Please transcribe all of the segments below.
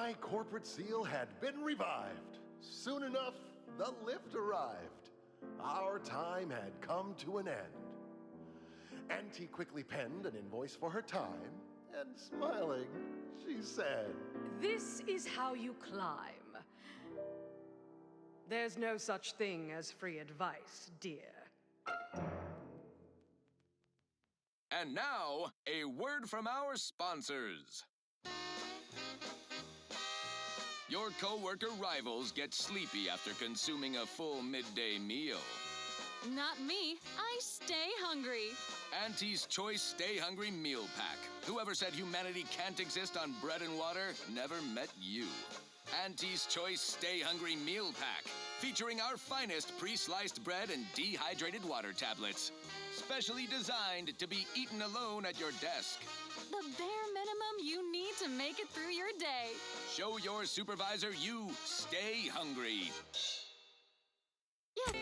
my corporate seal had been revived. Soon enough, the lift arrived. Our time had come to an end. Auntie quickly penned an invoice for her time, and smiling, she said, "This is how you climb. There's no such thing as free advice, dear." And now, a word from our sponsors. Your co-worker rivals get sleepy after consuming a full midday meal. Not me. I stay hungry. Auntie's Choice Stay Hungry Meal Pack. Whoever said humanity can't exist on bread and water never met you. Auntie's Choice Stay Hungry Meal Pack, featuring our finest pre-sliced bread and dehydrated water tablets. Specially designed to be eaten alone at your desk. The bare minimum you need to make it through your day. Show your supervisor you stay hungry. Yeah.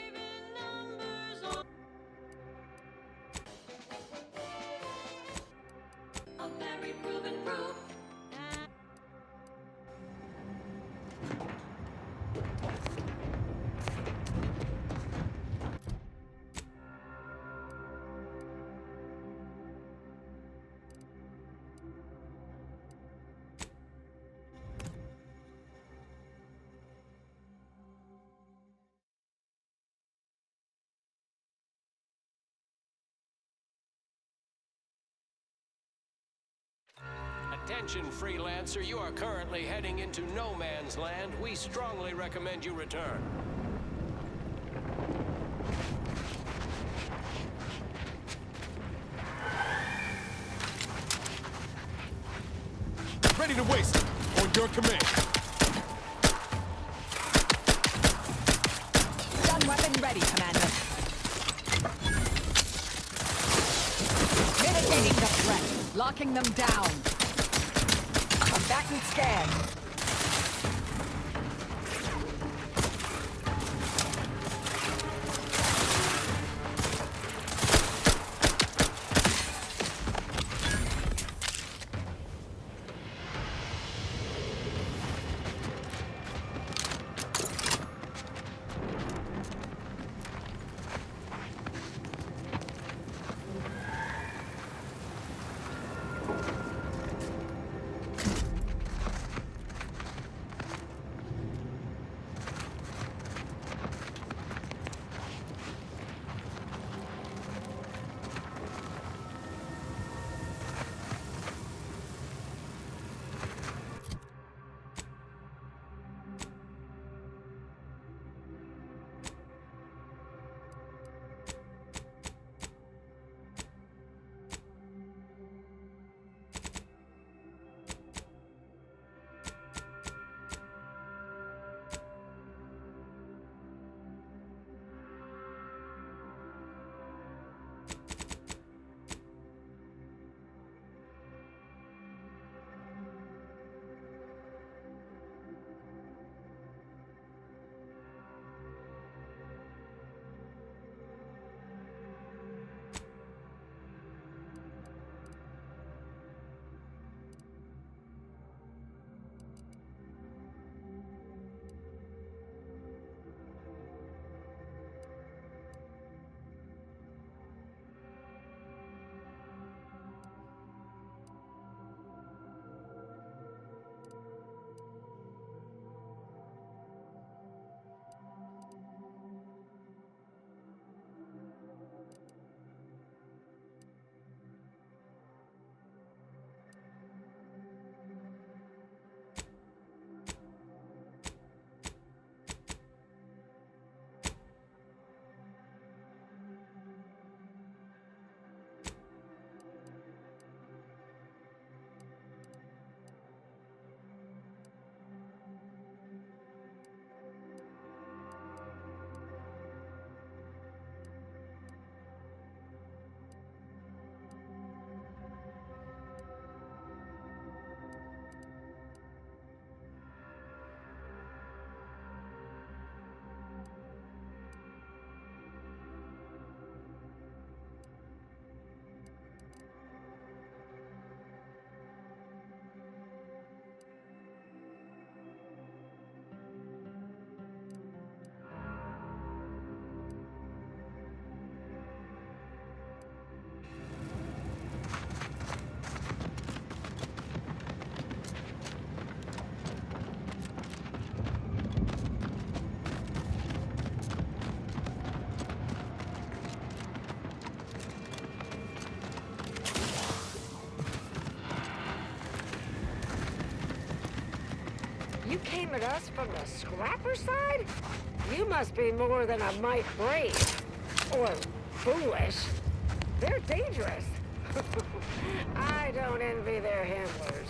A very proven proof. Attention, freelancer, you are currently heading into no man's land. We strongly recommend you return. Ready to waste it. On your command. Stun weapon ready, Commander. Mitigating the threat. Locking them down. Combatant scan. You came at us from the scrapper side? You must be more than a mite brave. Or foolish. They're dangerous. I don't envy their handlers.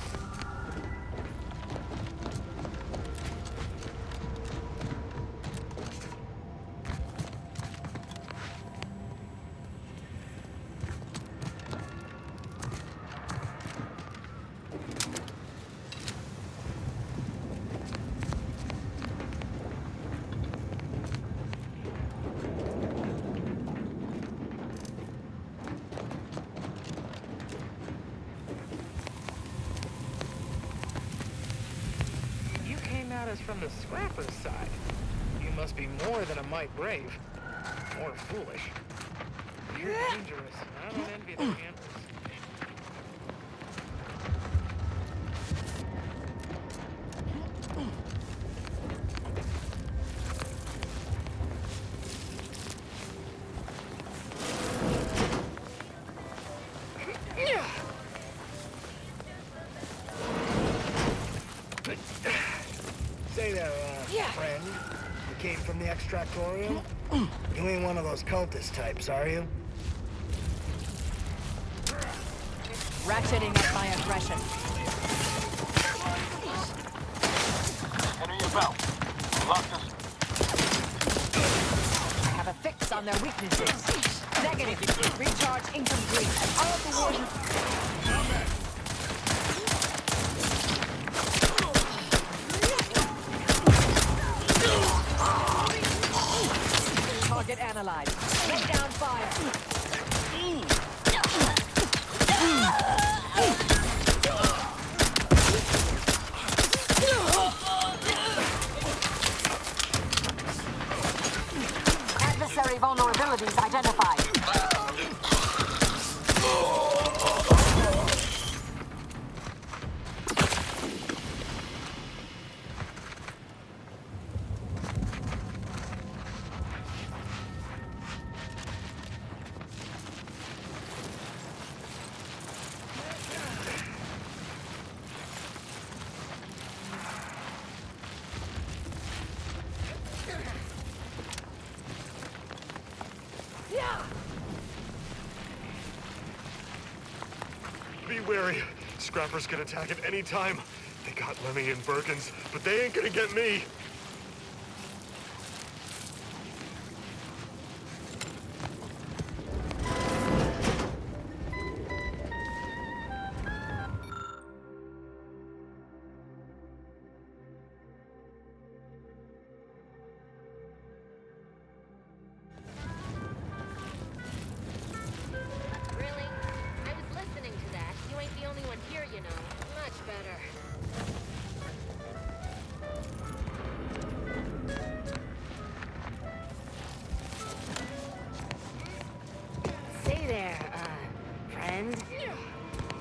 From the scrapper's side. You must be more than a mite brave. Or foolish. You're dangerous. I don't envy their handlers. Friend, you came from the extractorium? You ain't one of those cultist types, are you? Ratcheting up my aggression. Enter your belt. Lock this. I have a fix on their weaknesses. Negative. Recharge incomplete. All of the warriors. Target analyzed. One down 5. Adversary vulnerabilities identified. Be wary. Scrappers can attack at any time. They got Lemmy and Birkins, but they ain't gonna get me.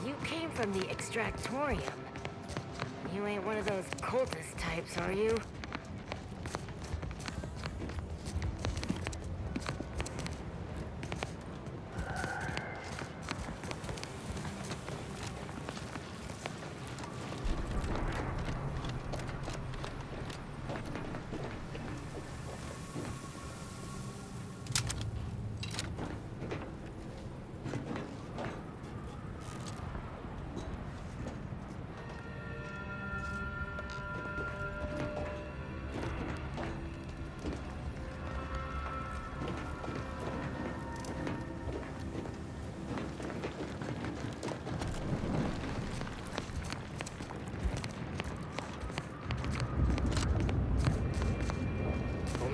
You came from the extractorium. You ain't one of those cultist types, are you?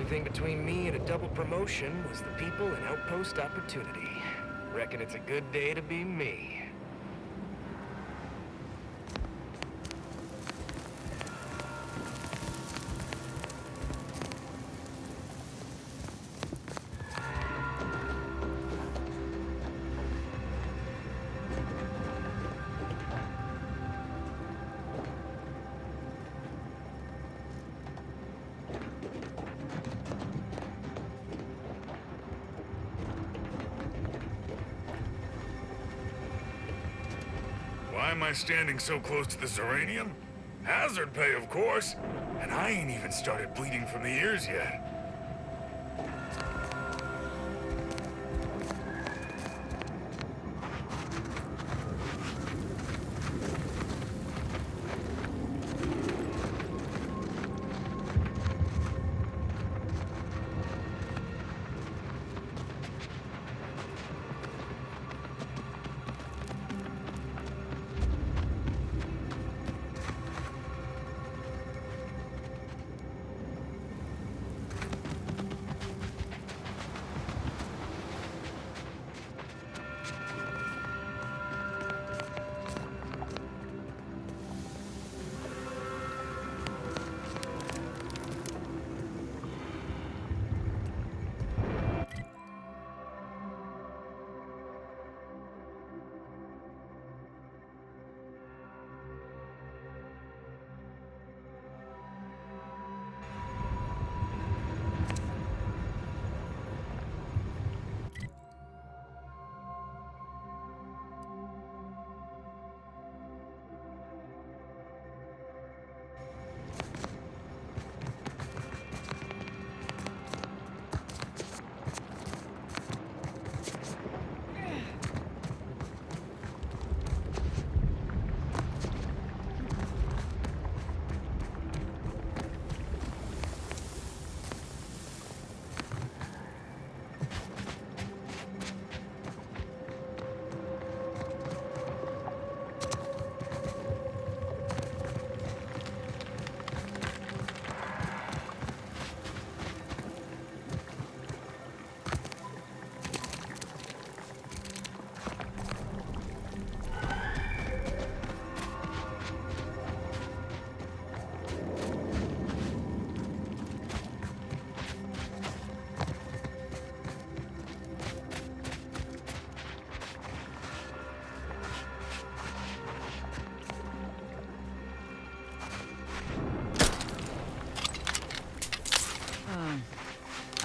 Thing between me and a double promotion was the people and outpost opportunity. Reckon it's a good day to be me. Why am I standing so close to the Zeranium? Hazard pay, of course. And I ain't even started bleeding from the ears yet.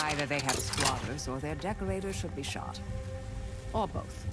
Either they have squatters or their decorators should be shot. Or both.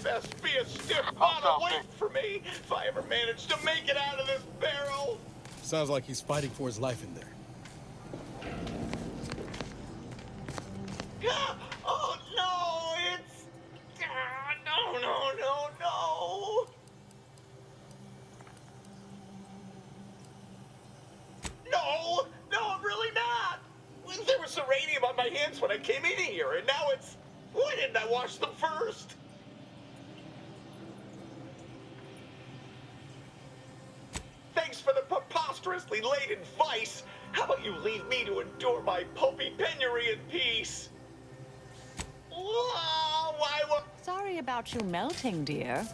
Best be a stiff pot of weight for me if I ever manage to make it out of this barrel. Sounds like he's fighting for his life in there. Oh no, it's no. No, I'm really not. There was uranium on my hands when I came in here, and now it's... Why didn't I wash them first? monstrously laden vice. How about you leave me to endure my pulpy penury in peace? Whoa, Sorry about you melting, dear.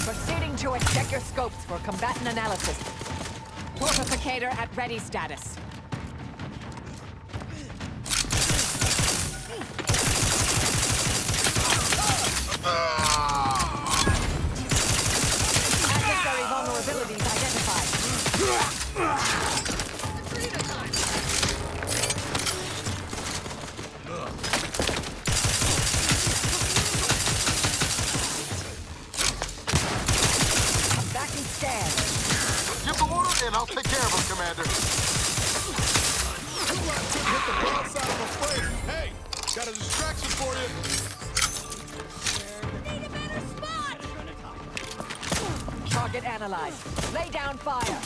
Proceeding to it, check your scopes for combatant analysis. Fortificator at ready status. Adversary vulnerabilities identified. Get the water and I'll take care of him, Commander. You left hit the broadside of a freighter. Hey, got a distraction for you. Need a better spot! Target analyzed. Lay down fire.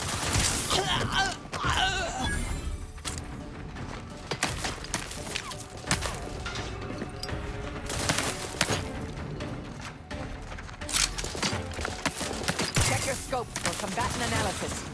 Check your scopes for combatant analysis.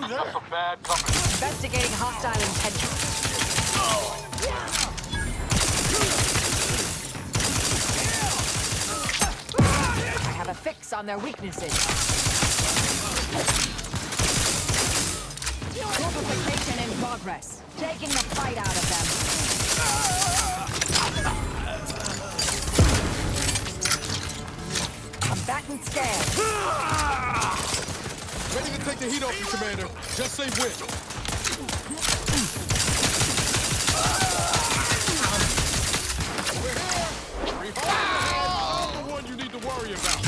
That's some bad company. Investigating hostile intentions. I have a fix on their weaknesses. Fortification in progress. Taking the fight out of them. Combatant scared. Ready to take the heat off you, Commander. Just say when. We're here! I'm the one you need to worry about.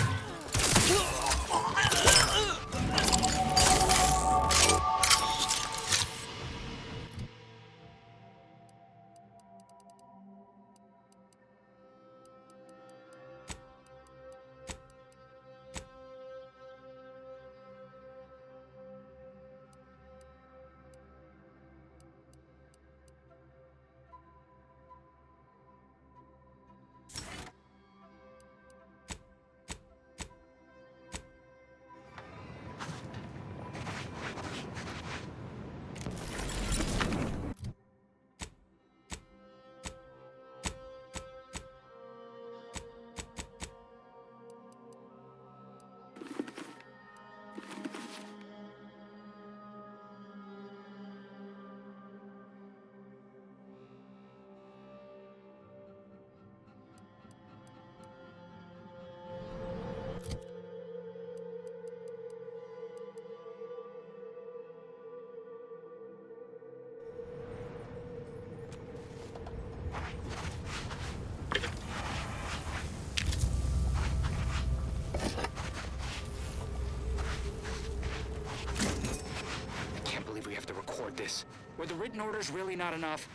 This. Were the written orders really not enough?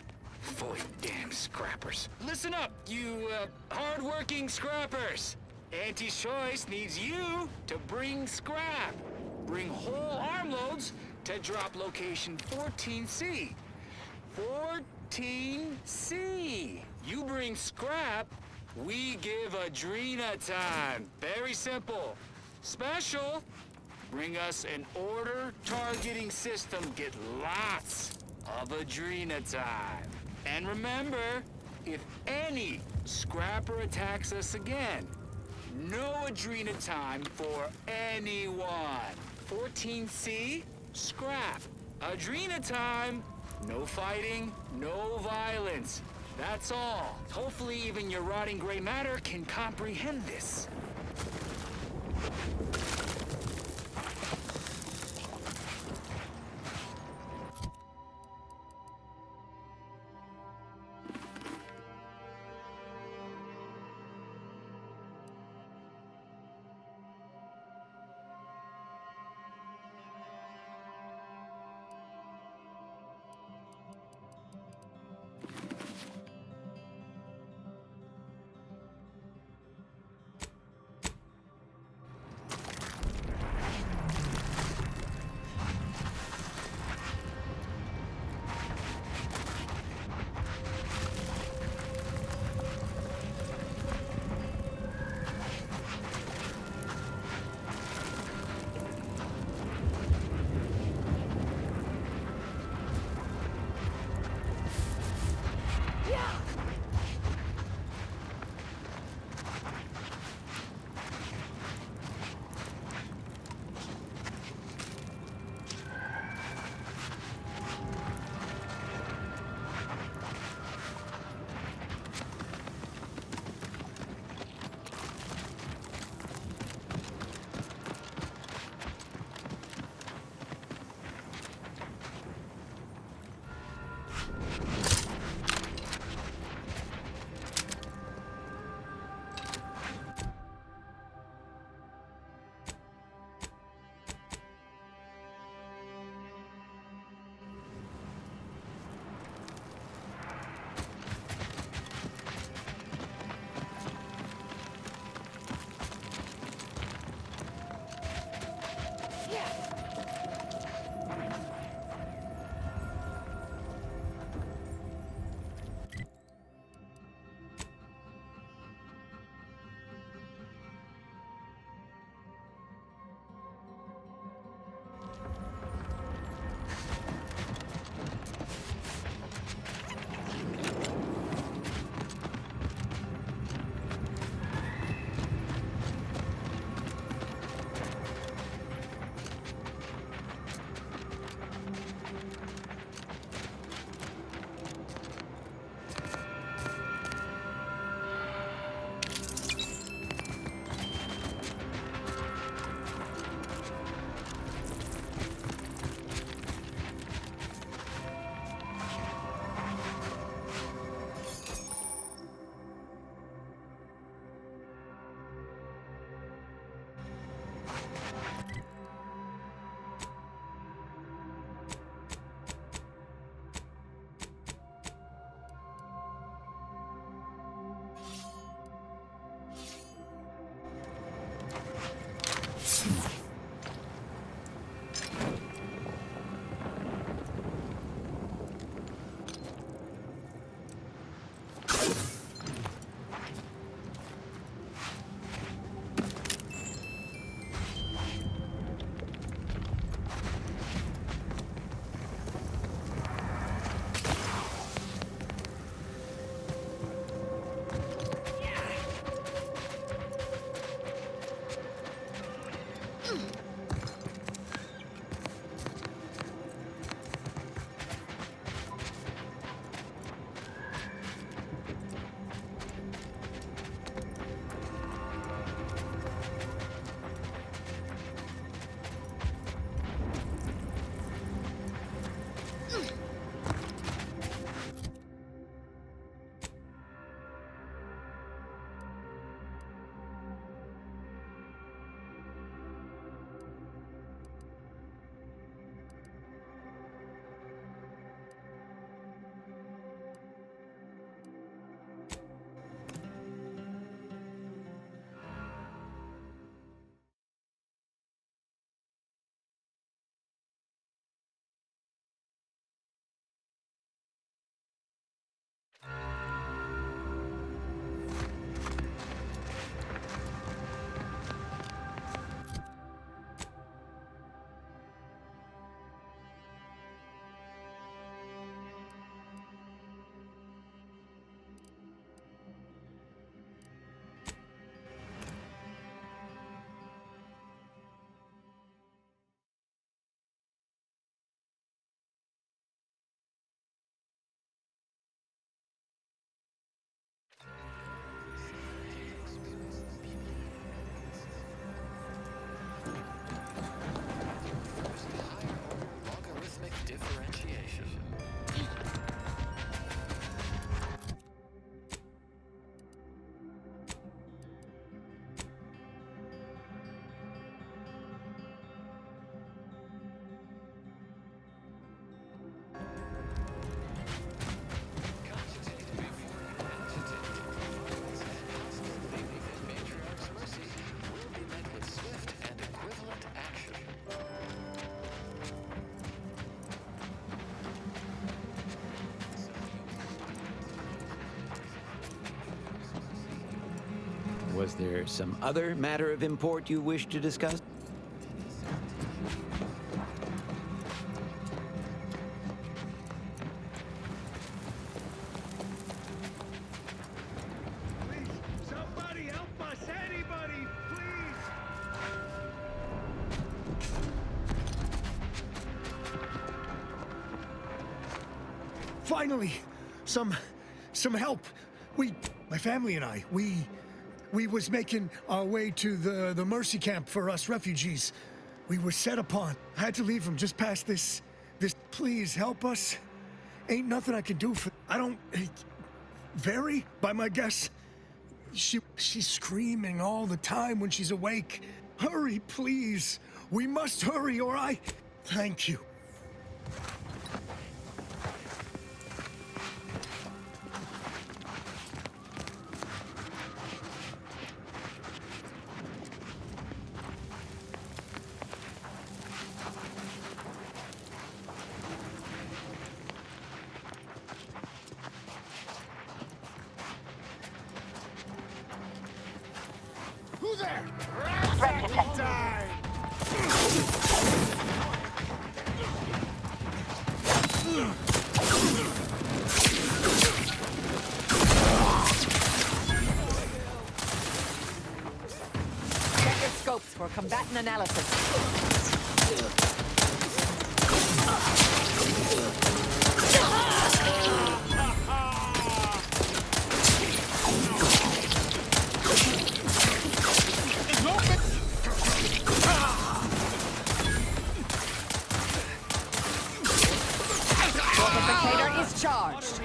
Void damn scrappers. Listen up, you, hard-working scrappers. Auntie's Choice needs you to bring scrap. Bring whole armloads to drop location 14C. 14C. You bring scrap, we give Adrena time. Very simple. Special. Bring us an order targeting system. Get lots of Adrena time. And remember, if any scrapper attacks us again, no Adrena time for anyone. 14C, scrap. Adrena time, no fighting, no violence. That's all. Hopefully even your rotting gray matter can comprehend this. Was there some other matter of import you wish to discuss? Somebody help us! Anybody, please! Finally, some help. My family and I, we was making our way to the Mercy camp for us refugees. We were set upon. I had to leave from just past this. Please help us. Ain't nothing I can do for. I don't. Vary, by my guess. She's screaming all the time when she's awake. Hurry, please. We must hurry, or I. Thank you. Who there? Check your scopes for combatant analysis. Fortificator is charged.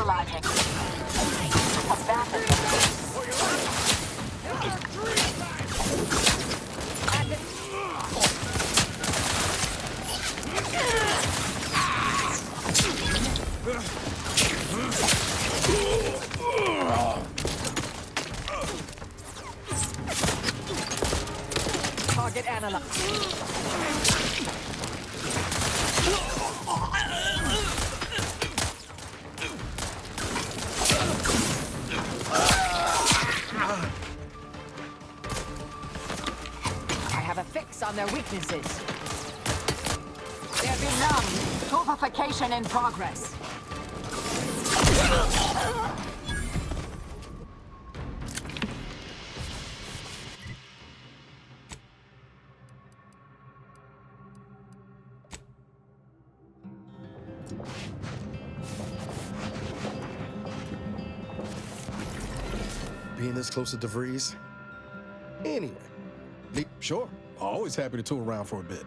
Equalizing. Abandon the base. Target analyzed. I have a fix on their weaknesses. There be none. Pulpification in progress. Being this close to DeVries? Anyway, sure, always happy to tool around for a bit.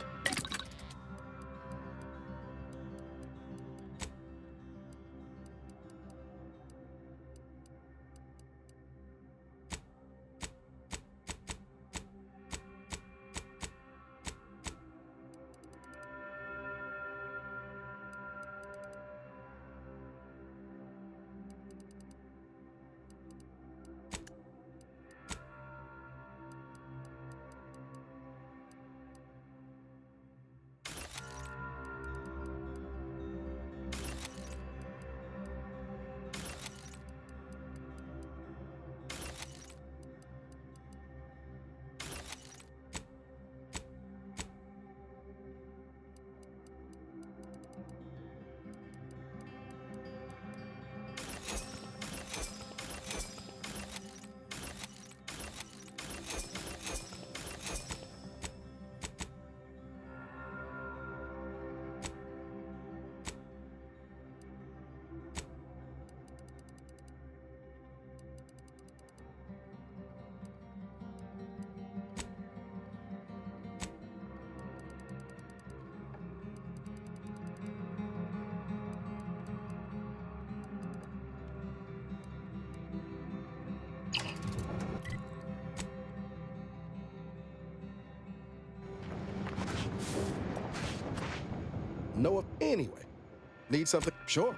Know anyway. Need something? Sure.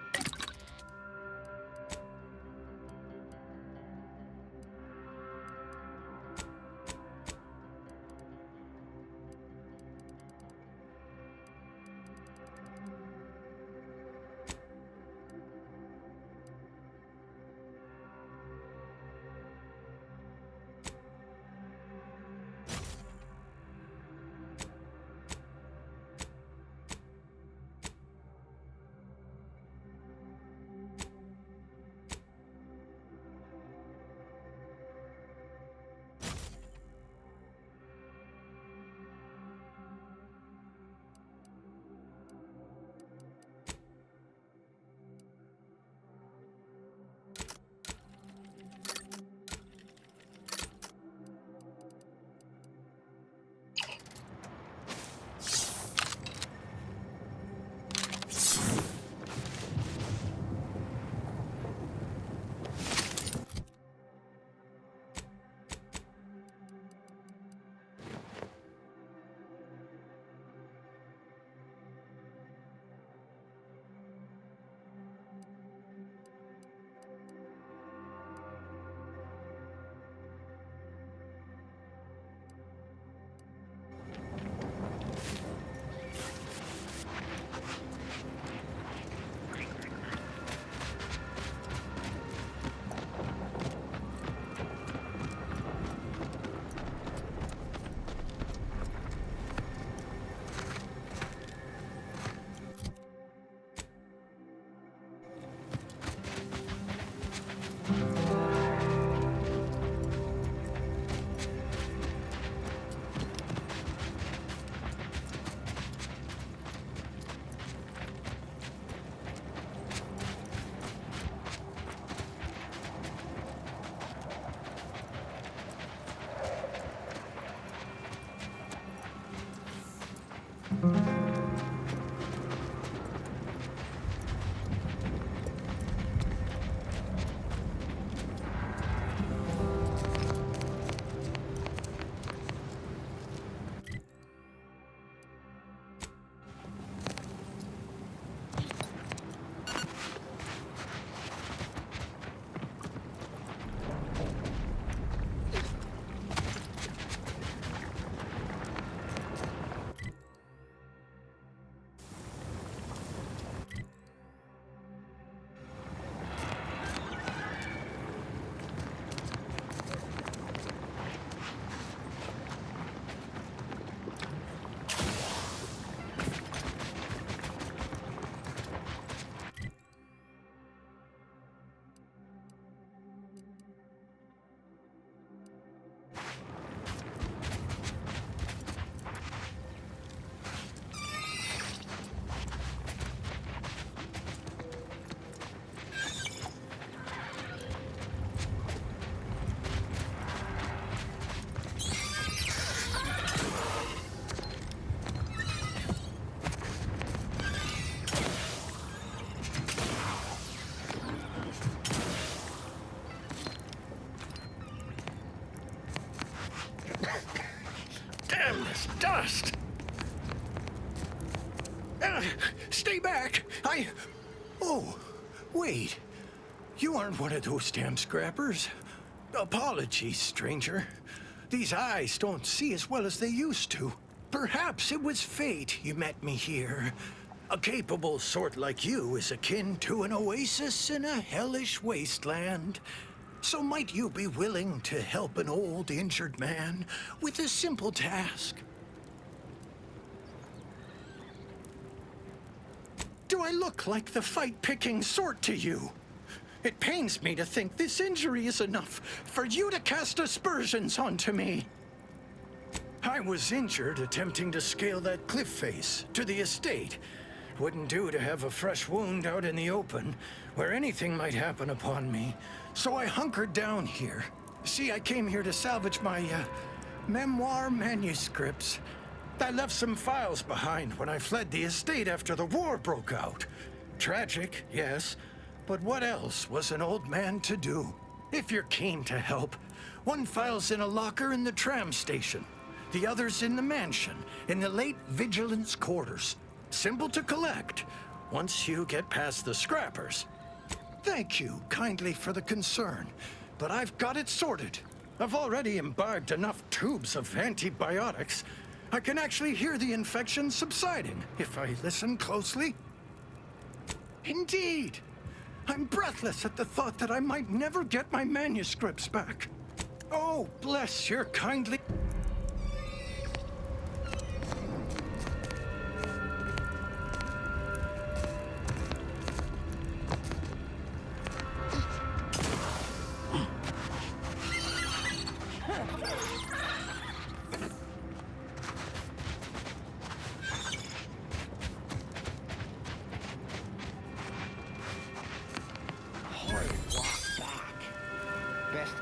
Damn this dust! Stay back! Oh, wait. You aren't one of those damn scrappers. Apologies, stranger. These eyes don't see as well as they used to. Perhaps it was fate you met me here. A capable sort like you is akin to an oasis in a hellish wasteland. So might you be willing to help an old, injured man with a simple task? Do I look like the fight-picking sort to you? It pains me to think this injury is enough for you to cast aspersions onto me. I was injured attempting to scale that cliff face to the estate. Wouldn't do to have a fresh wound out in the open, where anything might happen upon me. So I hunkered down here. See, I came here to salvage my, memoir manuscripts. I left some files behind when I fled the estate after the war broke out. Tragic, yes, but what else was an old man to do? If you're keen to help, one file's in a locker in the tram station. The other's in the mansion, in the late vigilance quarters. Simple to collect, once you get past the scrappers. Thank you kindly for the concern, but I've got it sorted. I've already imbibed enough tubes of antibiotics. I can actually hear the infection subsiding if I listen closely. Indeed. I'm breathless at the thought that I might never get my manuscripts back. Oh, bless your kindly...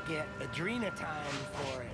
Get Adrena time for it.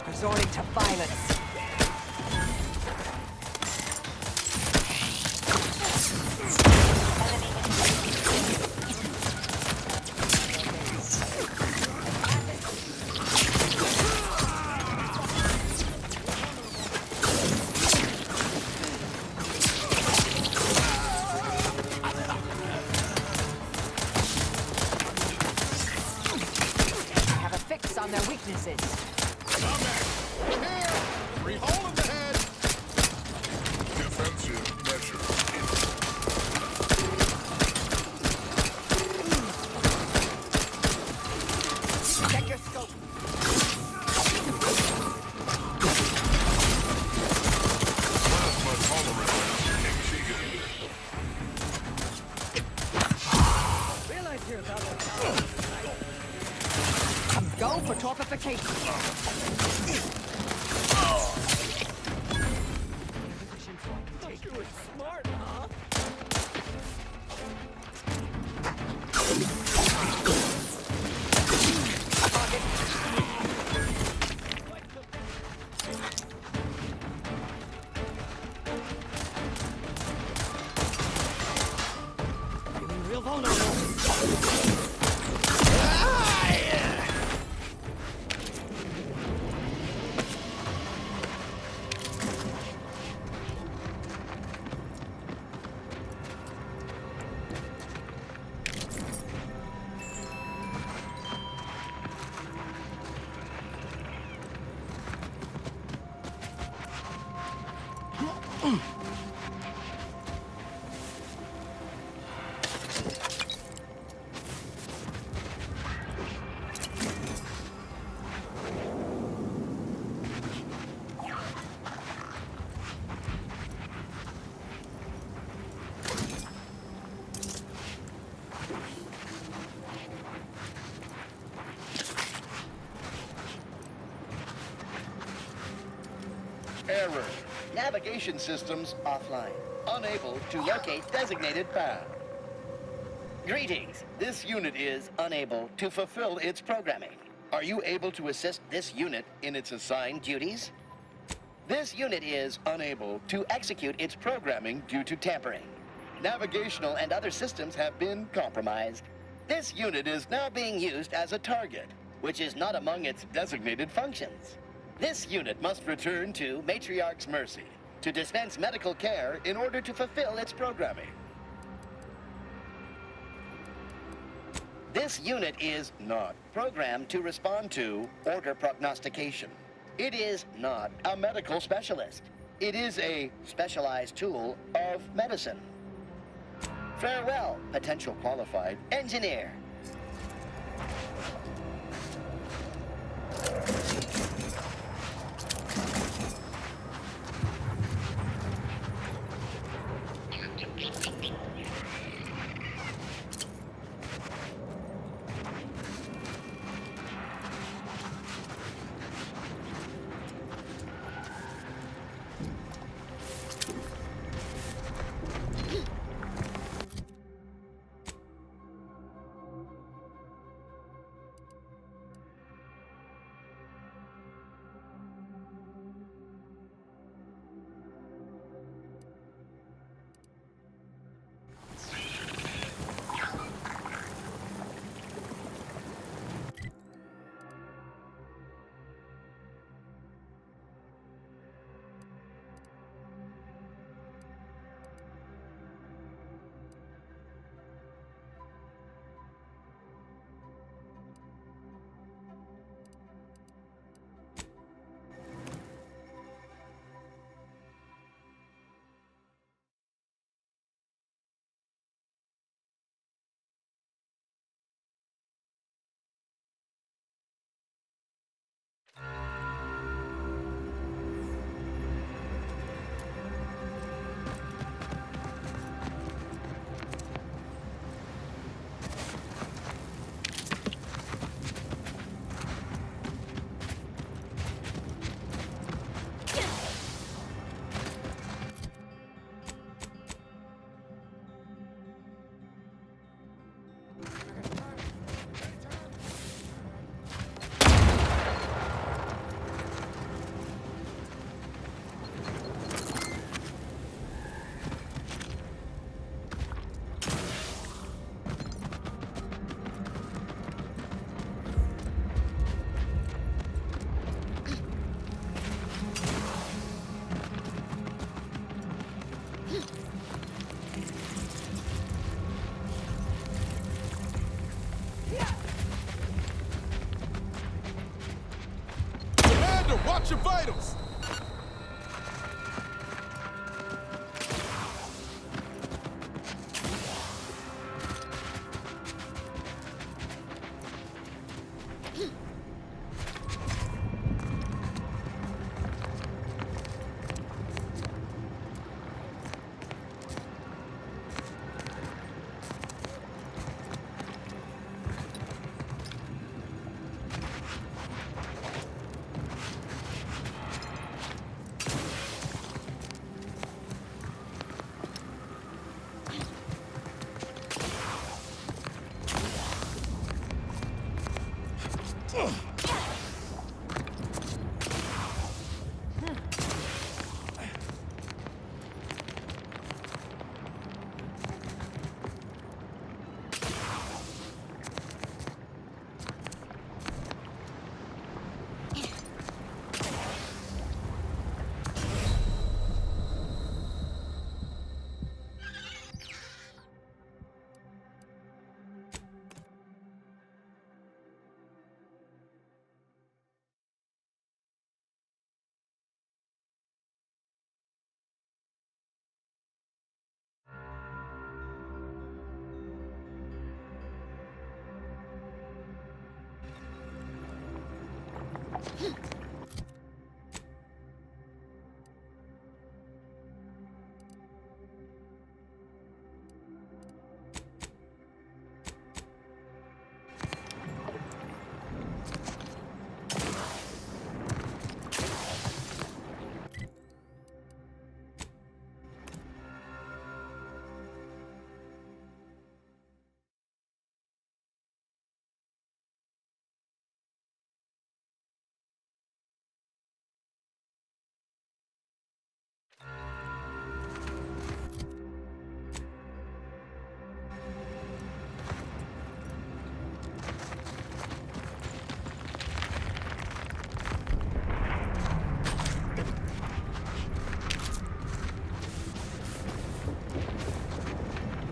Resorting to violence. Have a fix on their weaknesses. Go for torpification. You were smart, huh? Oh, no. Error. Navigation systems offline. Unable to locate designated path. Greetings. This unit is unable to fulfill its programming. Are you able to assist this unit in its assigned duties? This unit is unable to execute its programming due to tampering. Navigational and other systems have been compromised. This unit is now being used as a target, which is not among its designated functions. This unit must return to Matriarch's Mercy to dispense medical care in order to fulfill its programming. This unit is not programmed to respond to order prognostication. It is not a medical specialist. It is a specialized tool of medicine. Farewell, potential qualified engineer.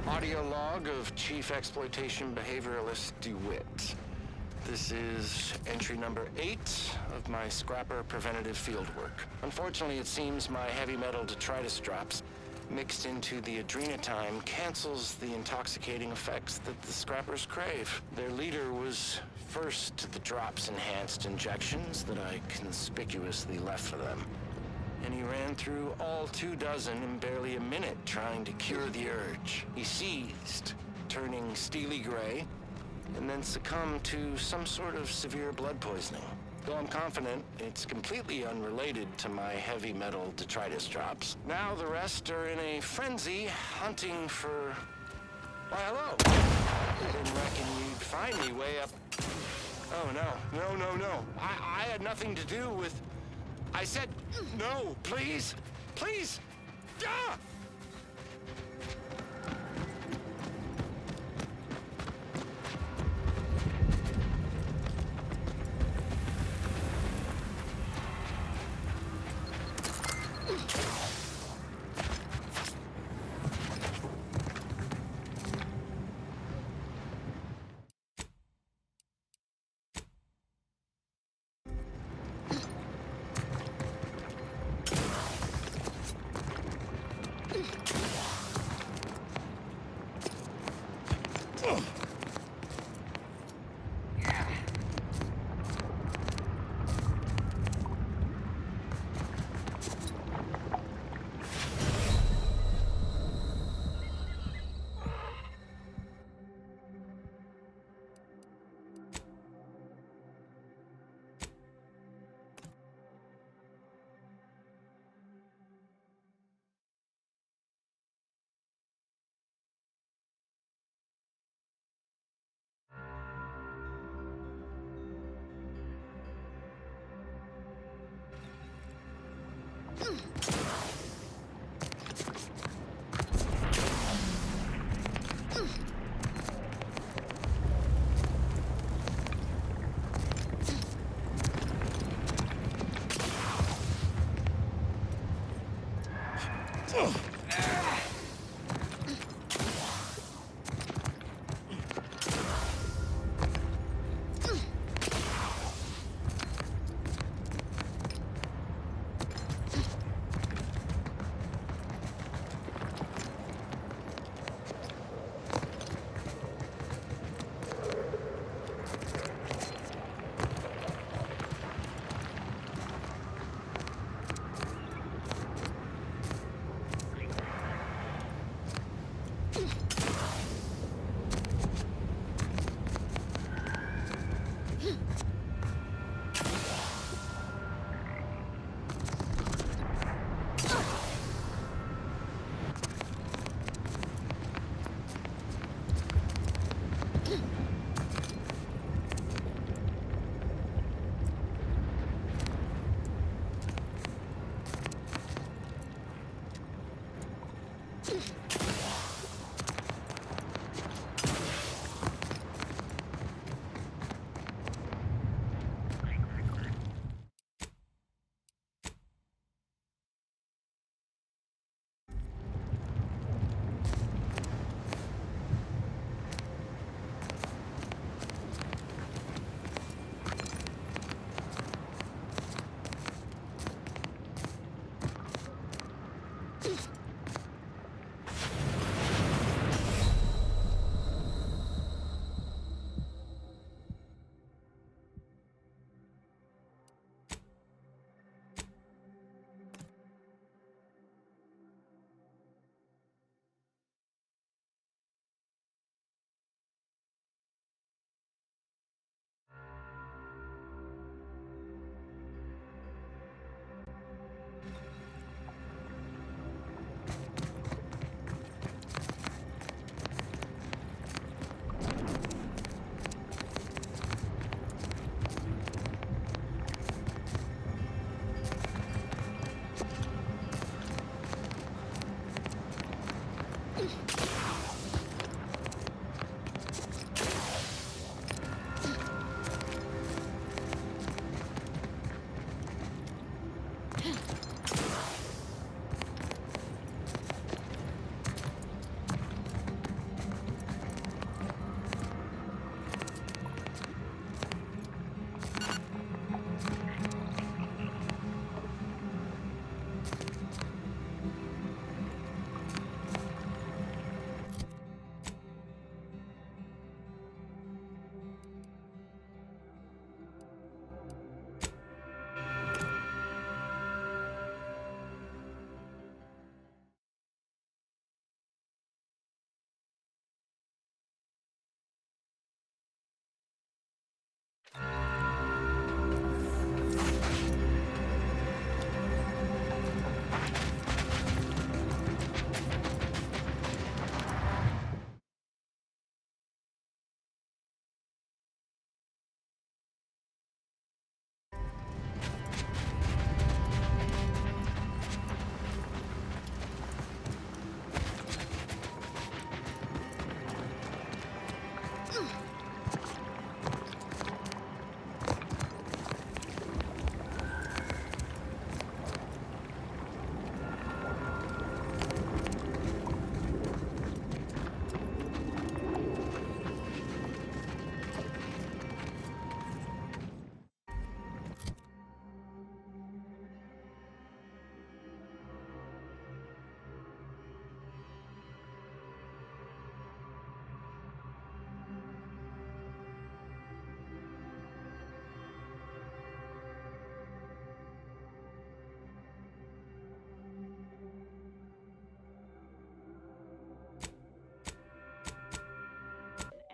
Audio log of Chief Exploitation Behavioralist DeWitt. This is entry number 8 of my scrapper preventative fieldwork. Unfortunately, it seems my heavy metal detritus drops mixed into the adrenatime cancels the intoxicating effects that the scrappers crave. Their leader was first to the drops-enhanced injections that I conspicuously left for them. And he ran through all 24 in barely a minute trying to cure the urge. He seized, turning steely gray, and then succumbed to some sort of severe blood poisoning. Though I'm confident it's completely unrelated to my heavy metal detritus drops. Now the rest are in a frenzy hunting for... Why, hello. I didn't reckon you'd find me way up... Oh, no. I had nothing to do with... I said, no, please, please. Ah!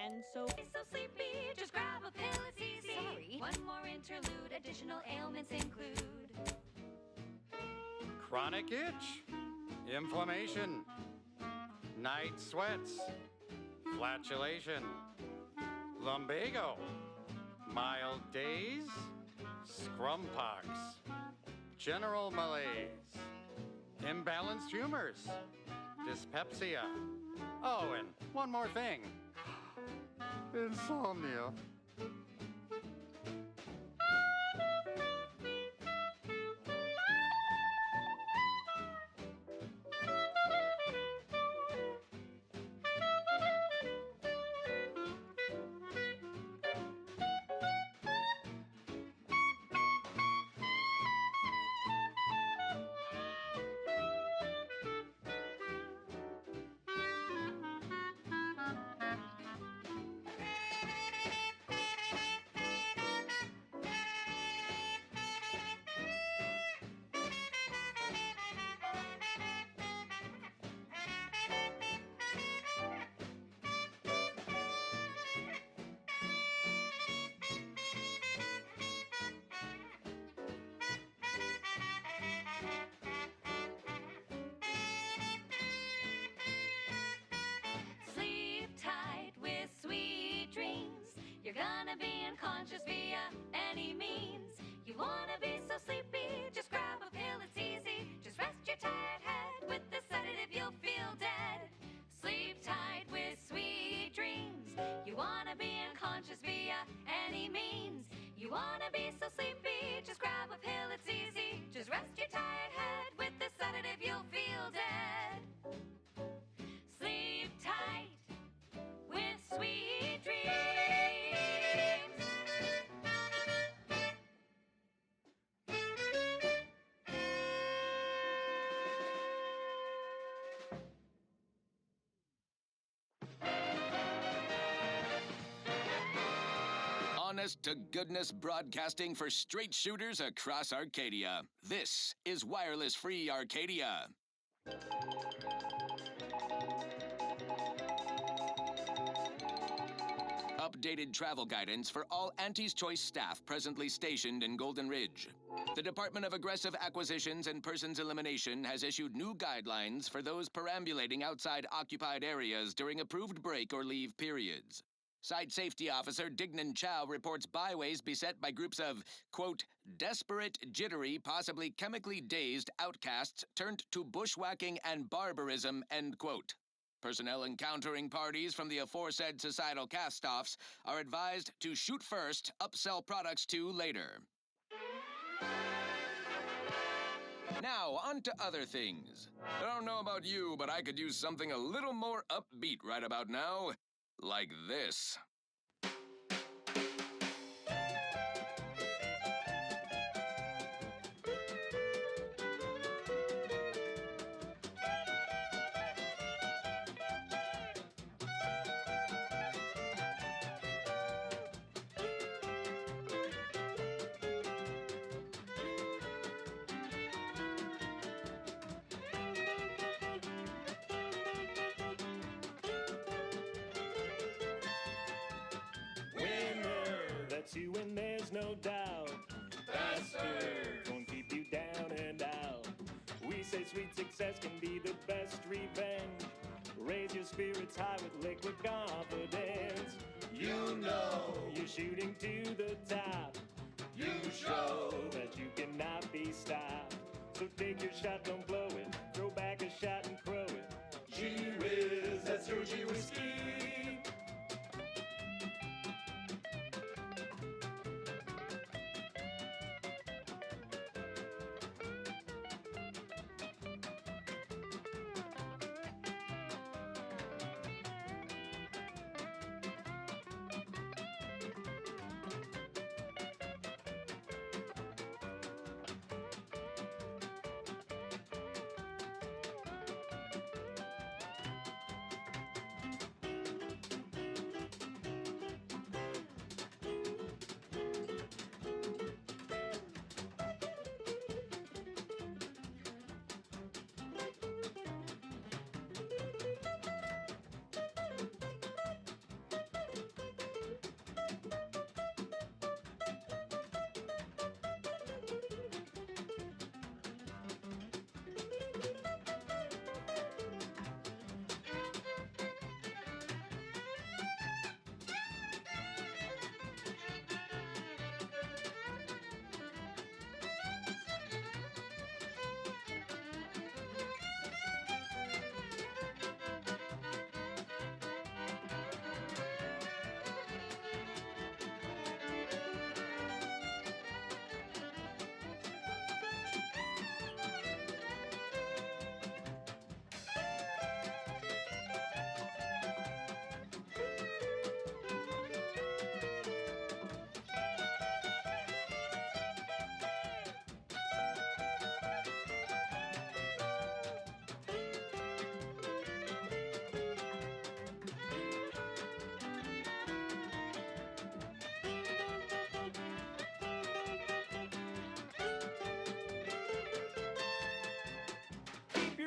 And so sleepy, just grab a pill, it's easy. Sorry. One more interlude, additional ailments include chronic itch, inflammation, night sweats, flatulation, lumbago, mild days, scrumpox, general malaise, imbalanced humors, dyspepsia. Oh, and one more thing. Insomnia. sleep tight with sweet dreams. You're gonna be unconscious via any means. You wanna be so sleepy, just grab a pill, it's easy. Just rest your tired head with the sedative, you'll feel dead. Sleep tight with sweet dreams. You wanna be unconscious via any means. You wanna be so sleepy, just grab a pill, it's easy. Just rest your tired head with the sedative, you'll feel dead. Sleep tight with sweet dreams. Honest to goodness broadcasting for straight shooters across Arcadia. This is Wireless Free Arcadia. Updated travel guidance for all Auntie's Choice staff presently stationed in Golden Ridge. The Department of Aggressive Acquisitions and Persons Elimination has issued new guidelines for those perambulating outside occupied areas during approved break or leave periods. Site Safety Officer Dignan Chow reports byways beset by groups of, quote, desperate, jittery, possibly chemically dazed outcasts turned to bushwhacking and barbarism, end quote. Personnel encountering parties from the aforesaid societal cast-offs are advised to shoot first, upsell products to later. Now, on to other things. I don't know about you, but I could use something a little more upbeat right about now. Like this. That's you and there's no doubt. Bastard! Won't keep you down and out. We say sweet success can be the best revenge. Raise your spirits high with liquid confidence. You know you're shooting to the top. You show that you cannot be stopped. So take your shot, don't blow it. Throw back a shot and crow it. Gee whiz, that's your G whiskey.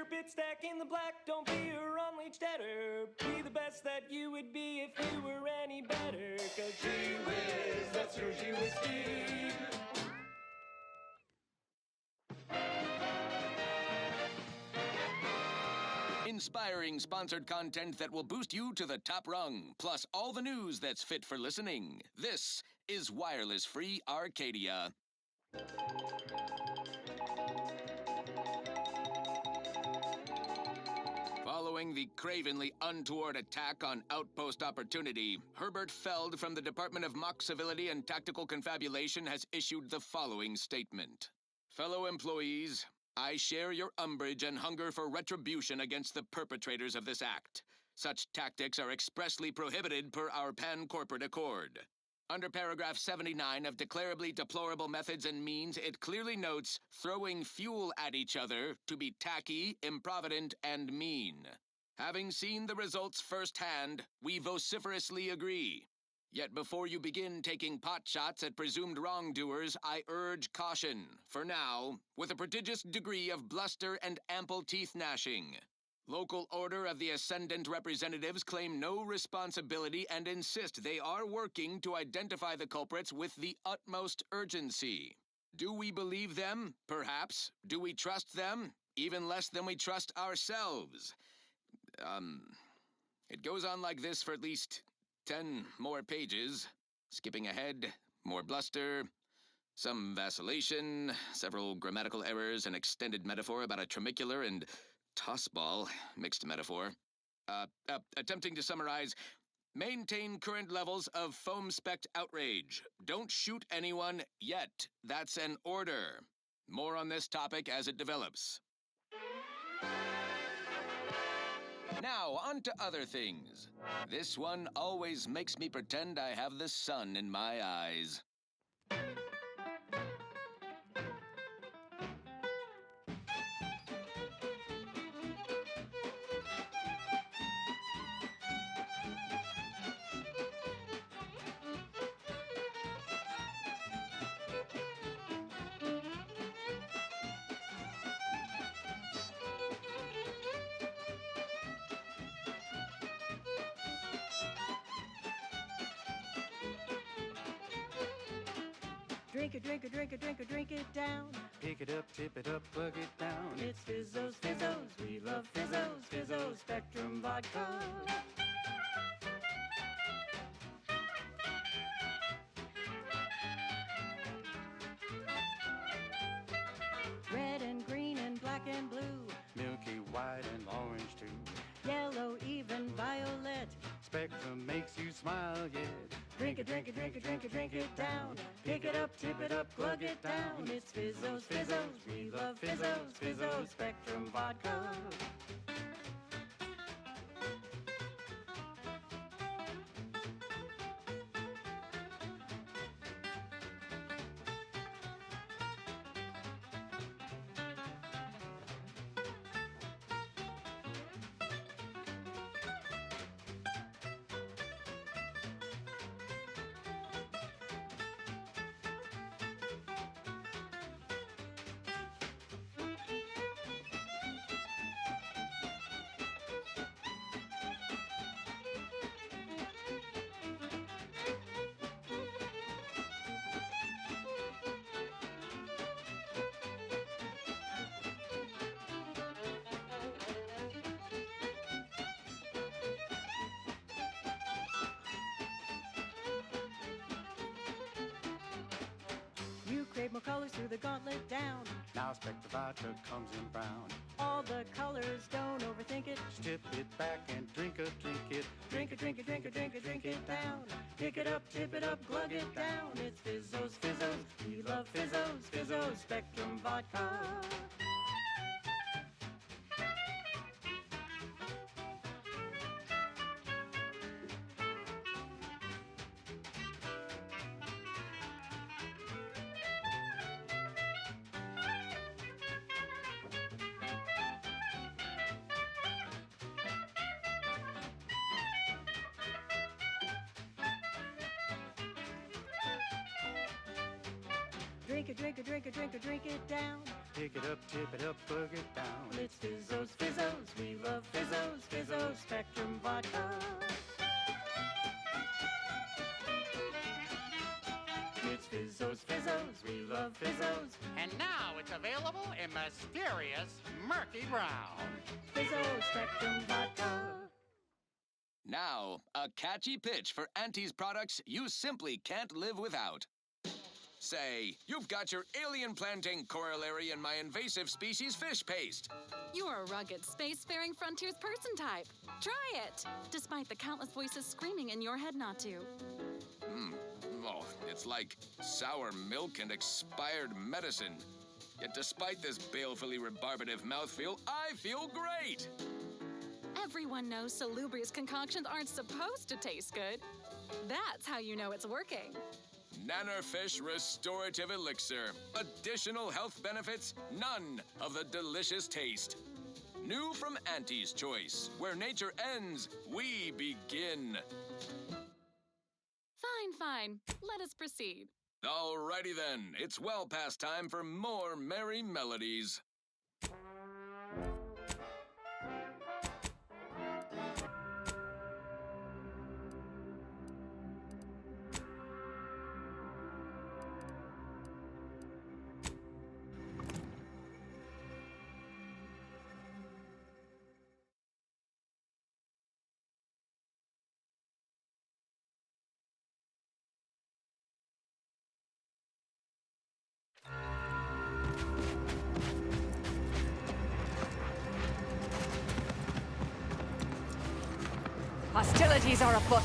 Bit stack in the black, don't be a unleashed debtor. Be the best that you would be if you were any better. Cause gee whiz, that's your G whiskey. Inspiring sponsored content that will boost you to the top rung, plus all the news that's fit for listening. This is Wireless Free Arcadia. Following the cravenly untoward attack on Outpost Opportunity, Herbert Feld from the Department of Mock Civility and Tactical Confabulation has issued the following statement. Fellow employees, I share your umbrage and hunger for retribution against the perpetrators of this act. Such tactics are expressly prohibited per our pan-corporate accord. Under paragraph 79 of Declarably Deplorable Methods and Means, it clearly notes throwing fuel at each other to be tacky, improvident, and mean. Having seen the results firsthand, we vociferously agree. Yet before you begin taking pot shots at presumed wrongdoers, I urge caution, for now, with a prodigious degree of bluster and ample teeth gnashing. Local Order of the Ascendant representatives claim no responsibility and insist they are working to identify the culprits with the utmost urgency. Do we believe them? Perhaps. Do we trust them? Even less than we trust ourselves. It goes on like this for at least 10 more pages. Skipping ahead, more bluster, some vacillation, several grammatical errors, an extended metaphor about a tramicular and tossball, mixed metaphor. Attempting to summarize, maintain current levels of foam-specked outrage. Don't shoot anyone yet. That's an order. More on this topic as it develops. Now, on to other things. This one always makes me pretend I have the sun in my eyes. Drink it, drink it, drink it, drink it, drink it down. Pick it up, tip it up, plug it down. It's Fizzos, Fizzos, we love Fizzos, Fizzos Spectrum Vodka. Red and green and black and blue. Milky white and orange too. Yellow, even violet. Spectrum makes you smile, yet. Drink it, drink it, drink it, drink it, drink it down. Pick it up, tip it up, plug it down. It's Fizzos, Fizzos, we love Fizzos, Fizzos Spectrum Vodka. You crave more colors through the gauntlet down. Now Spectrum Vodka comes in brown. All the colors, don't overthink it. Just tip it back and drink it, drink it. Drink it, drink it, drink it, drink it, drink it down. Pick it up, tip it up, glug it down. It's Fizzos, Fizzos, we love Fizzos, Fizzos Spectrum Vodka. Drink it, drink it, drink it, drink it, drink it down. Pick it up, tip it up, plug it down. It's Fizzos, Fizzos, we love Fizzos, Fizzos Spectrum Vodka. It's Fizzos, Fizzos, we love Fizzos. And now it's available in mysterious murky brown. Fizzos Spectrum Vodka. Now, a catchy pitch for Auntie's products you simply can't live without. Say, you've got your alien planting corollary in my invasive species fish paste. You're a rugged, spacefaring frontiers person type. Try it, despite the countless voices screaming in your head not to. Oh, it's like sour milk and expired medicine. Yet despite this balefully rebarbative mouthfeel, I feel great! Everyone knows salubrious concoctions aren't supposed to taste good. That's how you know it's working. Nannerfish Restorative Elixir. Additional health benefits, none of the delicious taste. New from Auntie's Choice. Where nature ends, we begin. Fine. Let us proceed. Alrighty then. It's well past time for more merry melodies. Hostilities are afoot.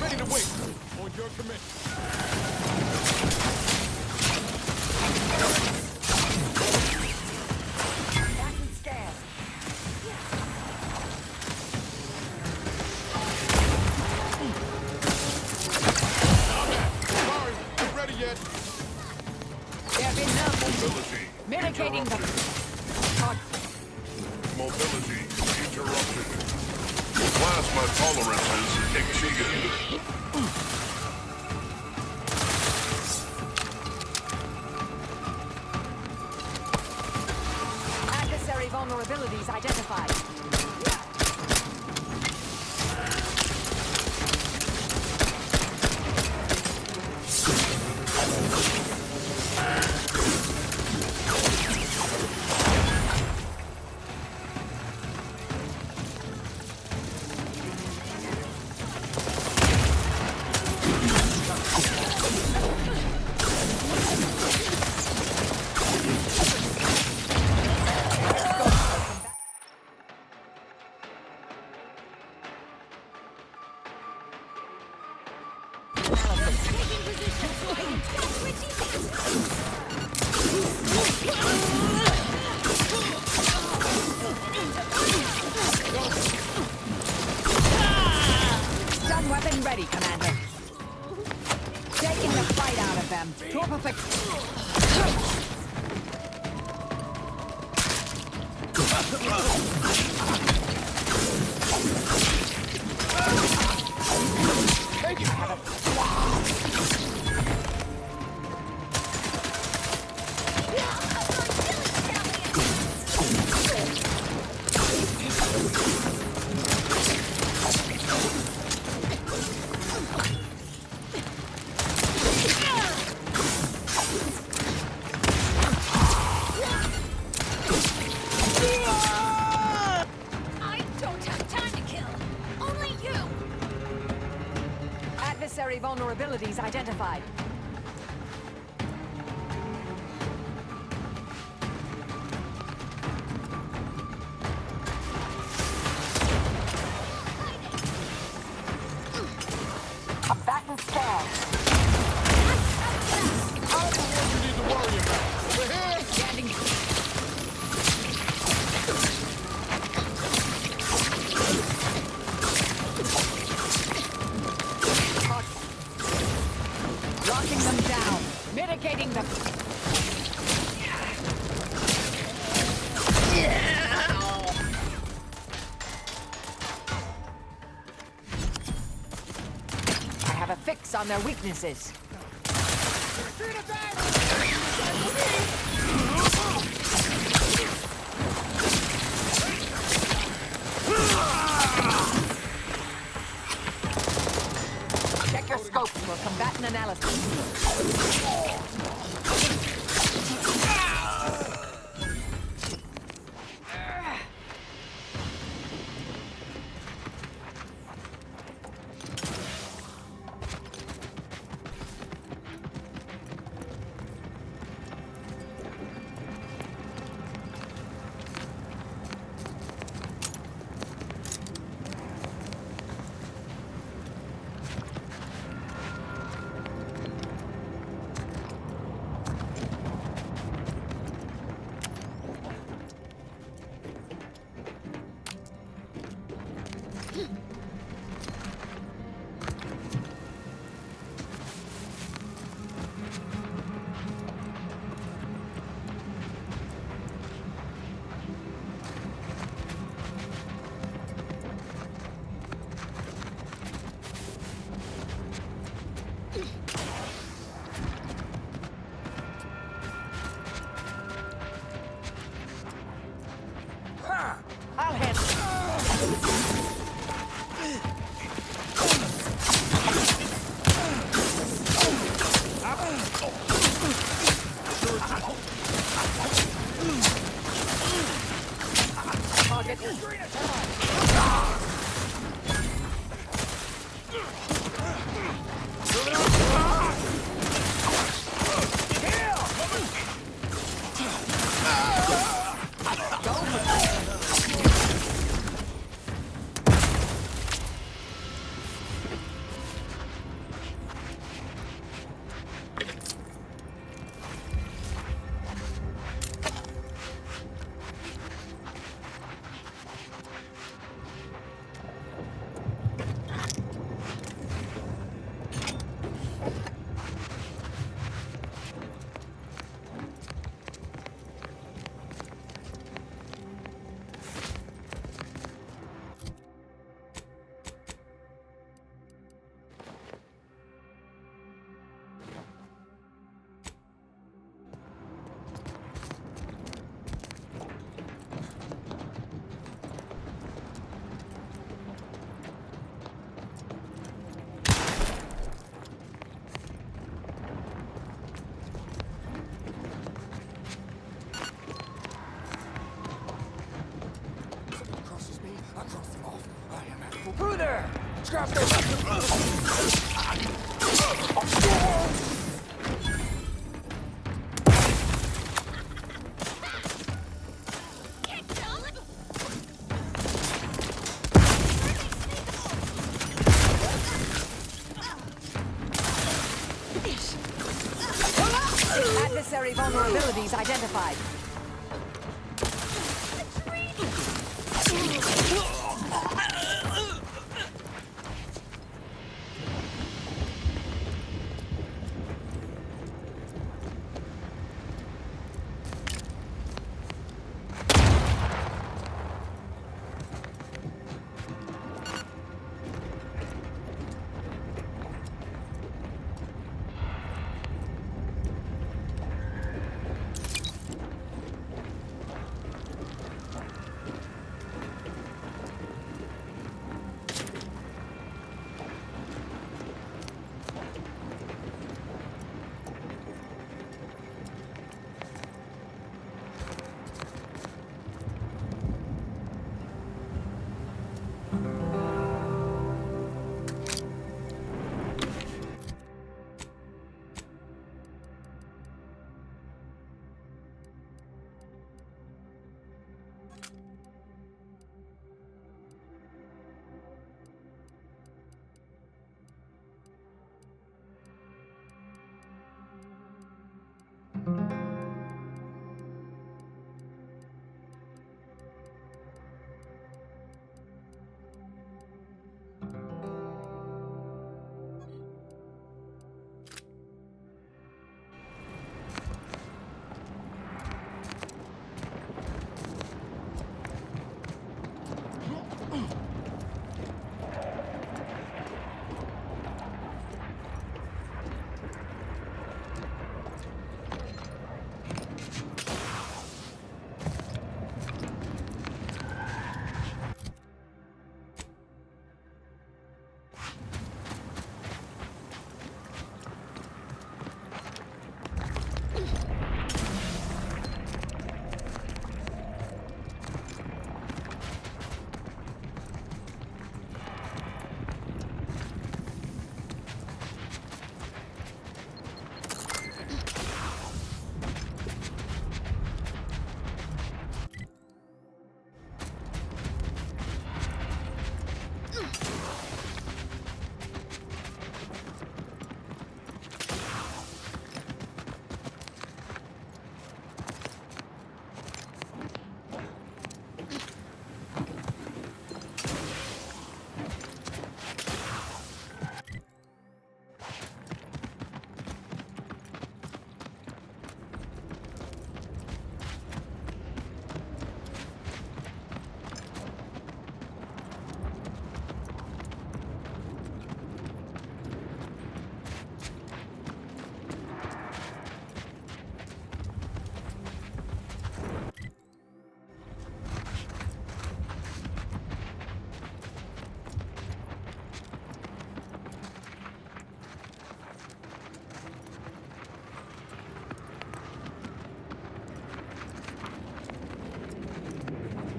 Ready to wait. On your commit. Back and scan. Sorry, not ready yet. There have been no Mobility mitigating the... Mobility interrupted. Plasma tolerances exceeded. Adversary vulnerabilities identified. Stun weapon ready, Commander. Taking the fight out of them. To a perfect... I don't have time to kill. Only you. Adversary vulnerabilities identified. I'm back and scan. All the ones you need to worry about. Over here. Standing. Locking them down. Mitigating the... I have a fix on their weaknesses. Check your scope for combatant analysis. I'll handle it. Target. Adversary vulnerabilities identified.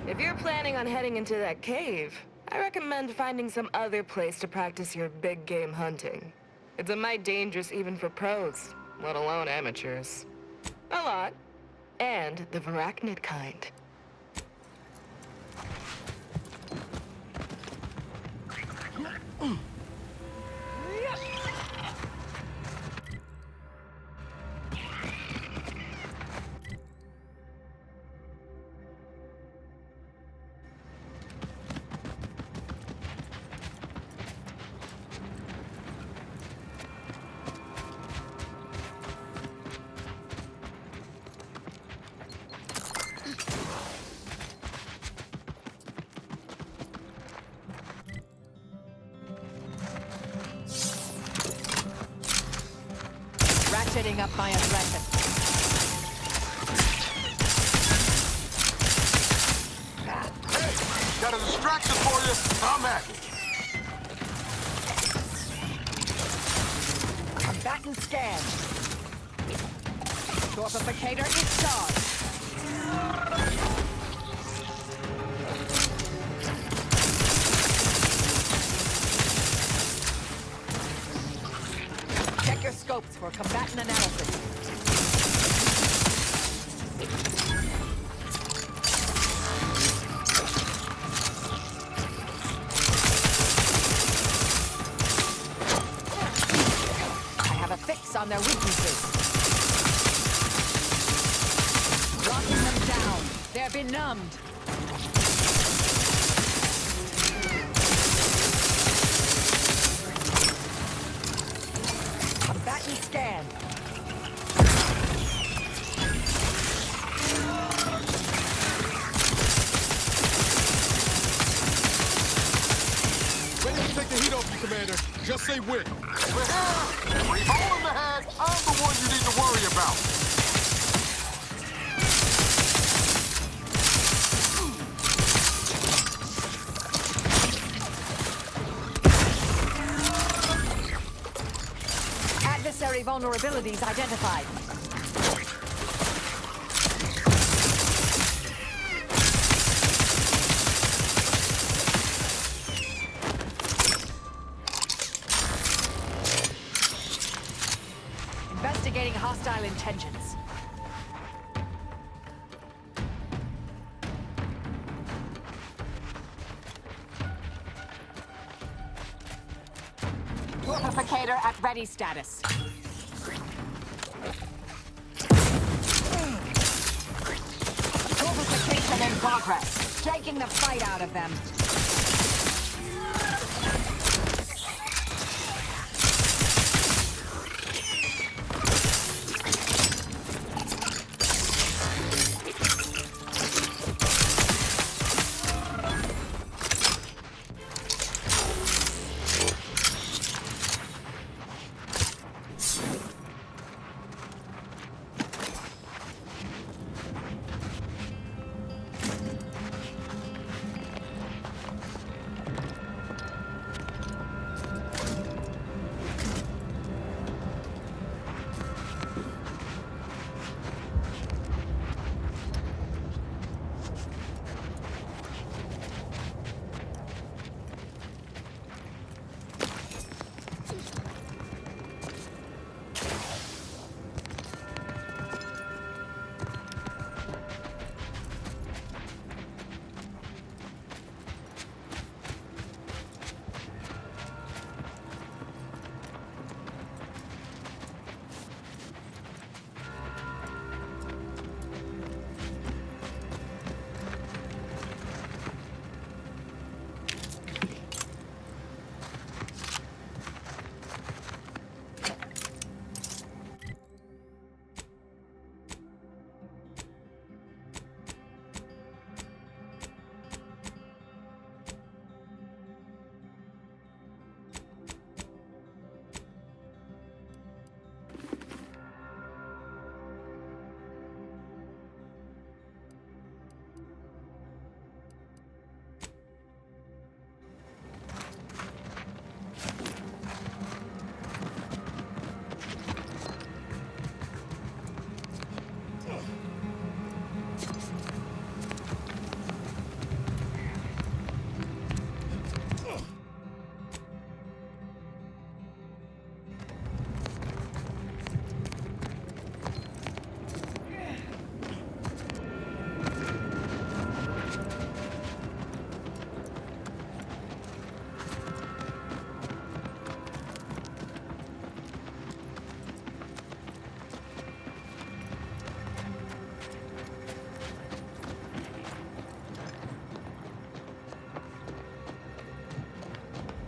If you're planning on heading into that cave, I recommend finding some other place to practice your big game hunting. It's a mite dangerous even for pros, let alone amateurs. A lot. And the varachnid kind. Ratcheting up my aggression. Hey, got a distraction for you. Come at me. Combatant scanned. Torpificator is charged. scopes for combatant analysis. I have a fix on their weaknesses. Locking them down. They're benumbed. Combatant scan. Ready to take the heat off you, Commander. Just say when. We're here! Three hole in the head. I'm the one you need to worry about. Adversary vulnerabilities identified. Investigating hostile intentions. Torpificator at ready status. Torpification in progress. Taking the fight out of them.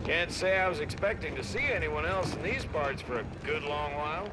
Can't say I was expecting to see anyone else in these parts for a good long while.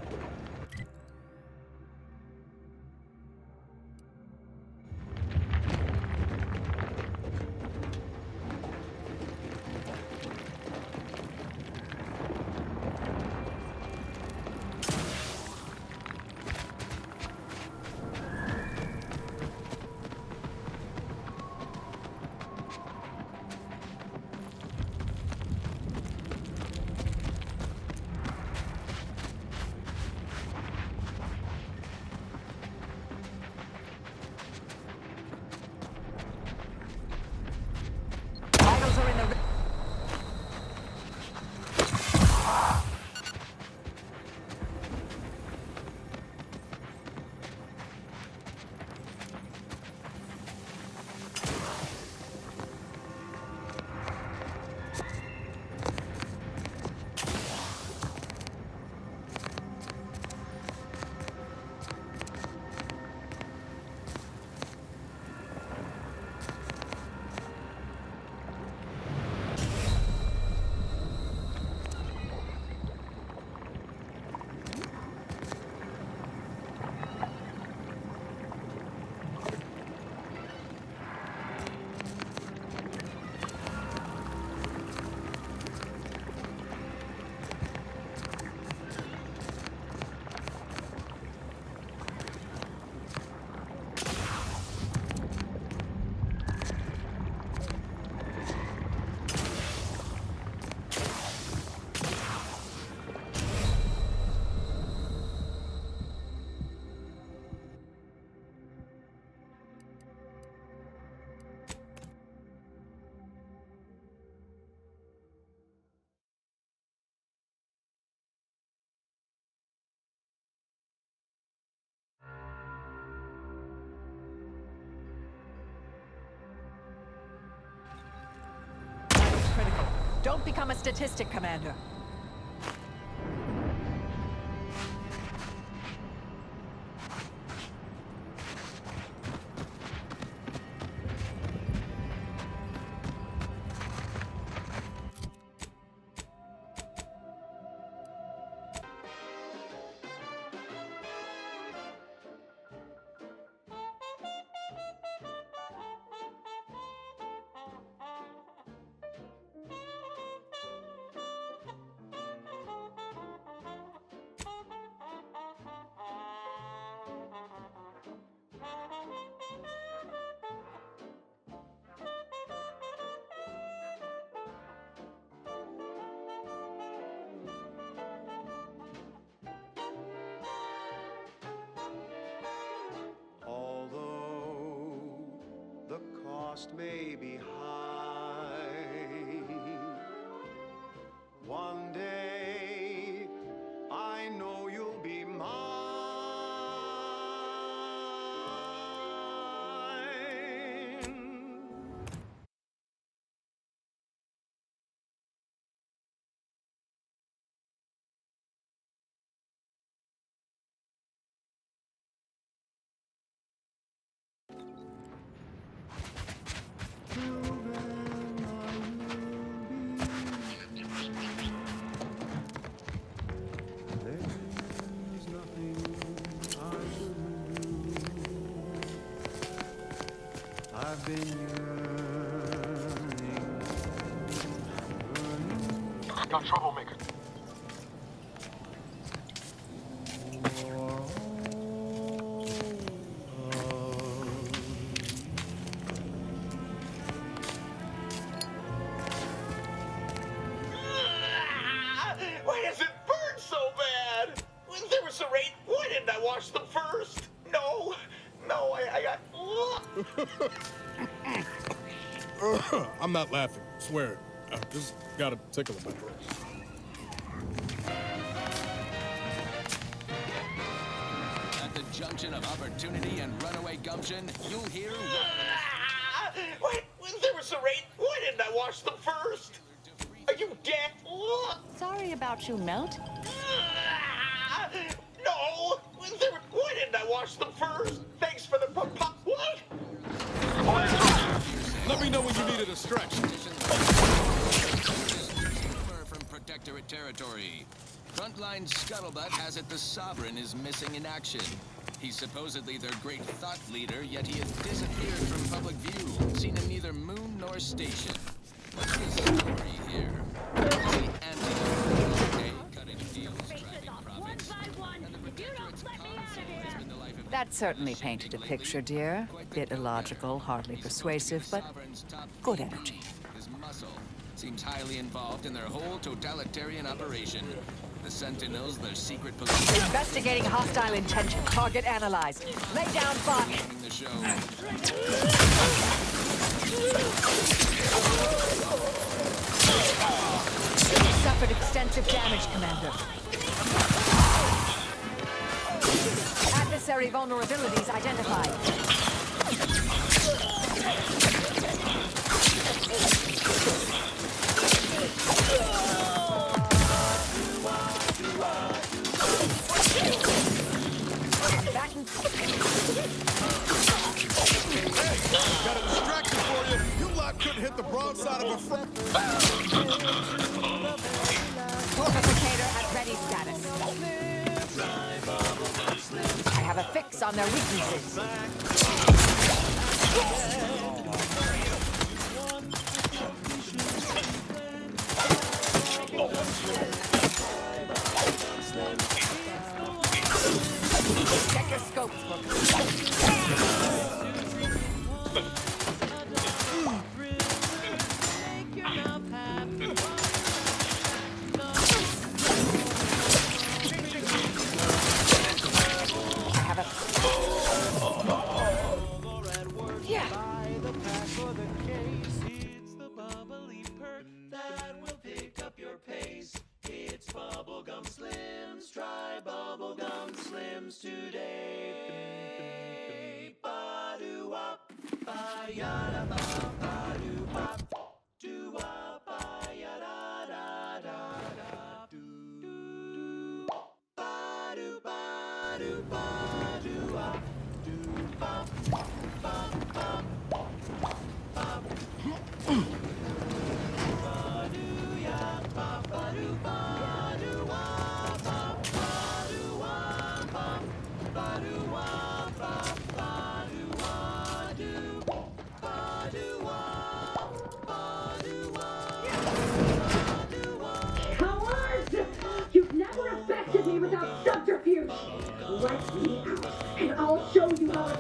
Don't become a statistic, Commander. The cost may be high. One day, I know you'll be mine. There's nothing I shouldn't do. I've been yearning. Got troublemaker. Why does it burn so bad? There was a rain. Why didn't I wash them first? No, I got. I'm not laughing, swear. I just got a tickle in my throat. At the junction of opportunity and runaway gumption, you'll hear... Wait, there was a rain. Why didn't I wash them first? Are you dead? Sorry about you, Melt. No! Why didn't I wash them first? Thanks for the pop. What? Let me know when you needed a stretch. From Protectorate territory. Frontline Scuttlebutt has it the Sovereign is missing in action. He's supposedly their great thought leader, yet he has disappeared from public view, seen in neither moon nor station. What's the story here? Is he cutting deals, driving profits? And the Protectorate's console has been the life of... That certainly painted a picture, dear. Bit illogical, hardly persuasive, but good energy. His muscle seems highly involved in their whole totalitarian operation. The Sentinels, their secret police... Investigating hostile intention. Target analyzed. Lay down fire. The show. Suffered extensive damage, Commander. Adversary vulnerabilities identified. Got a distraction for you. You lot couldn't hit the broadside of a front. Fortificator at ready status. I have a fix on their weaknesses. Check your scopes, Bubblegum Slims, try Bubblegum Slims today.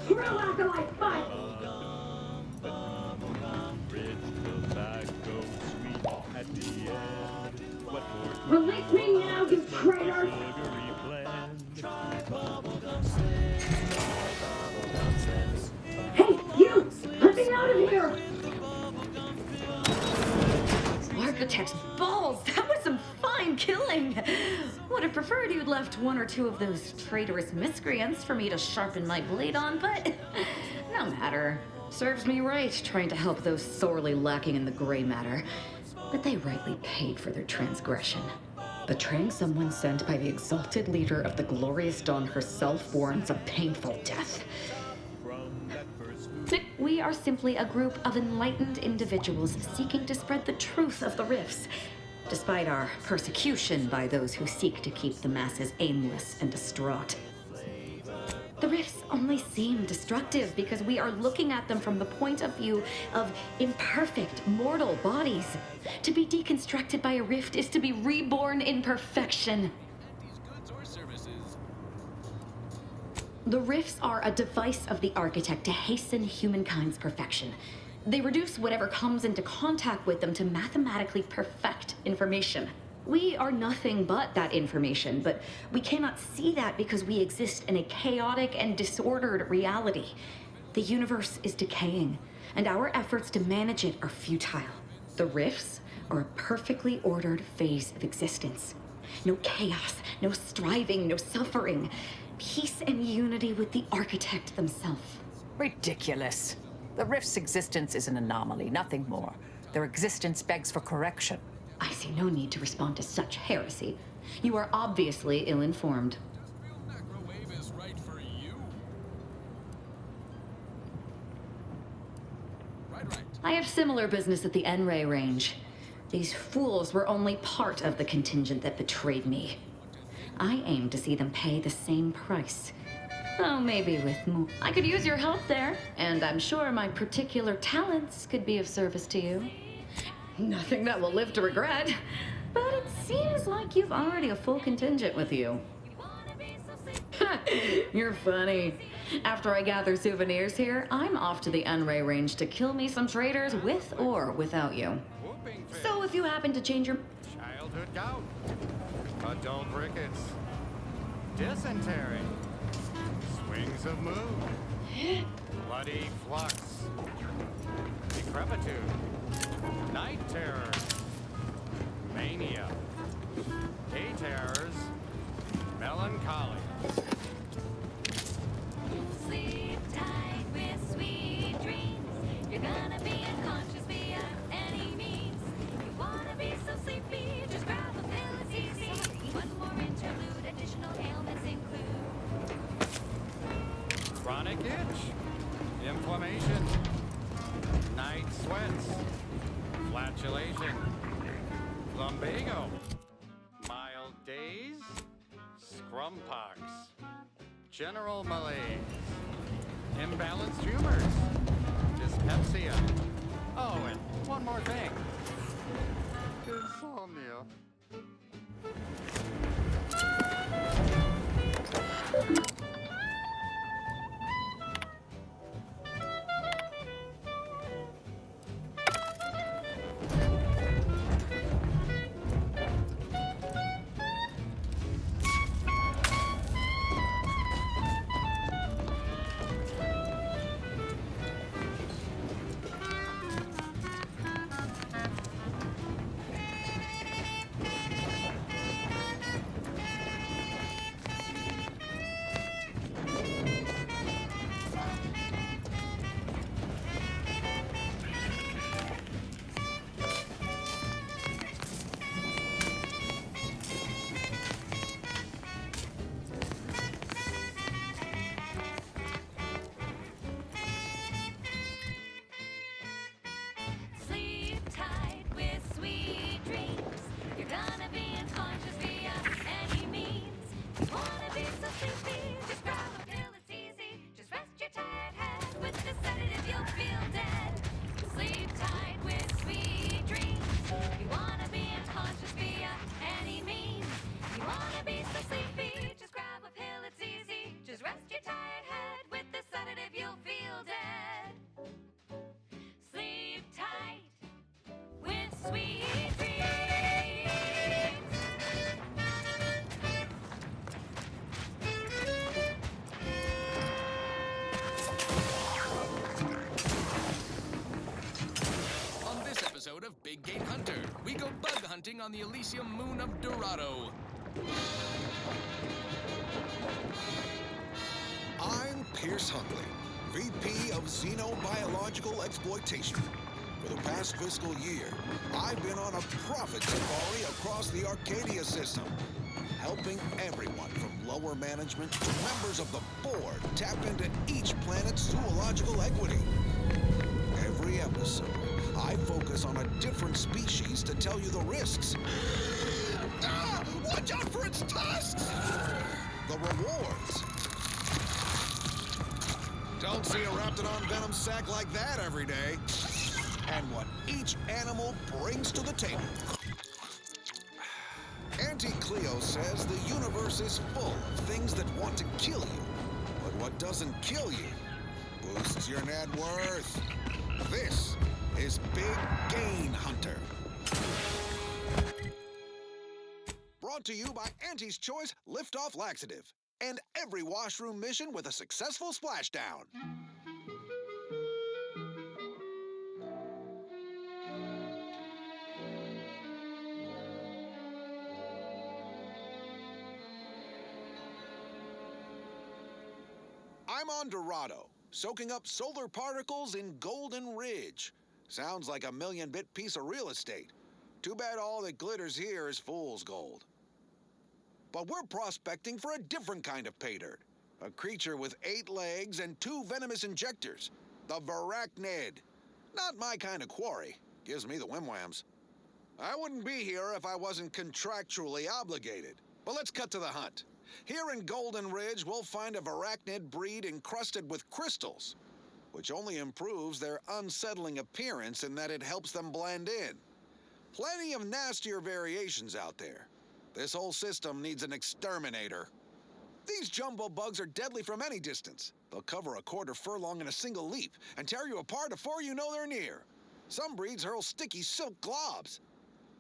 Real acolyte fight! Release me now, you traitors! Hey, you! Let me out of here! Architect's balls! That was some fine killing! Would have preferred you'd left one or two of those traitorous miscreants for me to sharpen my blade on, but no matter. Serves me right trying to help those sorely lacking in the gray matter. But they rightly paid for their transgression. Betraying someone sent by the exalted leader of the glorious dawn herself warrants a painful death. We are simply a group of enlightened individuals seeking to spread the truth of the rifts, despite our persecution by those who seek to keep the masses aimless and distraught. The rifts only seem destructive because we are looking at them from the point of view of imperfect, mortal bodies. To be deconstructed by a rift is to be reborn in perfection. The rifts are a device of the architect to hasten humankind's perfection. They reduce whatever comes into contact with them to mathematically perfect information. We are nothing but that information, but we cannot see that because we exist in a chaotic and disordered reality. The universe is decaying, and our efforts to manage it are futile. The rifts are a perfectly ordered phase of existence. No chaos, no striving, no suffering. Peace and unity with the architect themselves. Ridiculous. The rift's existence is an anomaly, nothing more. Their existence begs for correction. I see no need to respond to such heresy. You are obviously ill-informed. I have similar business at the N-Ray range. These fools were only part of the contingent that betrayed me. I aim to see them pay the same price. Oh, maybe with more. I could use your help there, and I'm sure my particular talents could be of service to you. Nothing that will live to regret. But it seems like you've already a full contingent with you. You're funny. After I gather souvenirs here, I'm off to the N-Ray range to kill me some traitors with or without you. So if you happen to change your... Childhood gout. Adult rickets. Dysentery. Swings of mood. Bloody flux. Decrepitude. Night terror. Mania. Day terrors. Melancholy. Sleep tight with sweet dreams. You're gonna be unconscious via any means. You wanna be so sleepy, just grab a pill, it's easy. One more interlude, additional ailments include Chronic itch. Inflammation. Night sweats. Flatulation. Lumbago. Mild days. Scrumpox. General malaise. Imbalanced humors. Dyspepsia. Oh, and one more thing. Insomnia. sweet dreams. On this episode of Big Game Hunter, we go bug hunting on the Elysium moon of Dorado. I'm Pierce Huntley, VP of Xenobiological Exploitation. For the past fiscal year, I've been on a profit safari across the Arcadia system, helping everyone from lower management to members of the board tap into each planet's zoological equity. Every episode, I focus on a different species to tell you the risks. Watch out for its tusks! The rewards. Don't see a Raptidon venom sac like that every day. And what each animal brings to the table. Auntie Cleo says the universe is full of things that want to kill you. But what doesn't kill you boosts your net worth. This is Big Game Hunter. Brought to you by Auntie's Choice Lift-Off Laxative. And every washroom mission with a successful splashdown. I'm on Dorado, soaking up solar particles in Golden Ridge. Sounds like a 1,000,000-bit piece of real estate. Too bad all that glitters here is fool's gold. But we're prospecting for a different kind of pay dirt. A creature with 8 legs and 2 venomous injectors. The Varachnid. Not my kind of quarry. Gives me the whim-whams. I wouldn't be here if I wasn't contractually obligated. But let's cut to the hunt. Here in Golden Ridge, we'll find a Varachnid breed encrusted with crystals, which only improves their unsettling appearance in that it helps them blend in. Plenty of nastier variations out there. This whole system needs an exterminator. These jumbo bugs are deadly from any distance. They'll cover a quarter furlong in a single leap and tear you apart before you know they're near. Some breeds hurl sticky silk globs.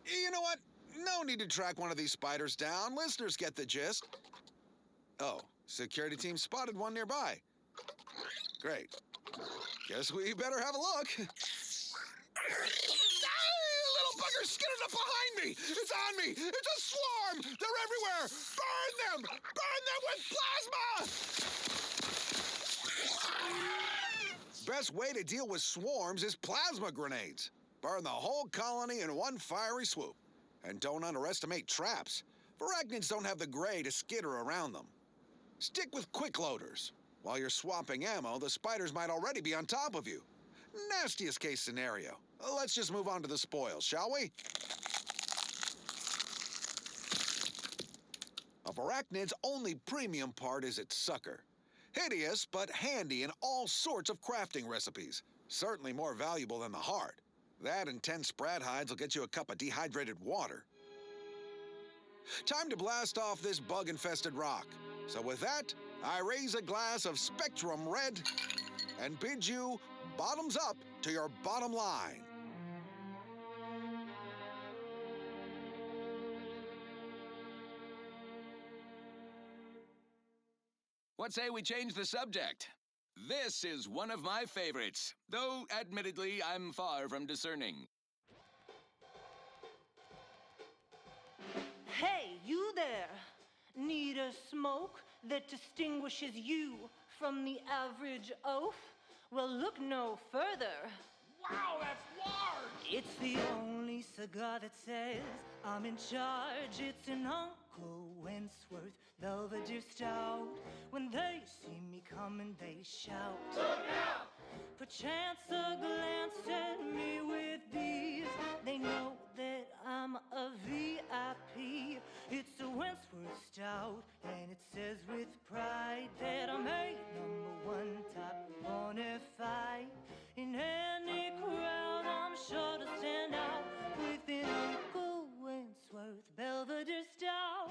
You know what? No need to track one of these spiders down. Listeners get the gist. Oh, security team spotted one nearby. Great. Guess we better have a look. Little bugger's skidded up behind me! It's on me! It's a swarm! They're everywhere! Burn them! Burn them with plasma! Best way to deal with swarms is plasma grenades. Burn the whole colony in one fiery swoop. And don't underestimate traps. Varachnids don't have the gray to skitter around them. Stick with quick loaders. While you're swapping ammo, the spiders might already be on top of you. Nastiest case scenario. Let's just move on to the spoils, shall we? A Varachnid's only premium part is its sucker. Hideous, but handy in all sorts of crafting recipes. Certainly more valuable than the heart. That and 10 sprat hides will get you a cup of dehydrated water. Time to blast off this bug-infested rock. So with that, I raise a glass of Spectrum Red and bid you bottoms up to your bottom line. What say we change the subject? This is one of my favorites, though admittedly I'm far from discerning. Hey, you there! Need a smoke that distinguishes you from the average oaf? Well, look no further. Wow, that's large! It's the only cigar that says I'm in charge. It's an Uncle Wentworth Belvedere Stout. When they see me coming, they shout. Look out! Perchance a glance at me with these, they know that I'm a VIP. It's a Wentworth Stout, and it says with pride that I'm a #1 top bonafide. In any crowd, I'm sure to stand out with an Uncle Wentworth Belvedere Stout.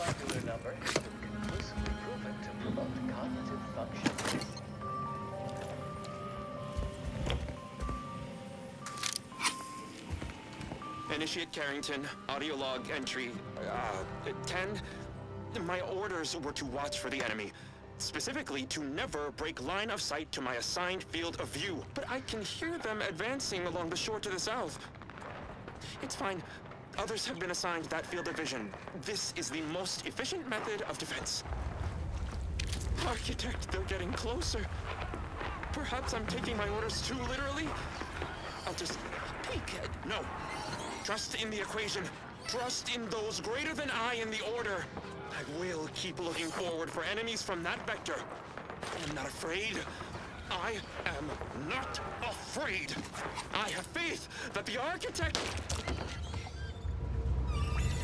molecular number has been conclusively proven to promote cognitive function. Initiate Carrington, audio log entry, 10. My orders were to watch for the enemy. Specifically, to never break line of sight to my assigned field of view. But I can hear them advancing along the shore to the south. It's fine. Others have been assigned that field of vision. This is the most efficient method of defense. Architect, they're getting closer. Perhaps I'm taking my orders too literally. I'll just peek. No. Trust in the equation. Trust in those greater than I in the order. I will keep looking forward for enemies from that vector. I am not afraid. I am not afraid. I have faith that the architect...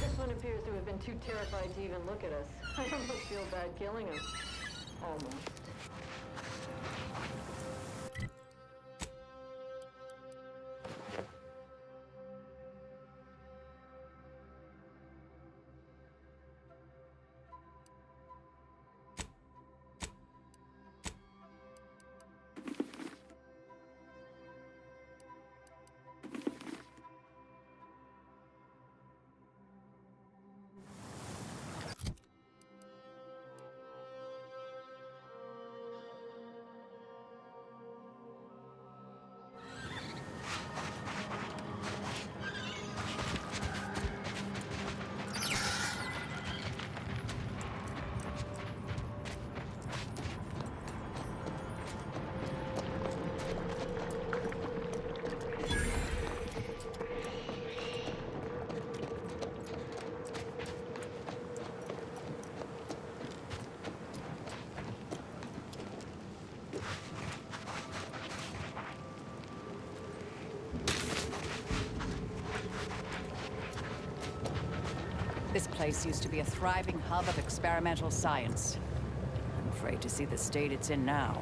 This one appears to have been too terrified to even look at us. I almost feel bad killing him. Almost. This place used to be a thriving hub of experimental science. I'm afraid to see the state it's in now.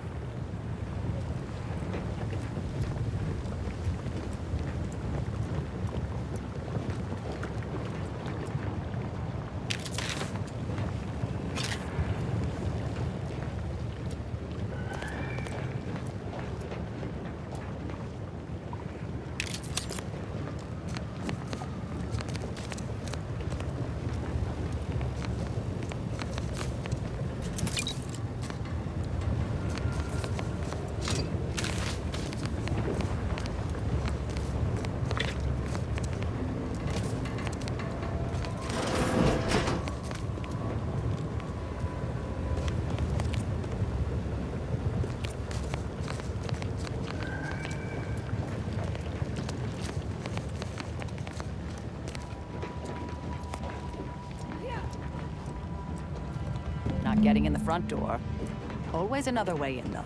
Not getting in the front door. Always another way in, though.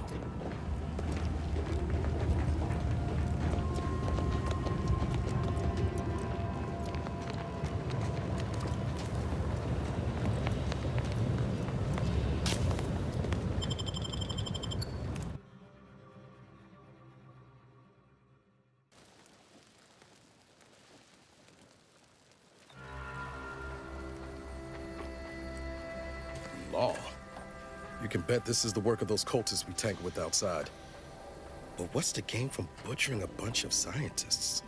Law. You can bet this is the work of those cultists we tangled with outside. But what's the gain from butchering a bunch of scientists?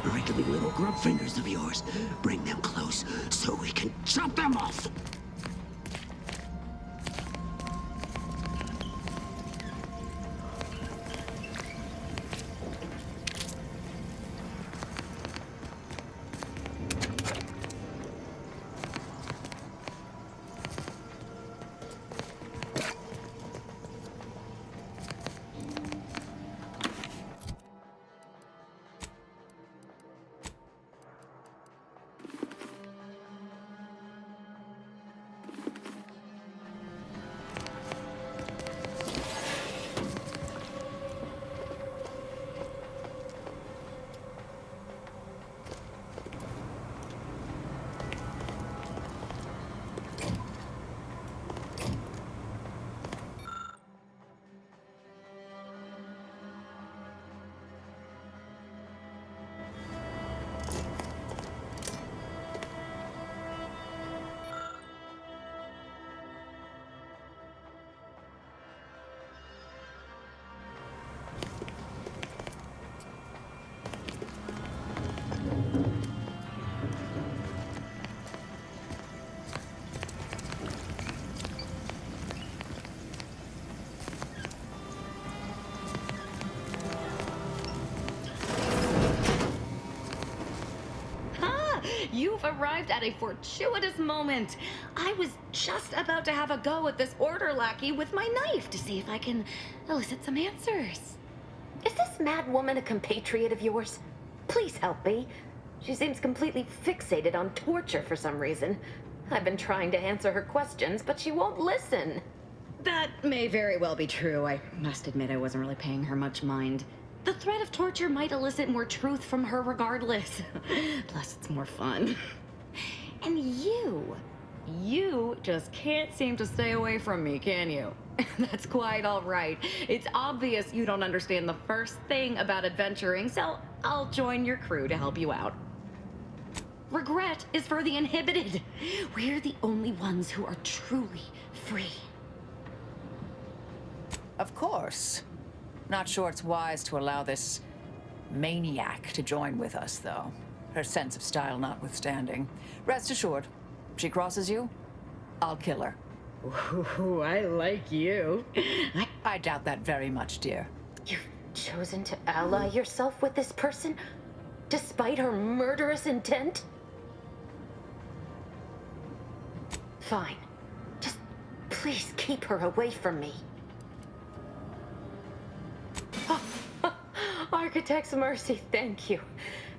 wrinkly little grub fingers of yours. Bring them close so we can chop them off. You've arrived at a fortuitous moment. I was just about to have a go at this order lackey with my knife to see if I can elicit some answers. Is this mad woman a compatriot of yours? Please help me. She seems completely fixated on torture for some reason. I've been trying to answer her questions, but she won't listen. That may very well be true. I must admit I wasn't really paying her much mind. The threat of torture might elicit more truth from her regardless. Plus, it's more fun. And you just can't seem to stay away from me, can you? That's quite all right. It's obvious you don't understand the first thing about adventuring, so I'll join your crew to help you out. Regret is for the inhibited. We're the only ones who are truly free. Of course. Not sure it's wise to allow this maniac to join with us, though. Her sense of style notwithstanding. Rest assured, she crosses you, I'll kill her. Ooh, I like you. I doubt that very much, dear. You've chosen to ally yourself with this person, despite her murderous intent? Fine. Just please keep her away from me. Architect's mercy, thank you.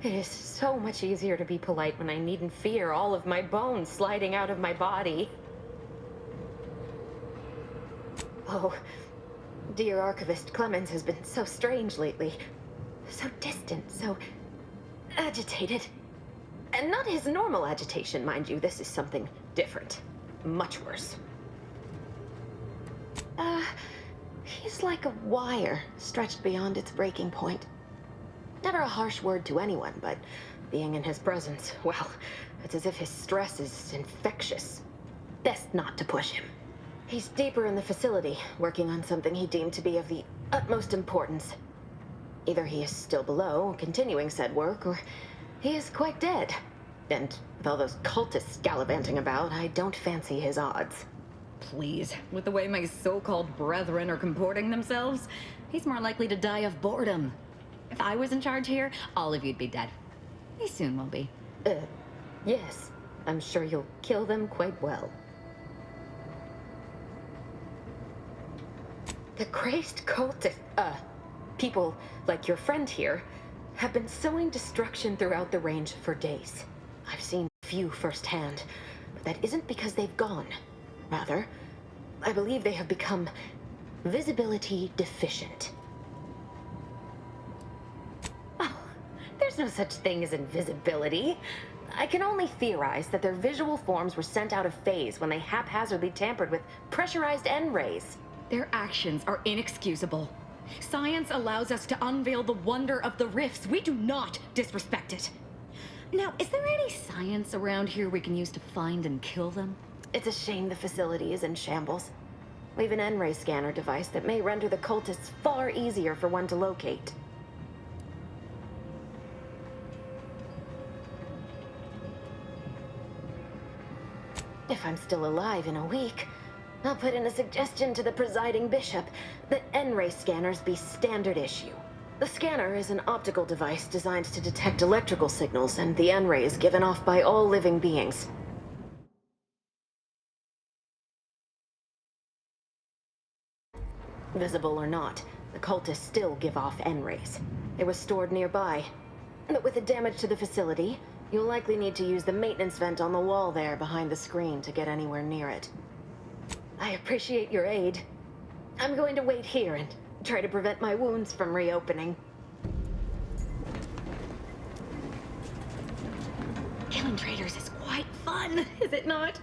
It is so much easier to be polite when I needn't fear all of my bones sliding out of my body. Oh, dear Archivist Clemens has been so strange lately. So distant, so agitated. And not his normal agitation, mind you. This is something different. Much worse. He's like a wire stretched beyond its breaking point. Never a harsh word to anyone, but being in his presence, well, it's as if his stress is infectious. Best not to push him. He's deeper in the facility, working on something he deemed to be of the utmost importance. Either he is still below, continuing said work, or he is quite dead. And with all those cultists gallivanting about, I don't fancy his odds. Please, with the way my so-called brethren are comporting themselves, he's more likely to die of boredom. If I was in charge here, all of you'd be dead. He soon will be. Yes. I'm sure you'll kill them quite well. The crazed cultist, people like your friend here, have been sowing destruction throughout the range for days. I've seen few firsthand, but that isn't because they've gone. Rather, I believe they have become visibility deficient. Oh, there's no such thing as invisibility. I can only theorize that their visual forms were sent out of phase when they haphazardly tampered with pressurized N-rays. Their actions are inexcusable. Science allows us to unveil the wonder of the rifts. We do not disrespect it. Now, is there any science around here we can use to find and kill them? It's a shame the facility is in shambles. We've an N-ray scanner device that may render the cultists far easier for one to locate. if I'm still alive in a week. I'll put in a suggestion to the presiding bishop that N-ray scanners be standard issue. The scanner is an optical device designed to detect electrical signals, and the N-ray is given off by all living beings. Visible or not, the cultists still give off N-rays. It was stored nearby. But with the damage to the facility, you'll likely need to use the maintenance vent on the wall there behind the screen to get anywhere near it. I appreciate your aid. I'm going to wait here and try to prevent my wounds from reopening. Killing traitors is quite fun, is it not?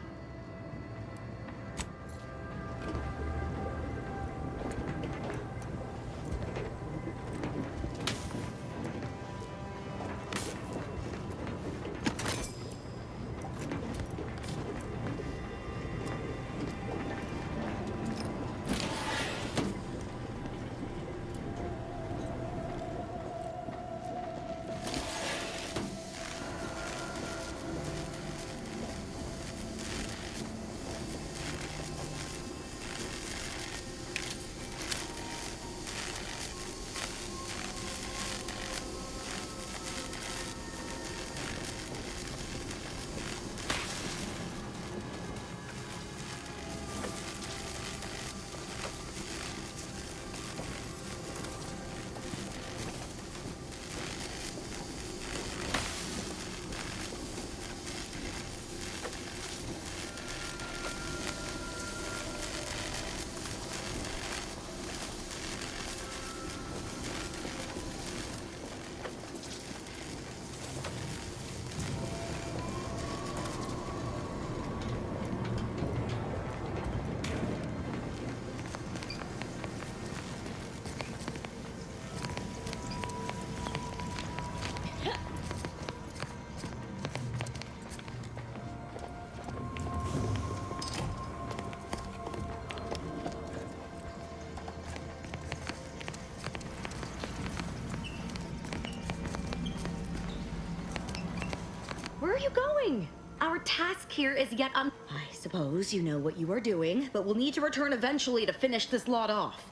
Where are you going? Our task here is yet I suppose you know what you are doing, but we'll need to return eventually to finish this lot off.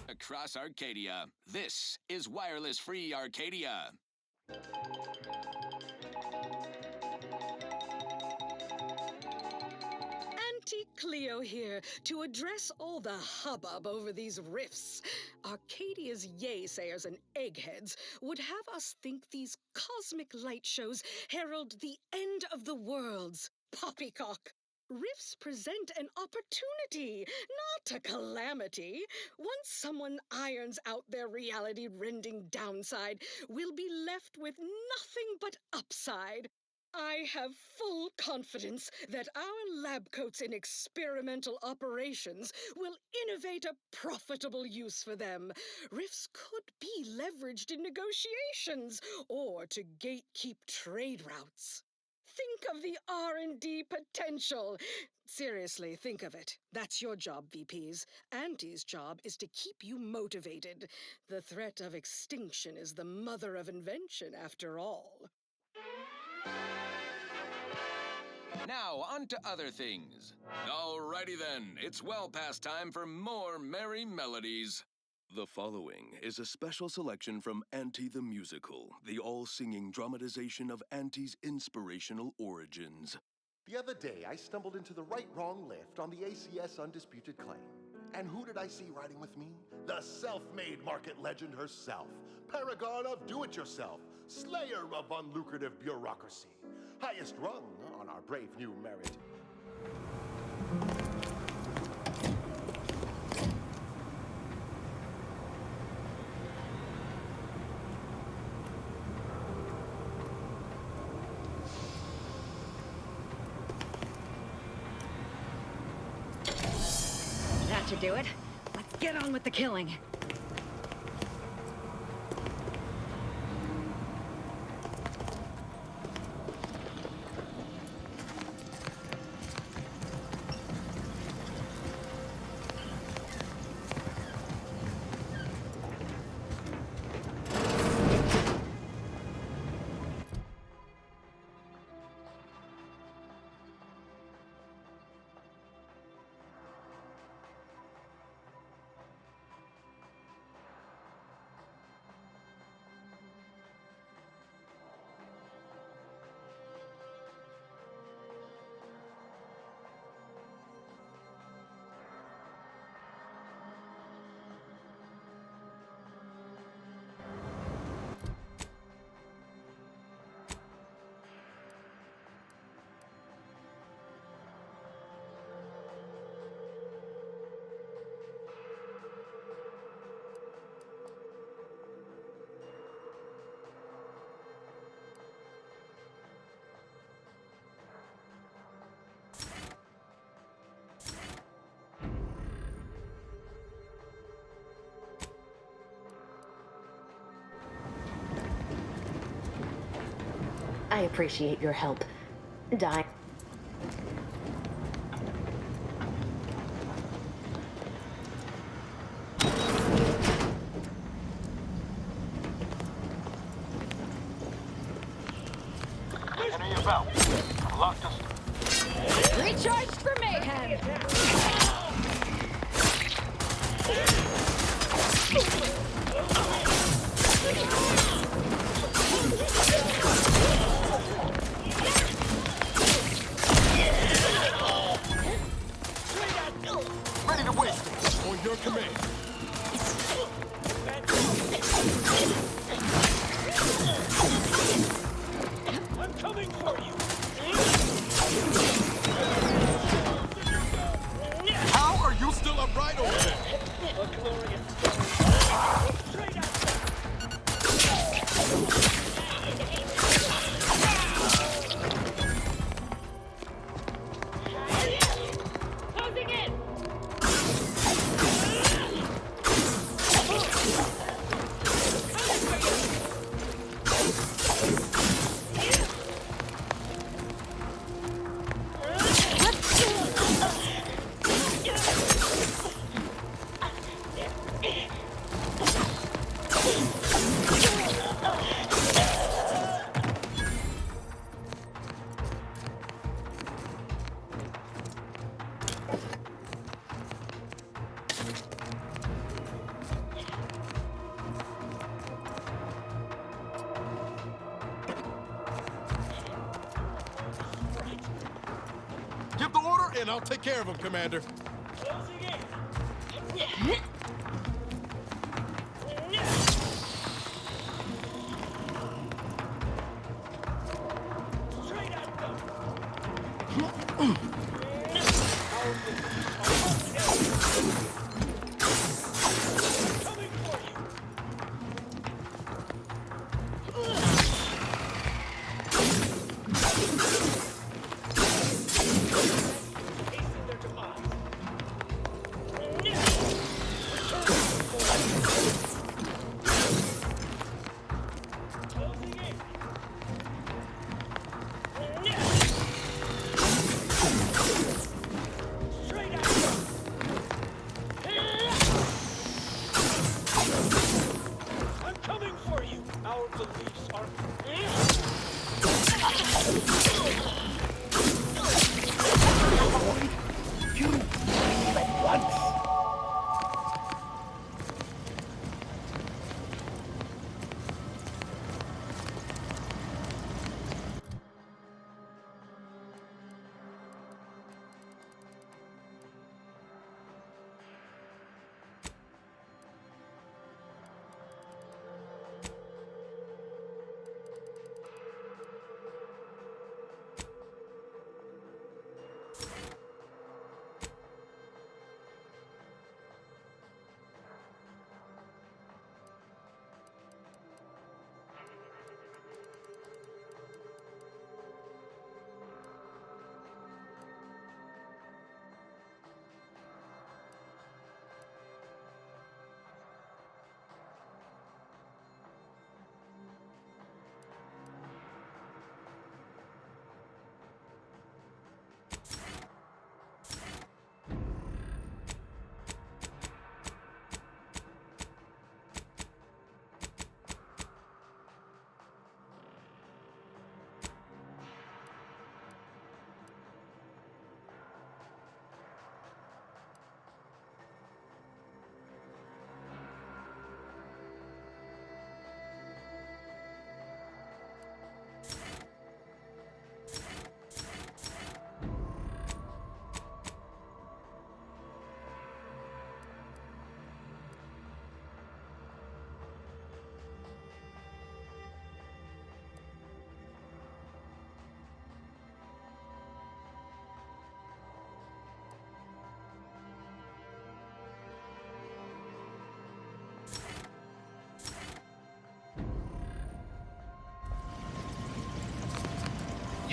Across Arcadia, this is Wireless Free Arcadia. Auntie Cleo here to address all the hubbub over these rifts. Arcadia's yaysayers and eggheads would have us think these cosmic light shows herald the end of the worlds. Poppycock! Rifts present an opportunity, not a calamity. Once someone irons out their reality-rending downside, we'll be left with nothing but upside. I have full confidence that our lab coats in experimental operations will innovate a profitable use for them. Rifts could be leveraged in negotiations or to gatekeep trade routes. Think of the R&D potential. Seriously, think of it. That's your job, VPs. Auntie's job is to keep you motivated. The threat of extinction is the mother of invention, after all. Now, on to other things. Alrighty then, it's well past time for more merry melodies. The following is a special selection from Auntie the Musical, the all-singing dramatization of Auntie's inspirational origins. The other day, I stumbled into the right-wrong lift on the ACS Undisputed Claim. And who did I see riding with me? The self-made market legend herself, paragon of do-it-yourself, slayer of unlucrative bureaucracy, highest rung on our brave new merit. That should do it. Let's get on with the killing. I appreciate your help. Die. Any about? Locked us. Recharged for mayhem! Ready to waste. On your command. I'm coming for you! How are you still upright over there? A glorious straight out. Closing in! Give the order, and I'll take care of him, Commander. Closing in! Straight at them! Coming for you! Hasten their demise. Closing in!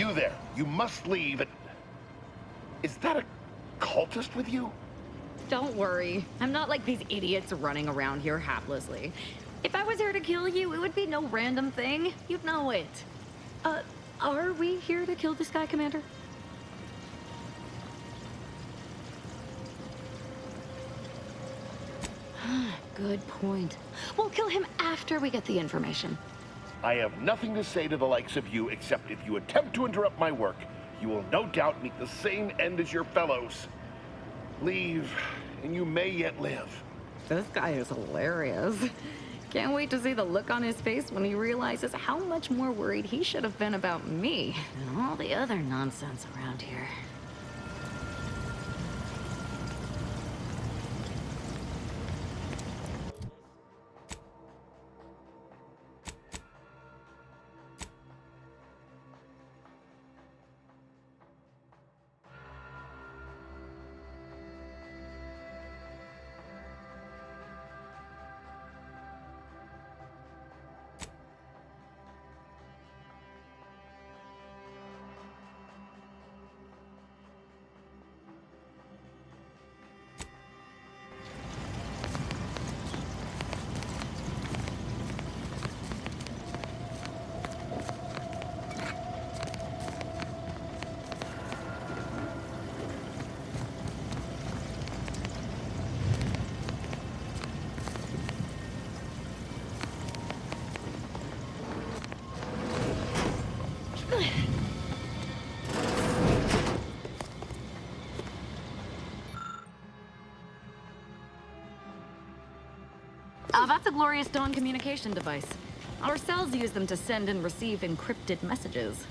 You there, you must leave. Is that a cultist with you? Don't worry. I'm not like these idiots running around here haplessly. If I was here to kill you, it would be no random thing. You'd know it. Are we here to kill this guy, Commander? Good point. We'll kill him after we get the information. I have nothing to say to the likes of you, except if you attempt to interrupt my work, you will no doubt meet the same end as your fellows. Leave, and you may yet live. This guy is hilarious. Can't wait to see the look on his face when he realizes how much more worried he should have been about me and all the other nonsense around here. That's a Glorious Dawn communication device. Our cells use them to send and receive encrypted messages.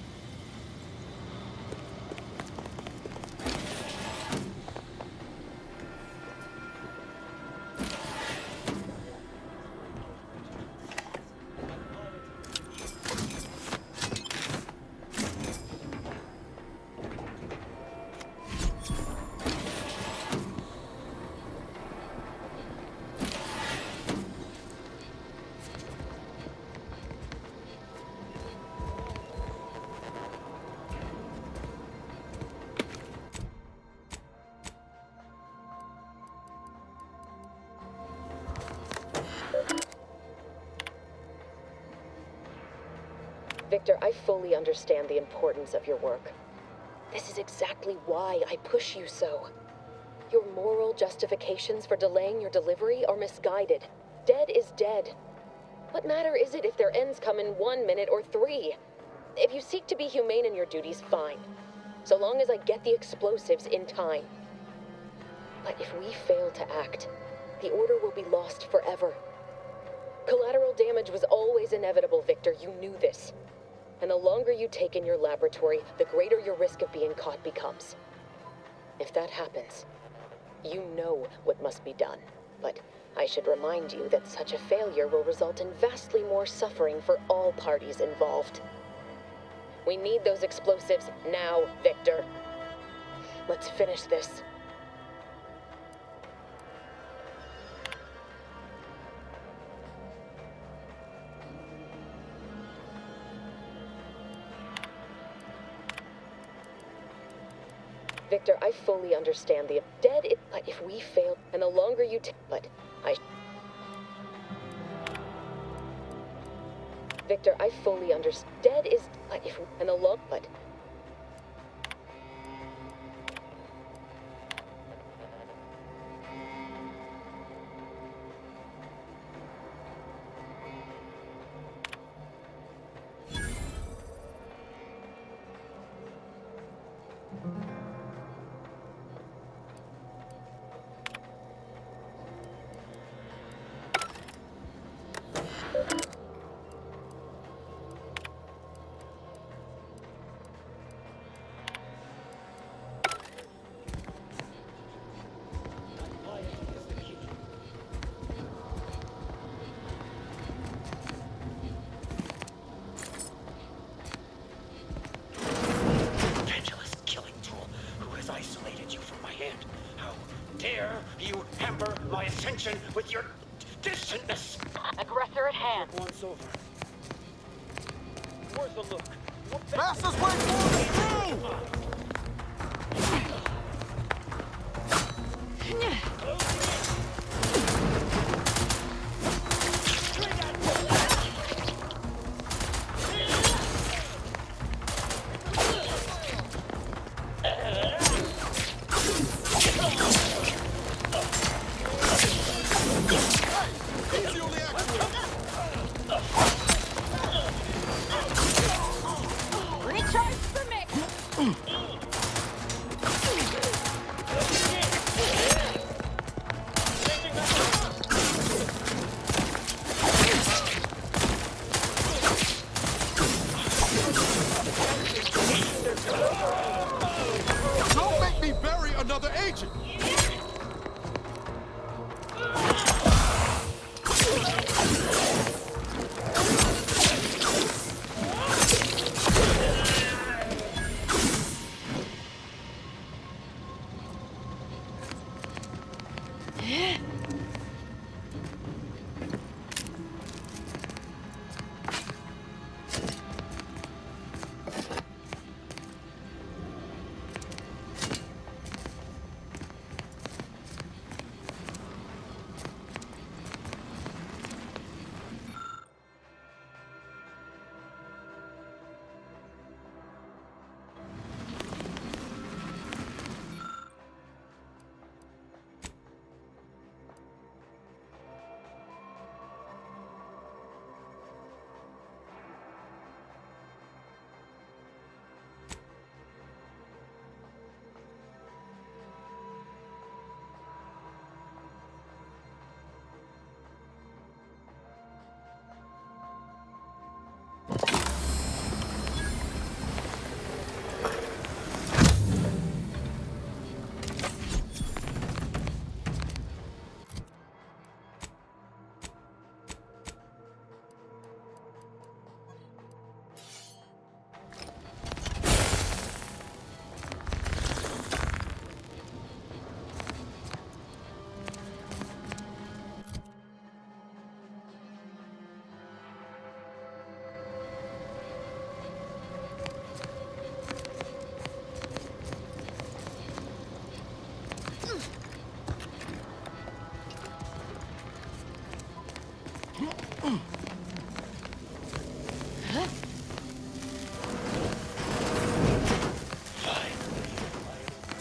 Victor, I fully understand the importance of your work. This is exactly why I push you so. Your moral justifications for delaying your delivery are misguided. Dead is dead. What matter is it if their ends come in 1 minute or 3? If you seek to be humane in your duties, fine. So long as I get the explosives in time. But if we fail to act, the order will be lost forever. Collateral damage was always inevitable, Victor. You knew this. And the longer you take in your laboratory, the greater your risk of being caught becomes. If that happens, you know what must be done. But I should remind you that such a failure will result in vastly more suffering for all parties involved. We need those explosives now, Victor. Let's finish this. Victor, I fully understand the dead it, but if we fail, and the longer you but I Victor, I fully understand. Dead is but if and the long but with your distantness. Aggressor at hand. Once over. Worth a look. Fastest way forward is through! Recharge for me! Don't make me bury another agent!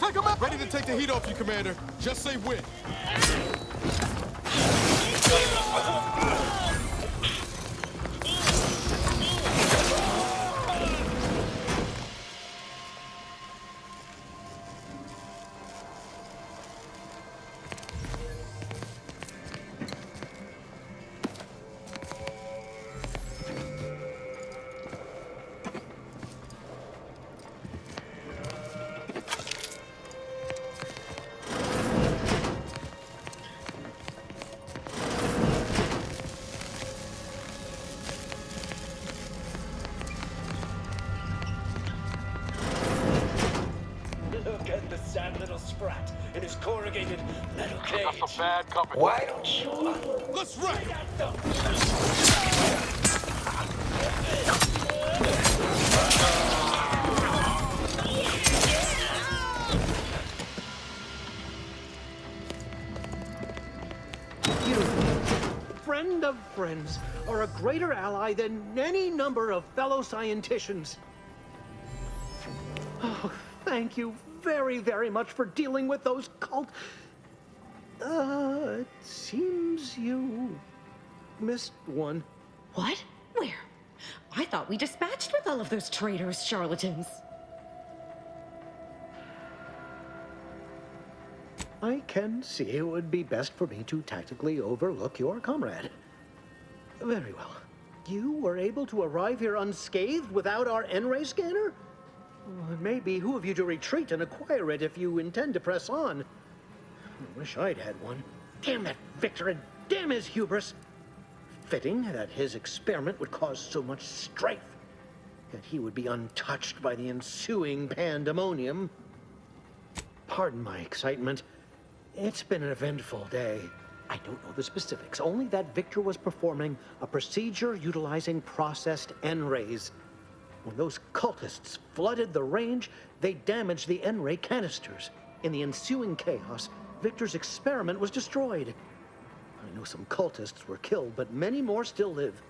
Take him out! Ready to take the heat off you, Commander. Just say when. Look at the sad little sprat in his corrugated metal cage. That's some bad company. Why don't you Let's wreck him! You, friend of friends, are a greater ally than any number of fellow scienticians. Oh, thank you very, very much for dealing with those cult... it seems you missed one. What? Where? I thought we dispatched with all of those traitors, charlatans. I can see it would be best for me to tactically overlook your comrade. Very well. You were able to arrive here unscathed without our N-ray scanner? Well, it may behoove you to retreat and acquire it if you intend to press on. I wish I'd had one. Damn that Victor and damn his hubris. Fitting that his experiment would cause so much strife, that he would be untouched by the ensuing pandemonium. Pardon my excitement. It's been an eventful day. I don't know the specifics, only that Victor was performing a procedure utilizing processed N-rays. When those cultists flooded the range, they damaged the N-ray canisters. In the ensuing chaos, Victor's experiment was destroyed. I know some cultists were killed, but many more still live,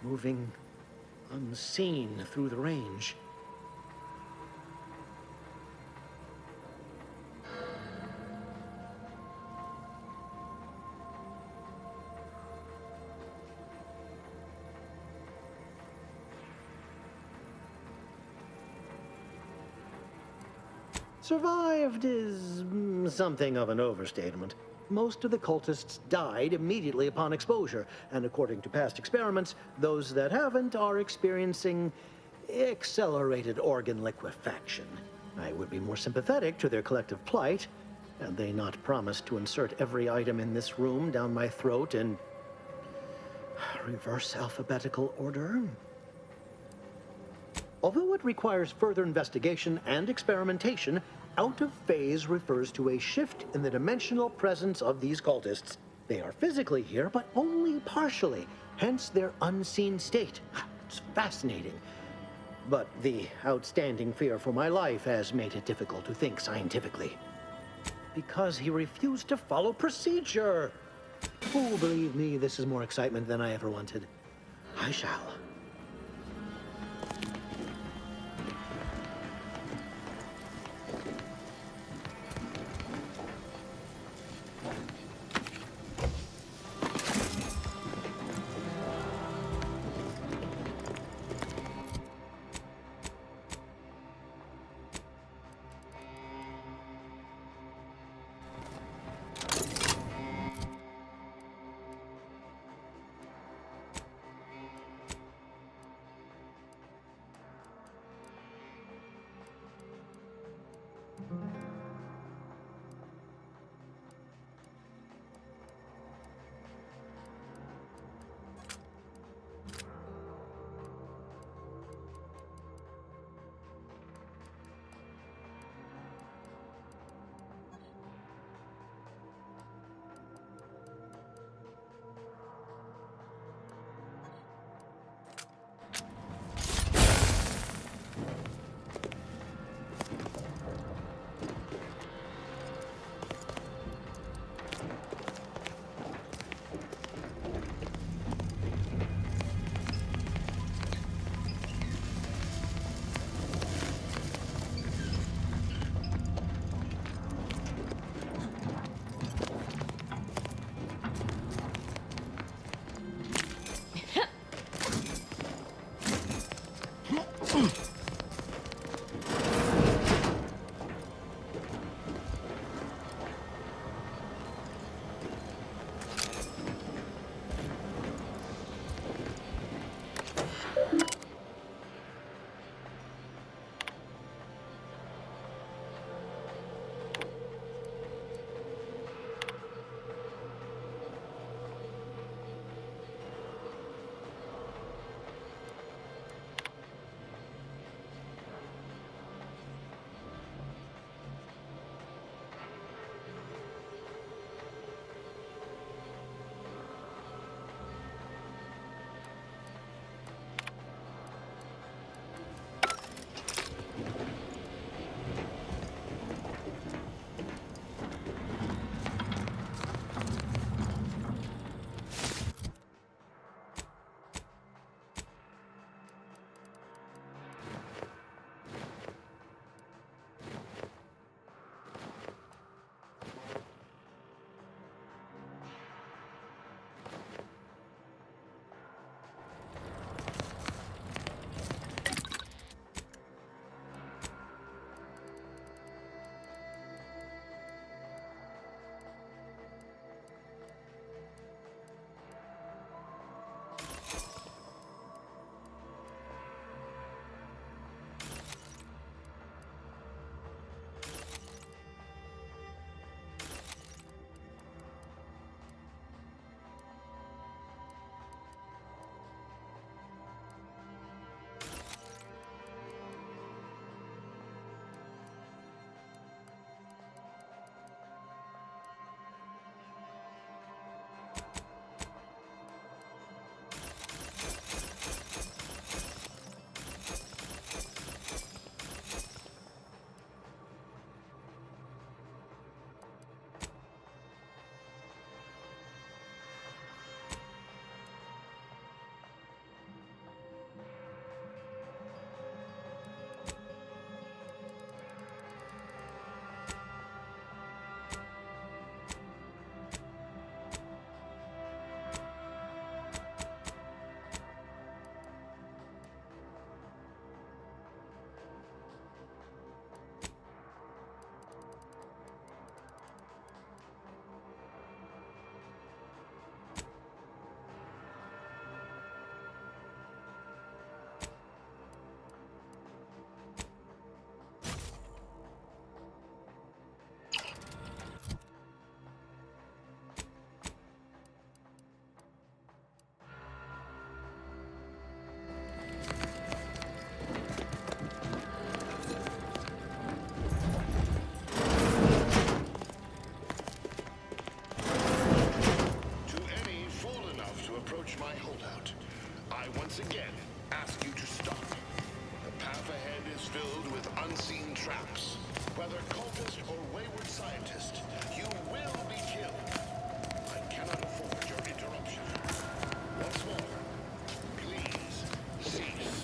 moving unseen through the range. Survived is something of an overstatement. Most of the cultists died immediately upon exposure, and according to past experiments, those that haven't are experiencing accelerated organ liquefaction. I would be more sympathetic to their collective plight, had they not promised to insert every item in this room down my throat in reverse alphabetical order. Although it requires further investigation and experimentation, out of phase refers to a shift in the dimensional presence of these cultists. They are physically here, but only partially, hence their unseen state. It's fascinating. But the outstanding fear for my life has made it difficult to think scientifically. Because he refused to follow procedure. Oh, believe me, this is more excitement than I ever wanted. I shall. another cultist or wayward scientist, you will be killed. I cannot afford your interruption. Once more, please cease.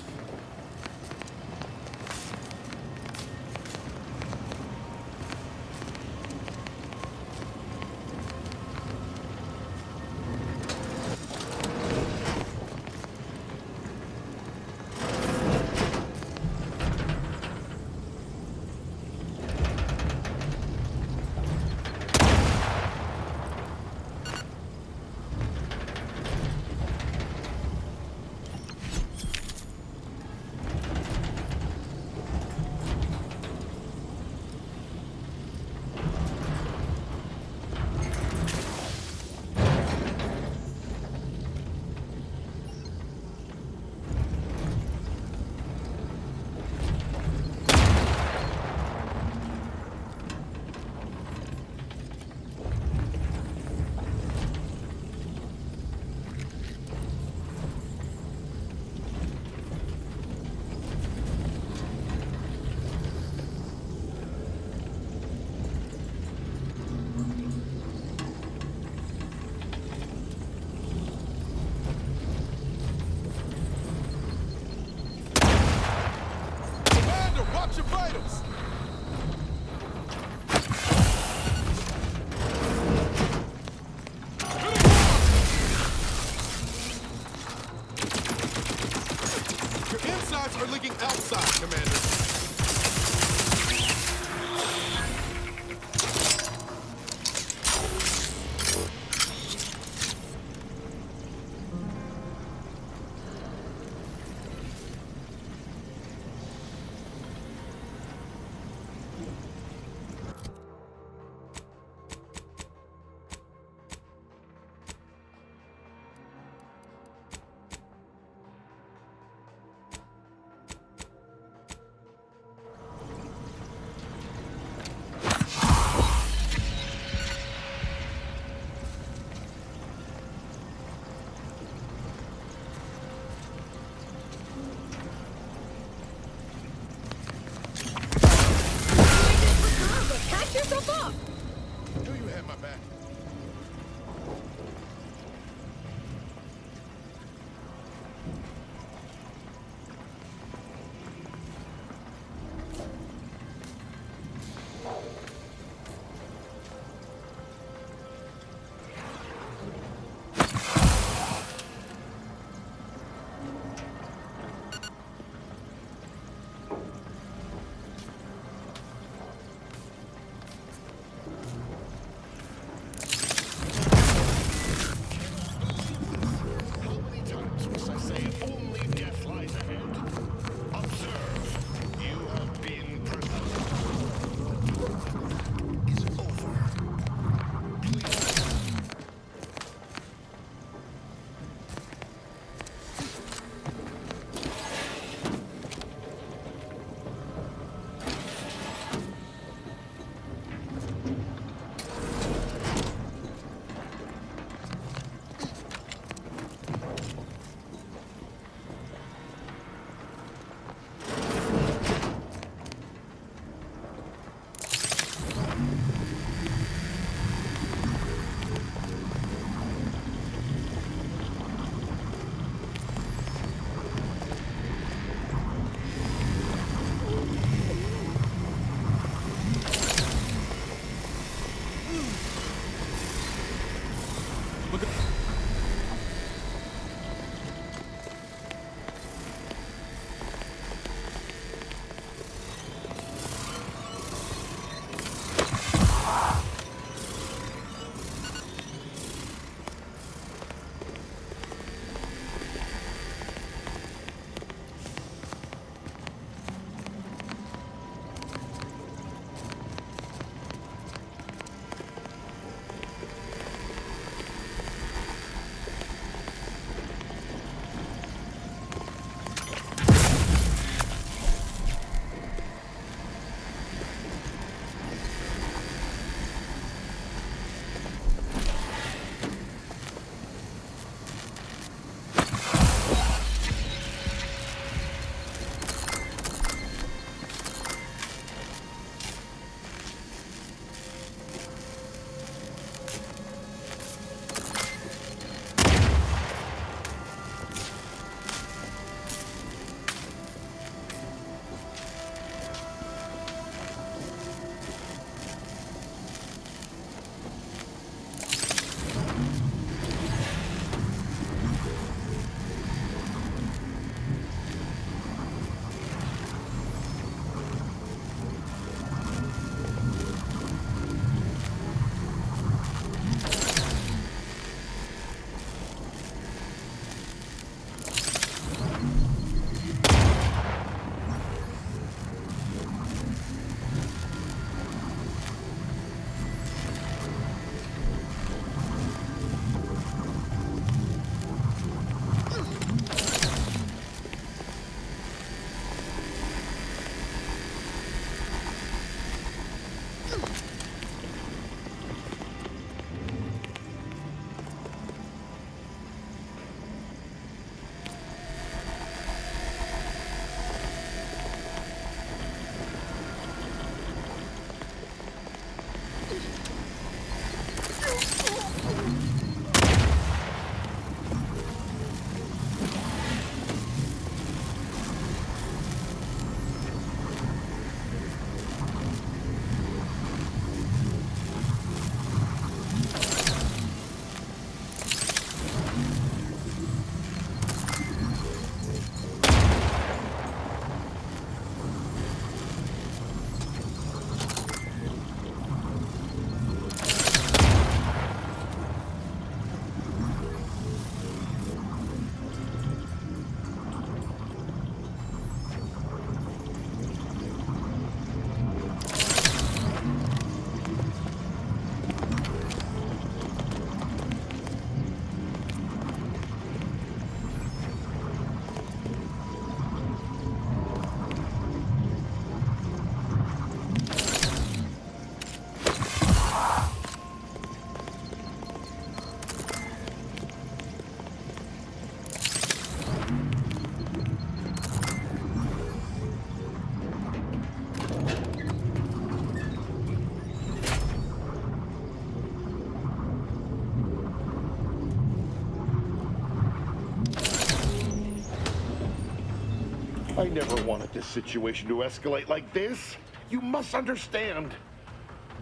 I never wanted this situation to escalate like this. You must understand.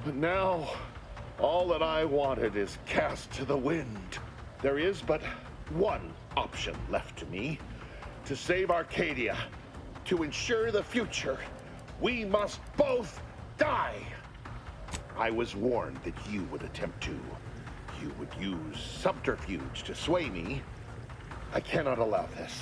But now, all that I wanted is cast to the wind. There is but one option left to me. To save Arcadia, to ensure the future, we must both die. I was warned that you would attempt to. You would use subterfuge to sway me. I cannot allow this.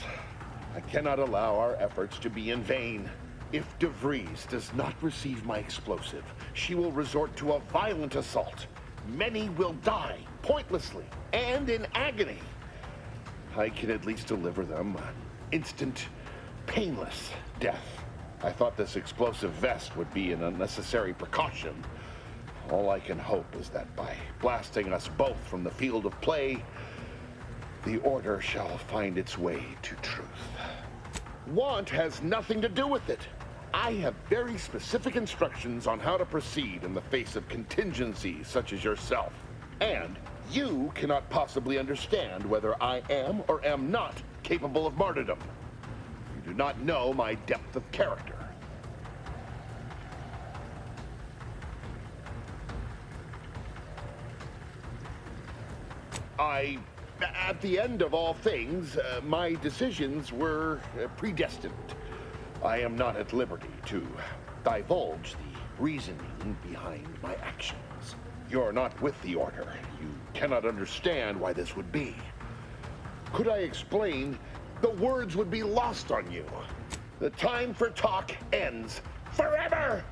I cannot allow our efforts to be in vain. If DeVries does not receive my explosive, she will resort to a violent assault. Many will die, pointlessly, and in agony. I can at least deliver them an instant, painless death. I thought this explosive vest would be an unnecessary precaution. All I can hope is that by blasting us both from the field of play, the Order shall find its way to truth. Want has nothing to do with it. I have very specific instructions on how to proceed in the face of contingencies such as yourself. And you cannot possibly understand whether I am or am not capable of martyrdom. You do not know my depth of character. At the end of all things, my decisions were predestined. I am not at liberty to divulge the reasoning behind my actions. You're not with the Order. You cannot understand why this would be. Could I explain, the words would be lost on you. The time for talk ends forever!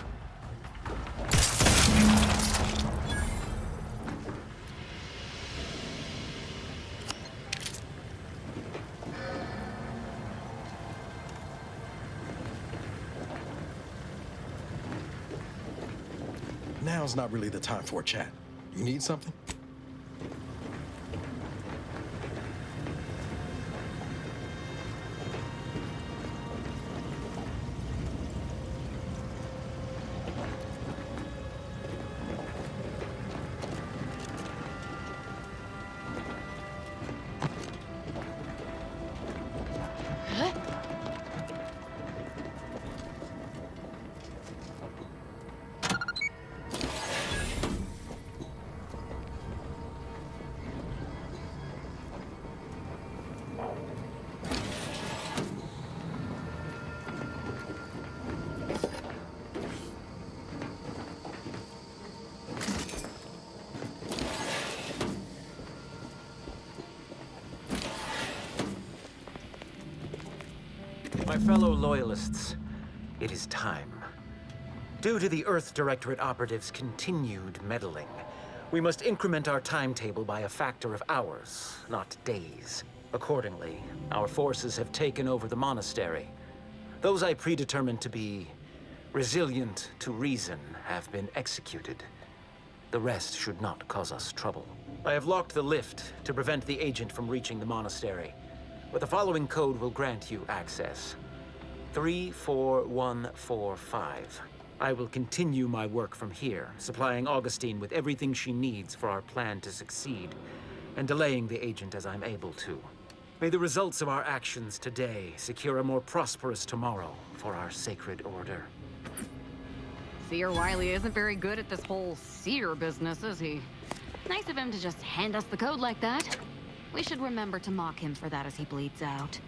Now's not really the time for a chat. You need something? My fellow Loyalists, it is time. Due to the Earth Directorate operatives' continued meddling, we must increment our timetable by a factor of hours, not days. Accordingly, our forces have taken over the monastery. Those I predetermined to be resilient to reason have been executed. The rest should not cause us trouble. I have locked the lift to prevent the agent from reaching the monastery, but the following code will grant you access. 34145. I will continue my work from here, supplying Augustine with everything she needs for our plan to succeed, and delaying the agent as I'm able to. May the results of our actions today secure a more prosperous tomorrow for our sacred order. Seer Wiley isn't very good at this whole seer business, is he? Nice of him to just hand us the code like that. We should remember to mock him for that as he bleeds out.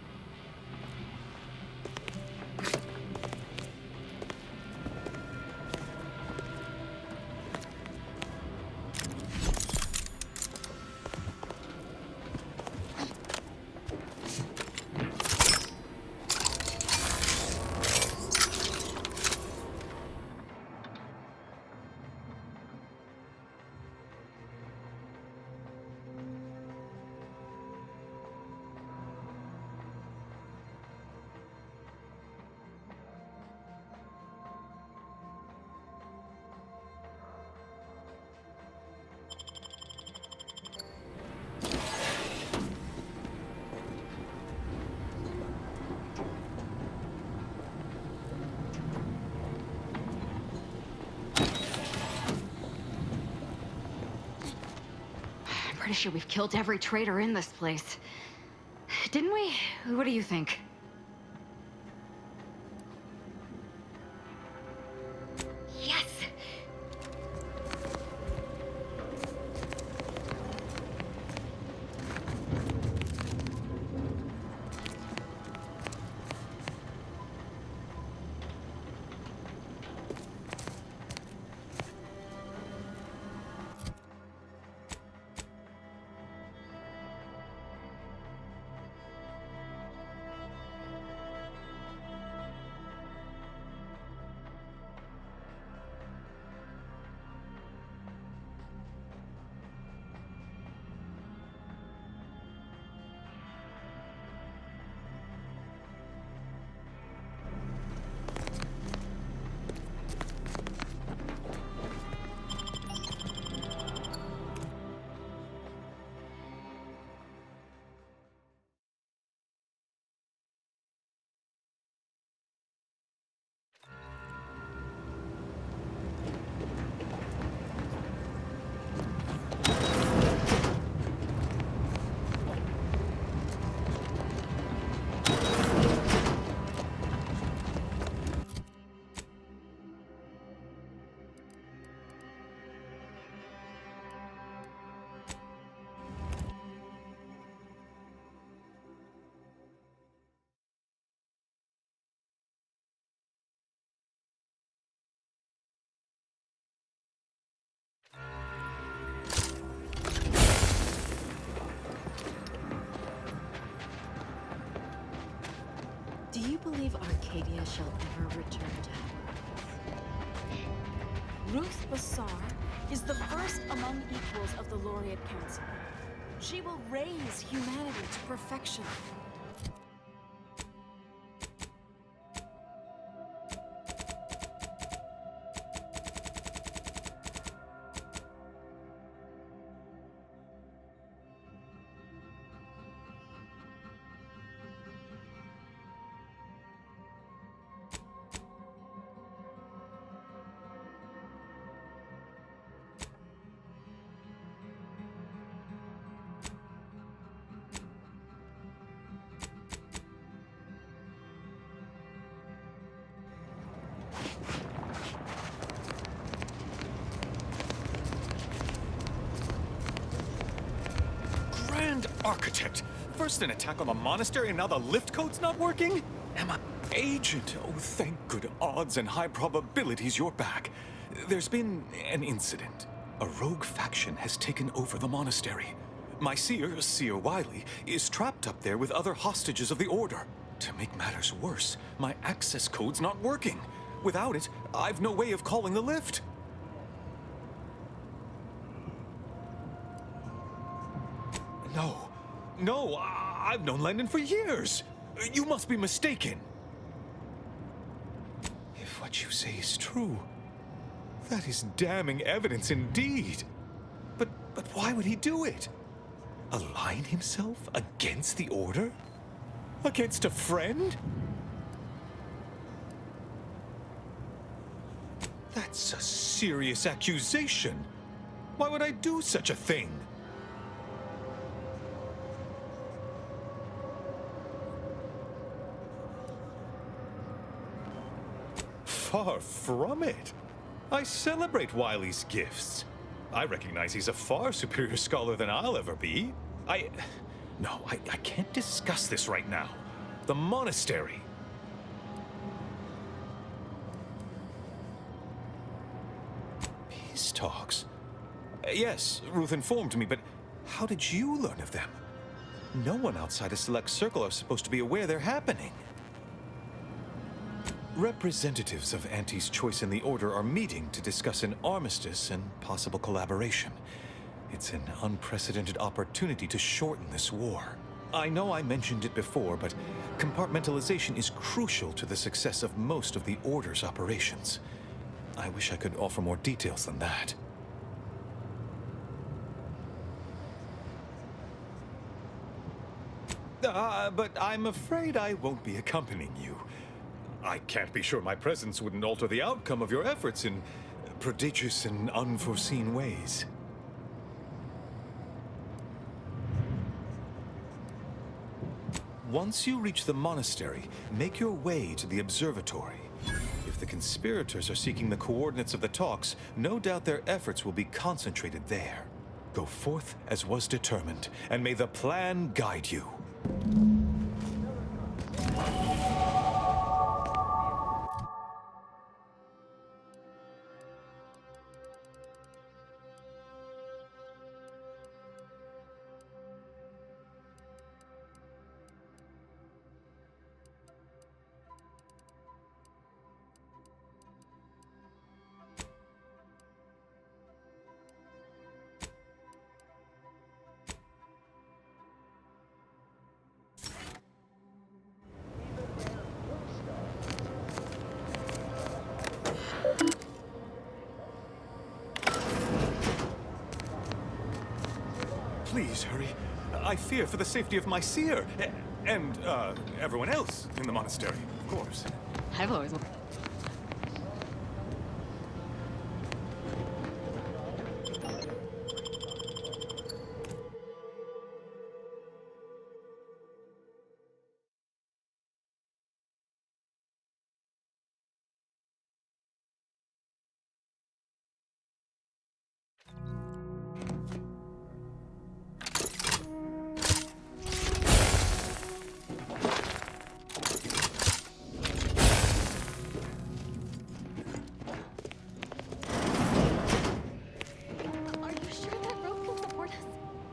Pretty sure we've killed every traitor in this place. Didn't we? What do you think? Do you believe Arcadia shall ever return to Ruth Bassar is the first among equals of the Laureate Council. She will raise humanity to perfection. Grand Architect! First an attack on the monastery, and now the lift code's not working? Emma, Agent, oh thank good odds and high probabilities you're back. There's been an incident. A rogue faction has taken over the monastery. My seer, Seer Wiley, is trapped up there with other hostages of the Order. To make matters worse, my access code's not working. Without it, I've no way of calling the lift. No, I've known Landon for years. You must be mistaken. If what you say is true, that is damning evidence indeed. But why would he do it? Align himself against the Order? Against a friend? That's a serious accusation. Why would I do such a thing? Far from it. I celebrate Wiley's gifts. I recognize he's a far superior scholar than I'll ever be. No, I can't discuss this right now. The monastery. Peace talks? Yes, Ruth informed me, but how did you learn of them? No one outside a select circle are supposed to be aware they're happening. Representatives of Auntie's Choice and the Order are meeting to discuss an armistice and possible collaboration. It's an unprecedented opportunity to shorten this war. I know I mentioned it before, but compartmentalization is crucial to the success of most of the Order's operations. I wish I could offer more details than that. But I'm afraid I won't be accompanying you. I can't be sure my presence wouldn't alter the outcome of your efforts in prodigious and unforeseen ways. Once you reach the monastery, make your way to the observatory. If the conspirators are seeking the coordinates of the talks, no doubt their efforts will be concentrated there. Go forth as was determined, and may the plan guide you. Please hurry. I fear for the safety of my seer and everyone else in the monastery, of course. I've always...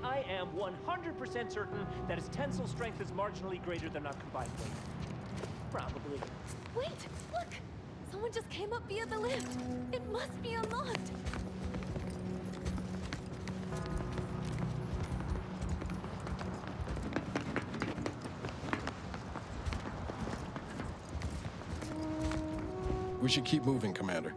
I am 100% certain that its tensile strength is marginally greater than our combined weight. probably. Wait! Look! Someone just came up via the lift. It must be unlocked. We should keep moving, Commander.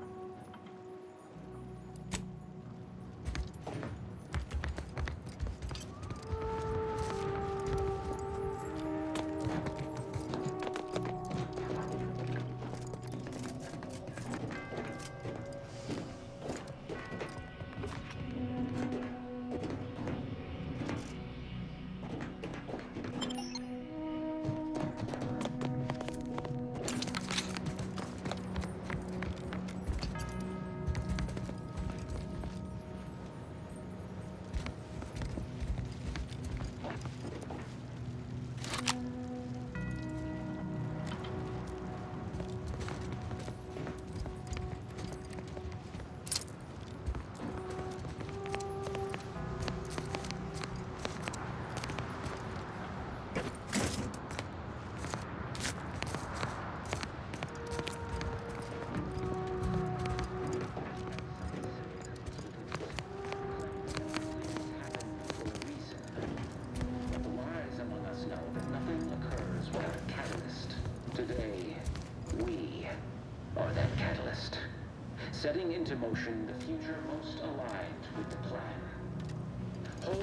Setting into motion the future most aligned with the plan.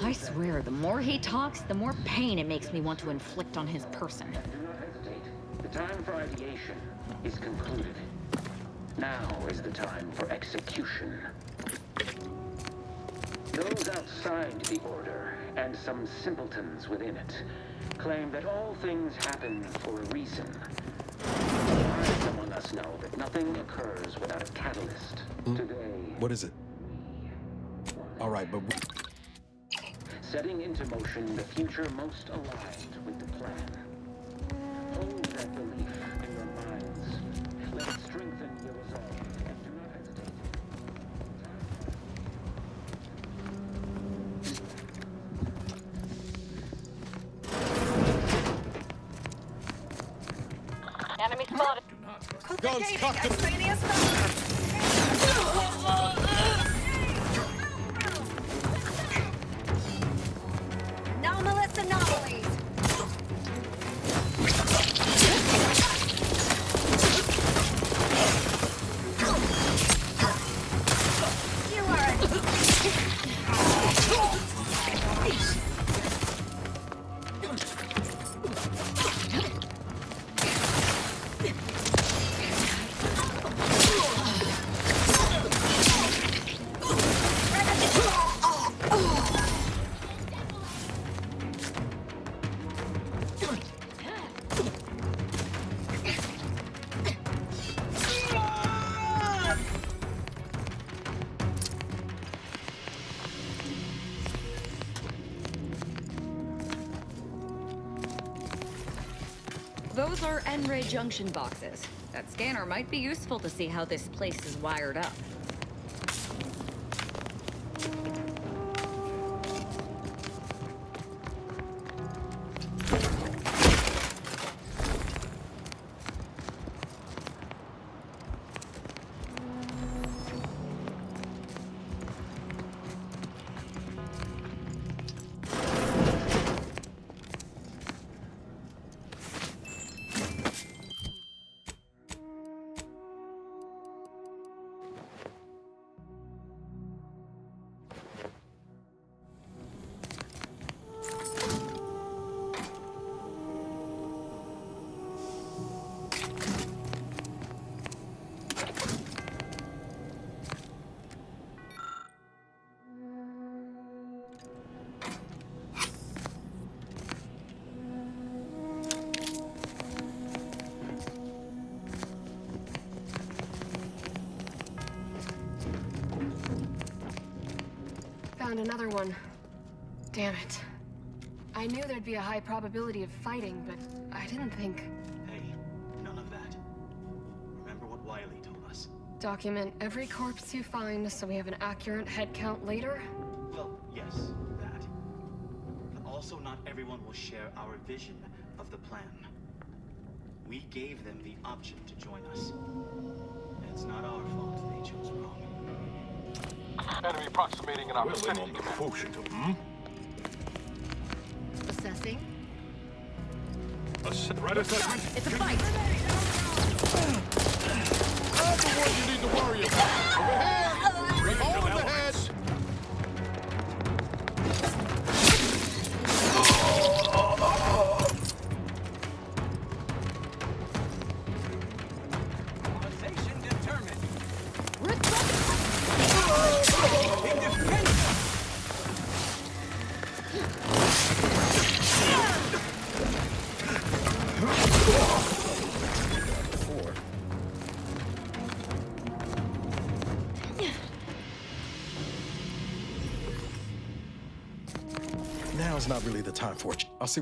I swear, the more he talks, the more pain it makes me want to inflict on his person. Do not hesitate. The time for ideation is concluded. Now is the time for execution. Those outside the Order, and some simpletons within it, claim that all things happen for a reason. Wise among us know that nothing occurs without a catalyst. Today... What is it? All right, but... Setting into motion the future most aligned with the plan. Hold that belief in your minds. Let it strengthen your resolve, and do not hesitate. Enemy spotted. Guns cocked. Anomalous anomalies. You are Those are N-ray junction boxes. That scanner might be useful to see how this place is wired up. Found another one. Damn it. I knew there'd be a high probability of fighting, but I didn't think... Hey, none of that. Remember what Wiley told us. Document every corpse you find so we have an accurate head count later? Well, yes, that. But also not everyone will share our vision of the plan. We gave them the option to join us. It's not our fault they chose wrong. Enemy approximating in our vicinity, Commander. Assessing. A threat assessment? It's a fight! I'm the one you need to worry about. Overhead! Bring home in the head! Position determined. Now's not really the time for it. I'll see.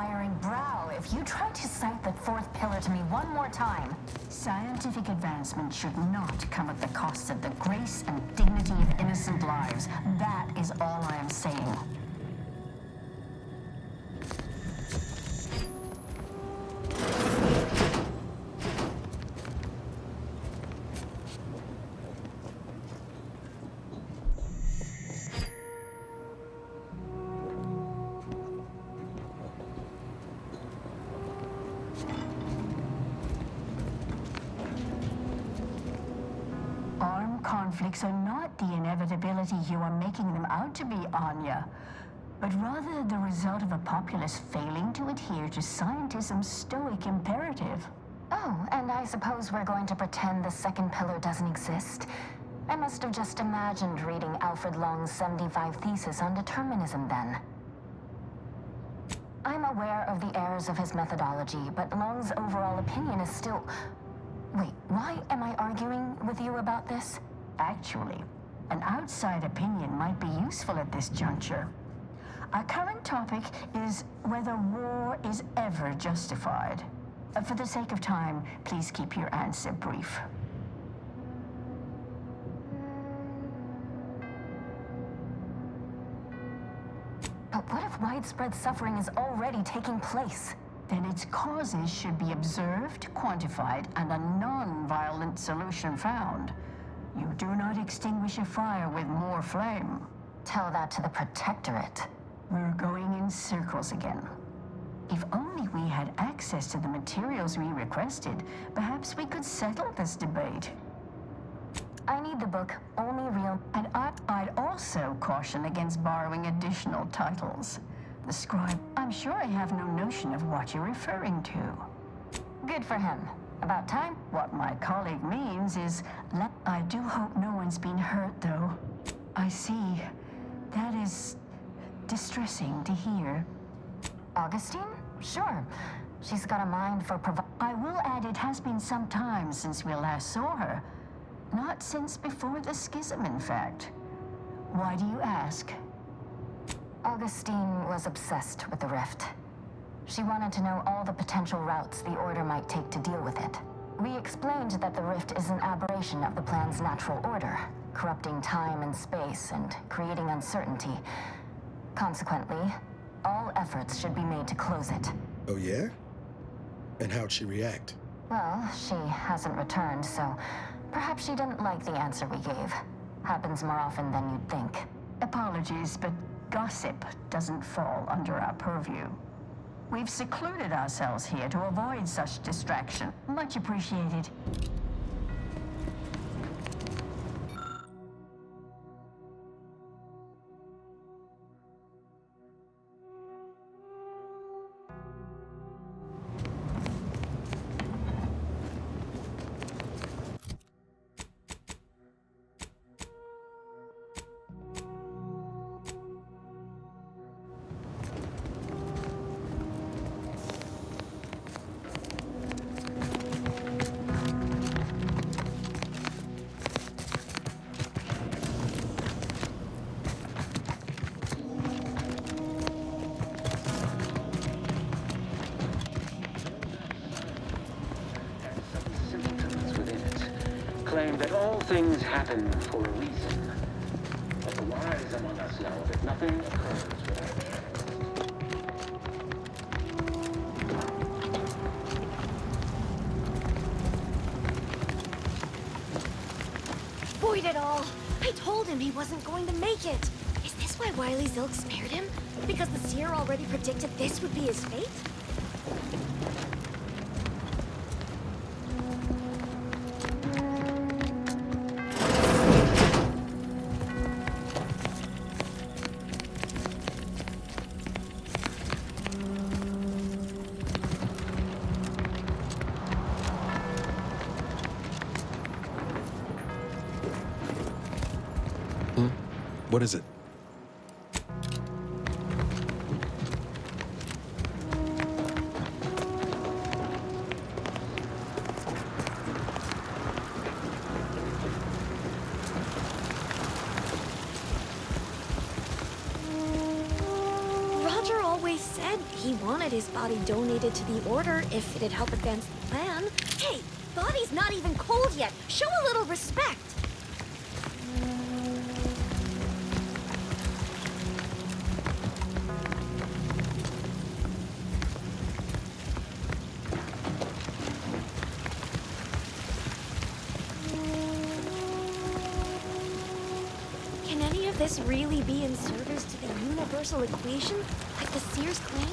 awe-inspiring brow if you try to cite the fourth pillar to me one more time. Scientific advancement should not come at the cost of the grace and dignity of innocent lives. That is all I am saying. Conflicts are not the inevitability you are making them out to be, Anya, but rather the result of a populace failing to adhere to scientism's stoic imperative. Oh, and I suppose we're going to pretend the second pillar doesn't exist? I must have just imagined reading Alfred Long's 75 thesis on determinism then. I'm aware of the errors of his methodology, but Long's overall opinion is still... Wait, why am I arguing with you about this? Actually, an outside opinion might be useful at this juncture. Our current topic is whether war is ever justified. For the sake of time, please keep your answer brief. But what if widespread suffering is already taking place? Then its causes should be observed, quantified, and a non-violent solution found. You do not extinguish a fire with more flame. Tell that to the Protectorate. We're going in circles again. If only we had access to the materials we requested, perhaps we could settle this debate. I need the book, only real... And I'd also caution against borrowing additional titles. The scribe... I'm sure I have no notion of what you're referring to. Good for him. About time? What my colleague means is... I do hope no one's been hurt, though. I see. That is... distressing to hear. Augustine? Sure. She's got a mind for I will add it has been some time since we last saw her. Not since before the schism, in fact. Why do you ask? Augustine was obsessed with the rift. She wanted to know all the potential routes the Order might take to deal with it. We explained that the rift is an aberration of the plan's natural order, corrupting time and space and creating uncertainty. Consequently, all efforts should be made to close it. Oh, yeah? And how'd she react? Well, she hasn't returned, so perhaps she didn't like the answer we gave. Happens more often than you'd think. Apologies, but gossip doesn't fall under our purview. We've secluded ourselves here to avoid such distraction. Much appreciated. Claim that all things happen for a reason. But the wise among us know that nothing occurs without Void it all! I told him he wasn't going to make it! Is this why Wily Zilk spared him? Because the seer already predicted this would be his fate? What is it? Roger always said He wanted his body donated to the Order if it'd help advance the plan. Hey, body's not even cold yet. Show a little respect. Can any of this really be in service to the universal equation, like the Seers claim?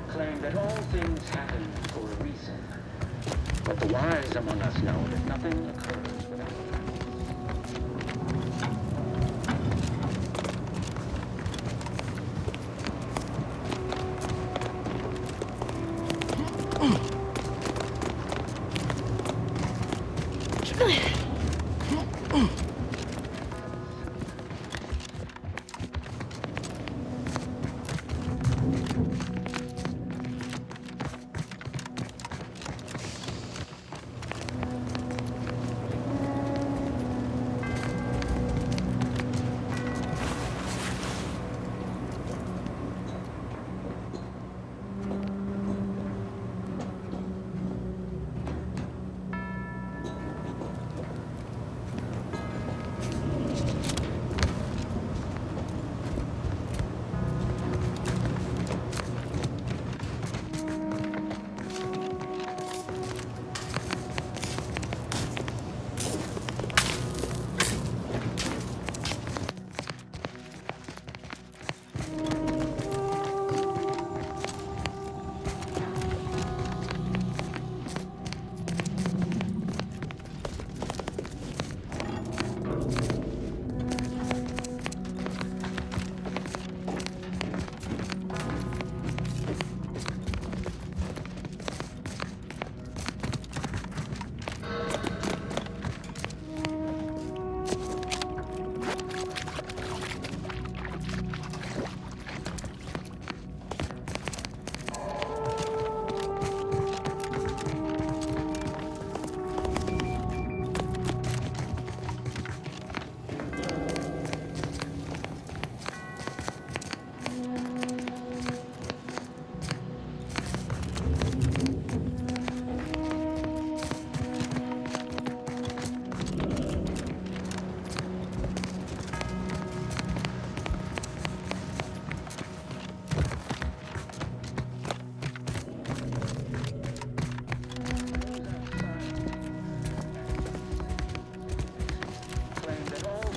Claim that all things happen for a reason. But the wise among us know that nothing occurs without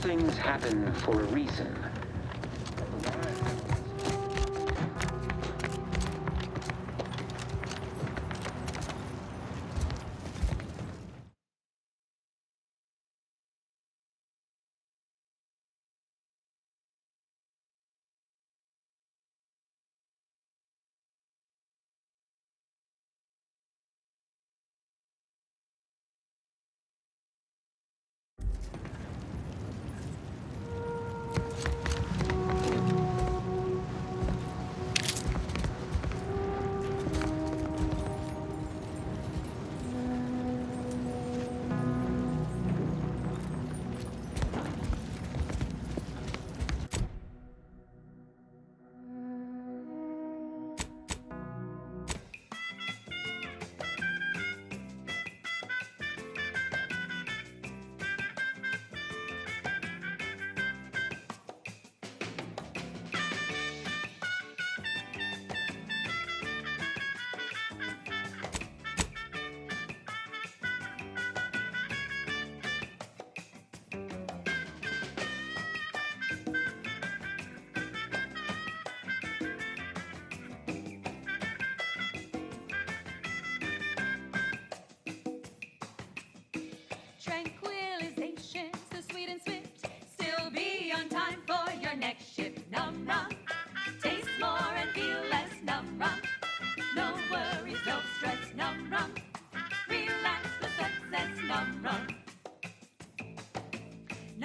things happen for a reason.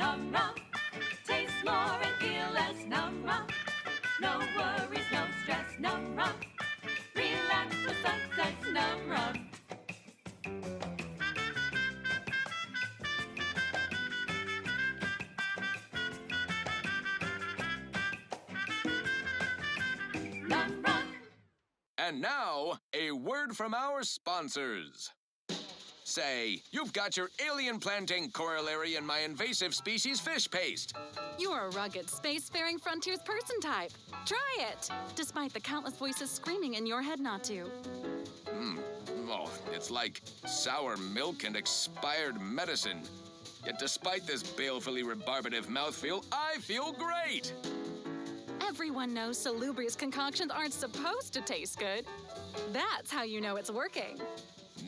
Num rum. Taste more and feel less. Num rum. No worries, no stress. Num rum. Relax with sunsets. Num rum. Num rum. And now, a word from our sponsors. Say, you've got your alien planting corollary in my invasive species fish paste. You're a rugged, spacefaring frontiers person type. Try it, despite the countless voices screaming in your head not to. Oh, it's like sour milk and expired medicine. Yet despite this balefully rebarbative mouthfeel, I feel great! Everyone knows salubrious concoctions aren't supposed to taste good. That's how you know it's working.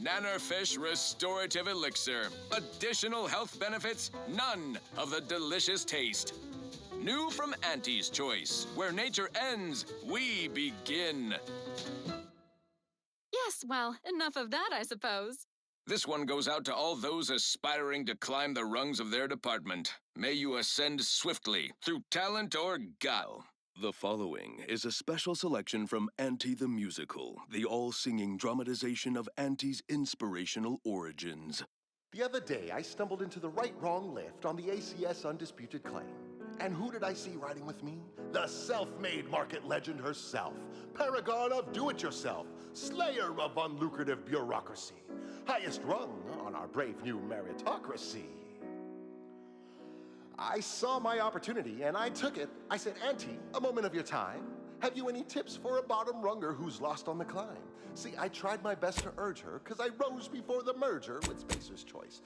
Nannerfish Restorative Elixir. Additional health benefits, none of the delicious taste. New from Auntie's Choice. Where nature ends, we begin. Yes, well, enough of that, I suppose. This one goes out to all those aspiring to climb the rungs of their department. May you ascend swiftly, through talent or guile. The following is a special selection from Auntie the Musical, the all-singing dramatization of Auntie's inspirational origins. The other day, I stumbled into the right-wrong lift on the ACS Undisputed Claim. And who did I see riding with me? The self-made market legend herself, paragon of do-it-yourself, slayer of unlucrative bureaucracy, highest rung on our brave new meritocracy. I saw my opportunity and I took it. I said, Auntie, a moment of your time. Have you any tips for a bottom runger who's lost on the climb? See, I tried my best to urge her because I rose before the merger with Spacer's Choice.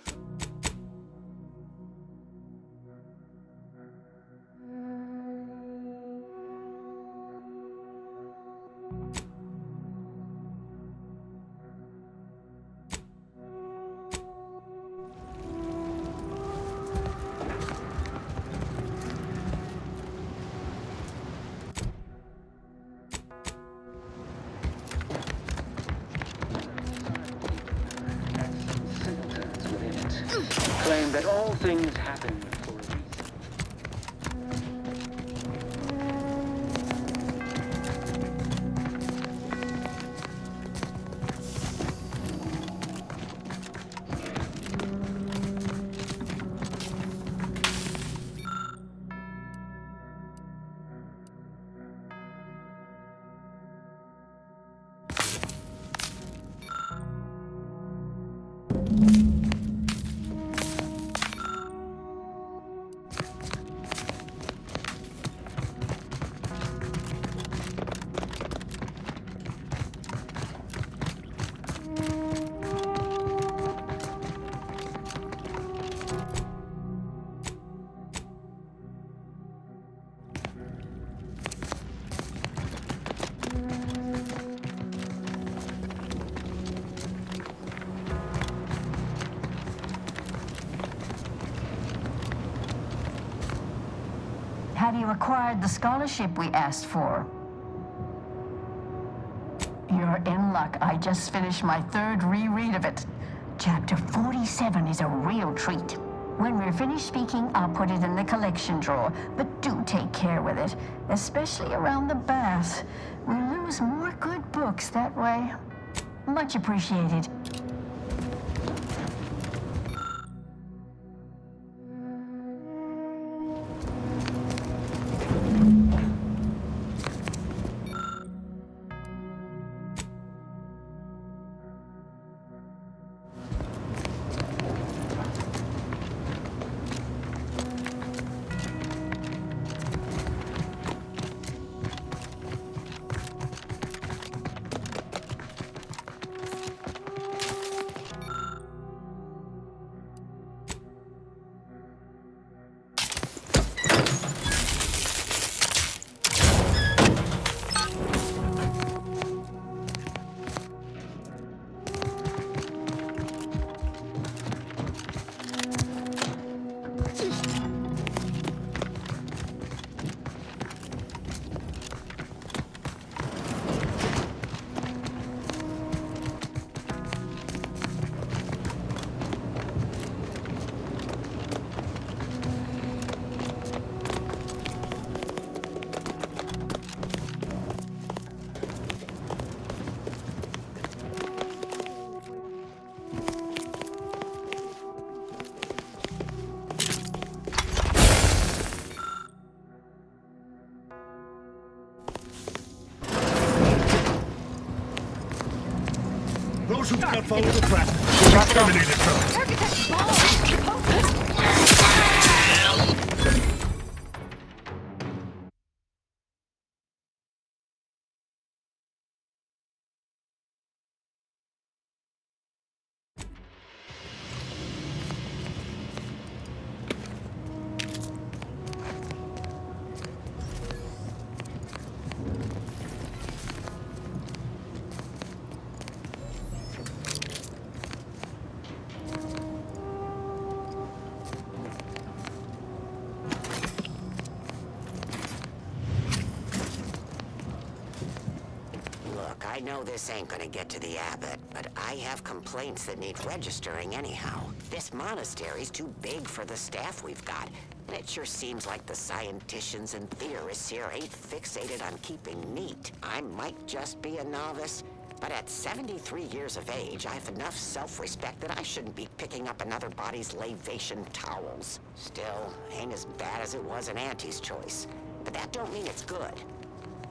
Claim that all things happen for a reason. Have you acquired the scholarship we asked for? You're in luck. I just finished my third reread of it. Chapter 47 is a real treat. When we're finished speaking, I'll put it in the collection drawer. But do take care with it, especially around the bath. We lose more good books that way. Much appreciated. Those who do not follow the track will be terminated from it. Look, I know this ain't gonna get to the abbot, but I have complaints that need registering anyhow. This monastery's too big for the staff we've got, and it sure seems like the scienticians and theorists here ain't fixated on keeping neat. I might just be a novice, but at 73 years of age, I have enough self-respect that I shouldn't be picking up another body's lavation towels. Still, ain't as bad as it was in Auntie's choice, but that don't mean it's good.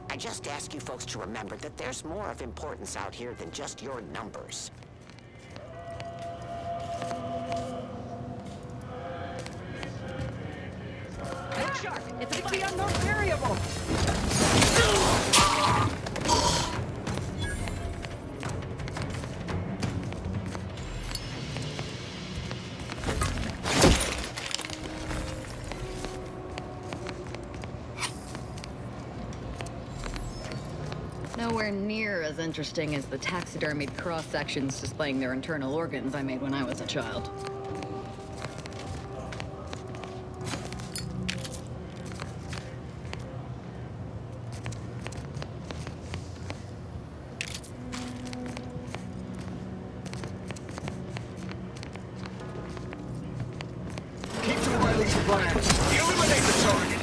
I just ask you folks to remember that there's more of importance out here than just your numbers. Big shark! It's the unknown variable! Nowhere near as interesting as the taxidermied cross-sections displaying their internal organs I made when I was a child. Keep to Riley's plan. Eliminate the target.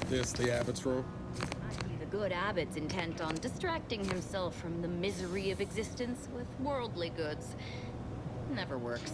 This the abbot's room? The good abbot's intent on distracting himself from the misery of existence with worldly goods never works.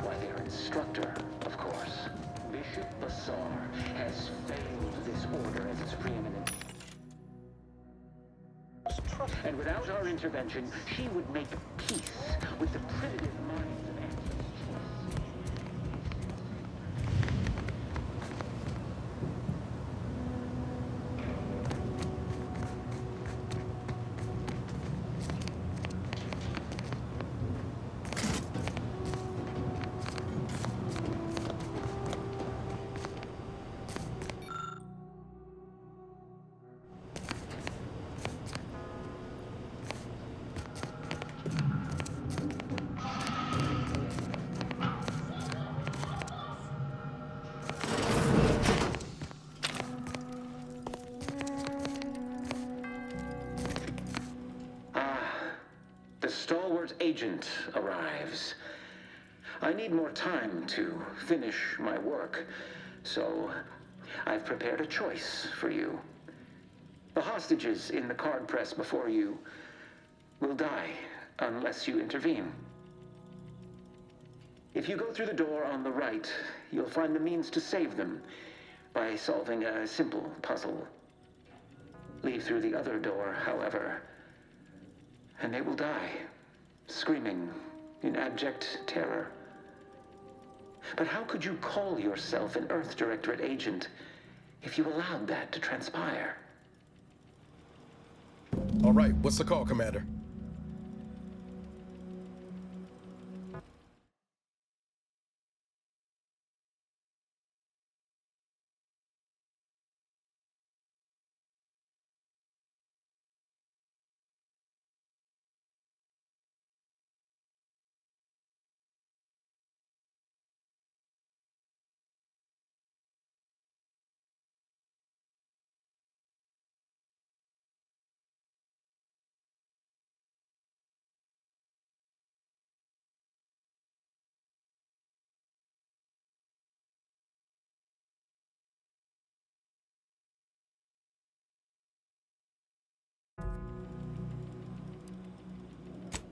Why, their instructor, of course. Bishop Bassar has failed this order as its preeminent. And without our intervention, she would make peace with the primitive minds of Anti's choice. agent arrives. I need more time to finish my work, so I've prepared a choice for you. The hostages in the card press before you will die unless you intervene. If you go through the door on the right, you'll find the means to save them by solving a simple puzzle. Leave through the other door, however, and they will die, screaming in abject terror. But how could you call yourself an Earth Directorate agent if you allowed that to transpire? All right, what's the call, Commander?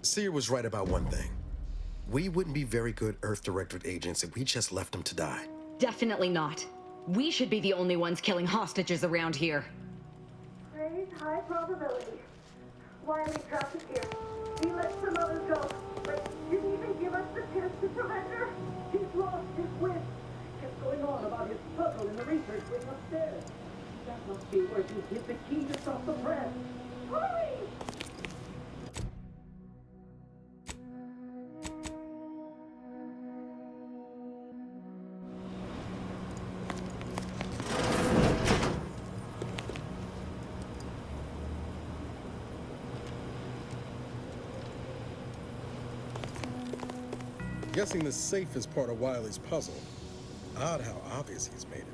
Seer was right about one thing. We wouldn't be very good Earth Directorate agents if we just left them to die. Definitely not. We should be the only ones killing hostages around here. Praise high probability. Wiley dropped us here. He let some others go, but didn't even give us the chance to surrender. He's lost his wit. Kept going on about his puzzle in the research wing upstairs. That must be where he hid the key to stop the press. Hurry! Guessing the safe is part of Wiley's puzzle. Odd how obvious he's made it.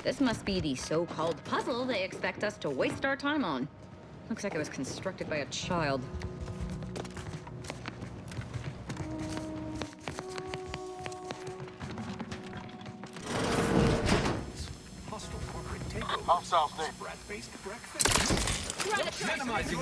This must be the so-called puzzle they expect us to waste our time on. Looks like it was constructed by a child. Hostile corporate takeover. How's Sal's name? Rat-based breakfast. Minimizing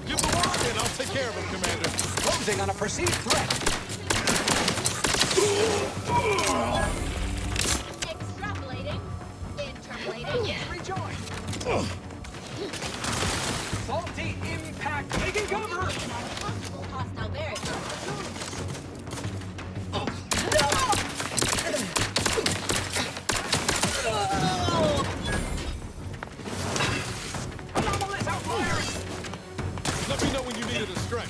Give the word and I'll take care of him, Commander. Closing on a perceived threat. Extrapolating. Interpolating. Rejoin. Faulty impact. Taking cover. Possible hostile barrier. Anomalous outliers. Let me know when you need it to stretch.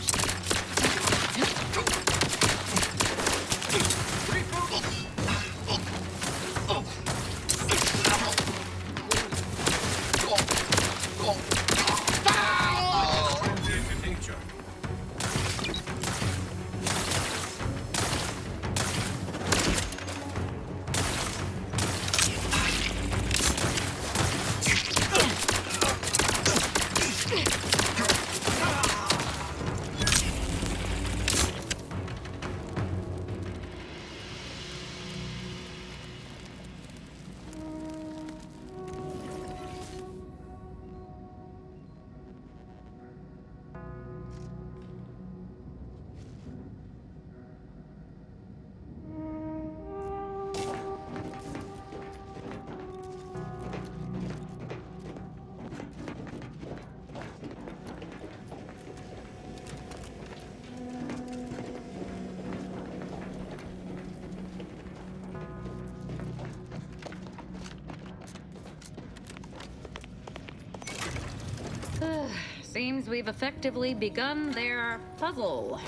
Seems we've effectively begun their puzzle.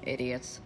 Idiots.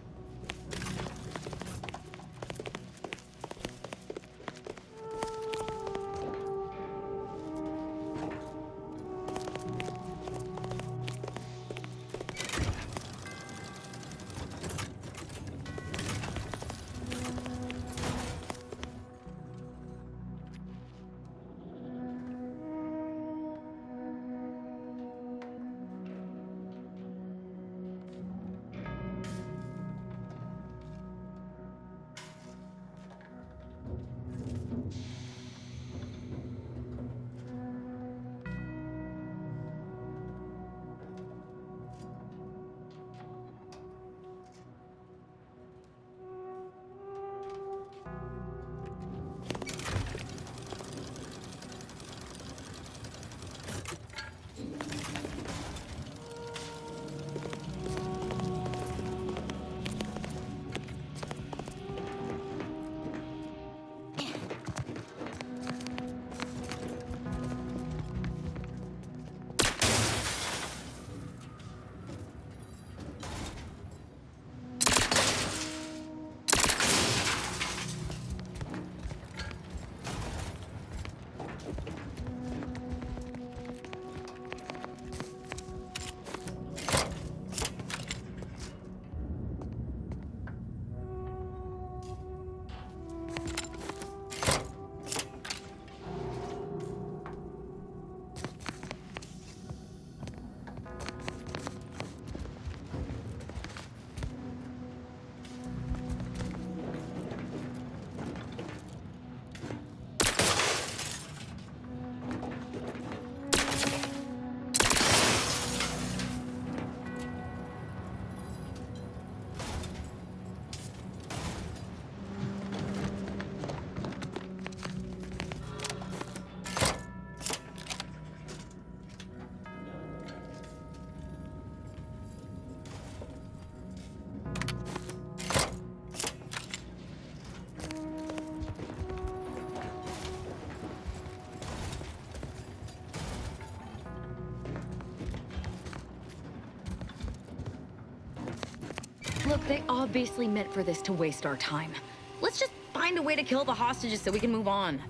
Look, they obviously meant for this to waste our time. Let's just find a way to kill the hostages so we can move on.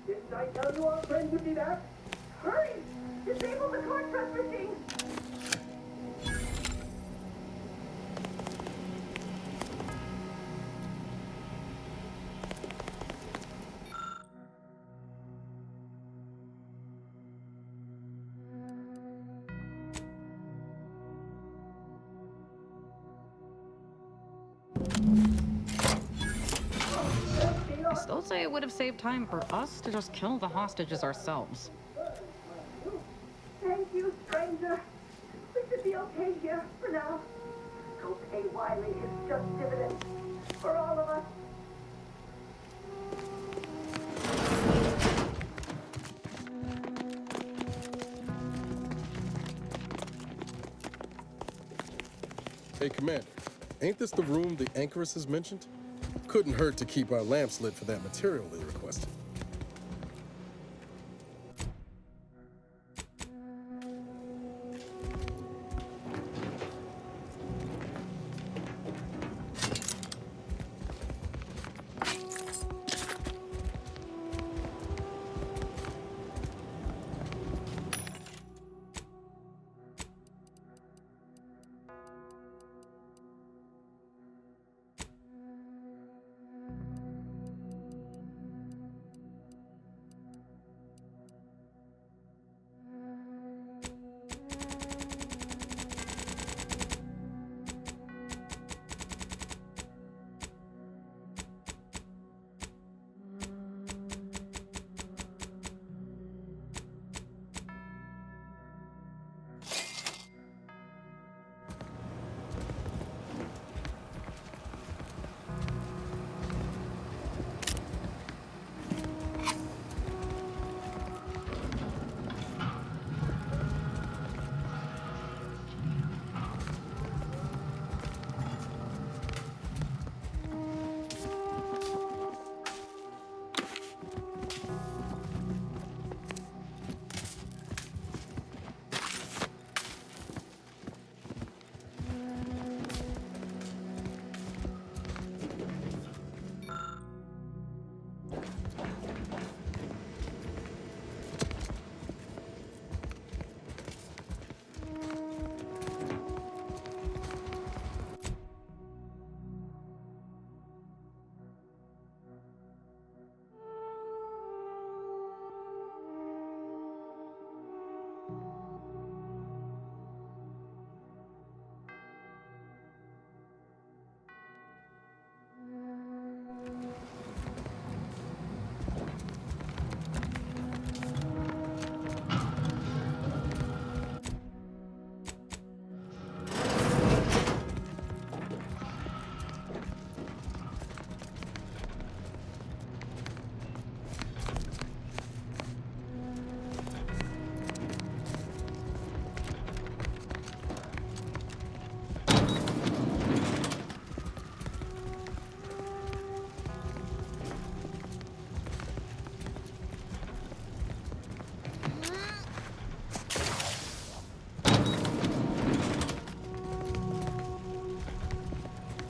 Didn't I tell you our friend would be back? Hurry! Disable the card press machine! I still say it would have saved time for us to just kill the hostages ourselves. Thank you, stranger. We should be okay here for now. Go pay Wiley his just dividends for all of us. Hey, Commander, ain't this the room the Anchoress has mentioned? Couldn't hurt to keep our lamps lit for that material they requested.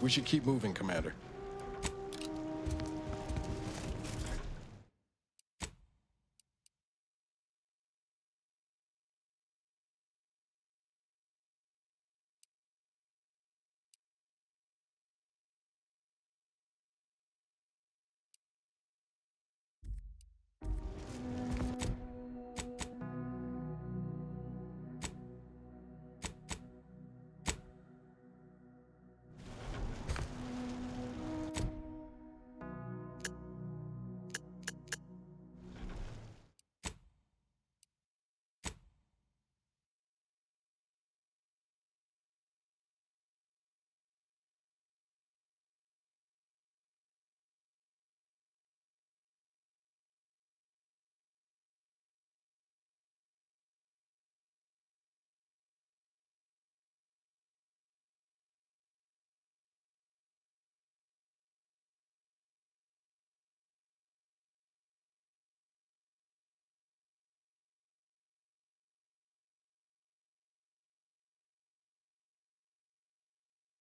We should keep moving, Commander.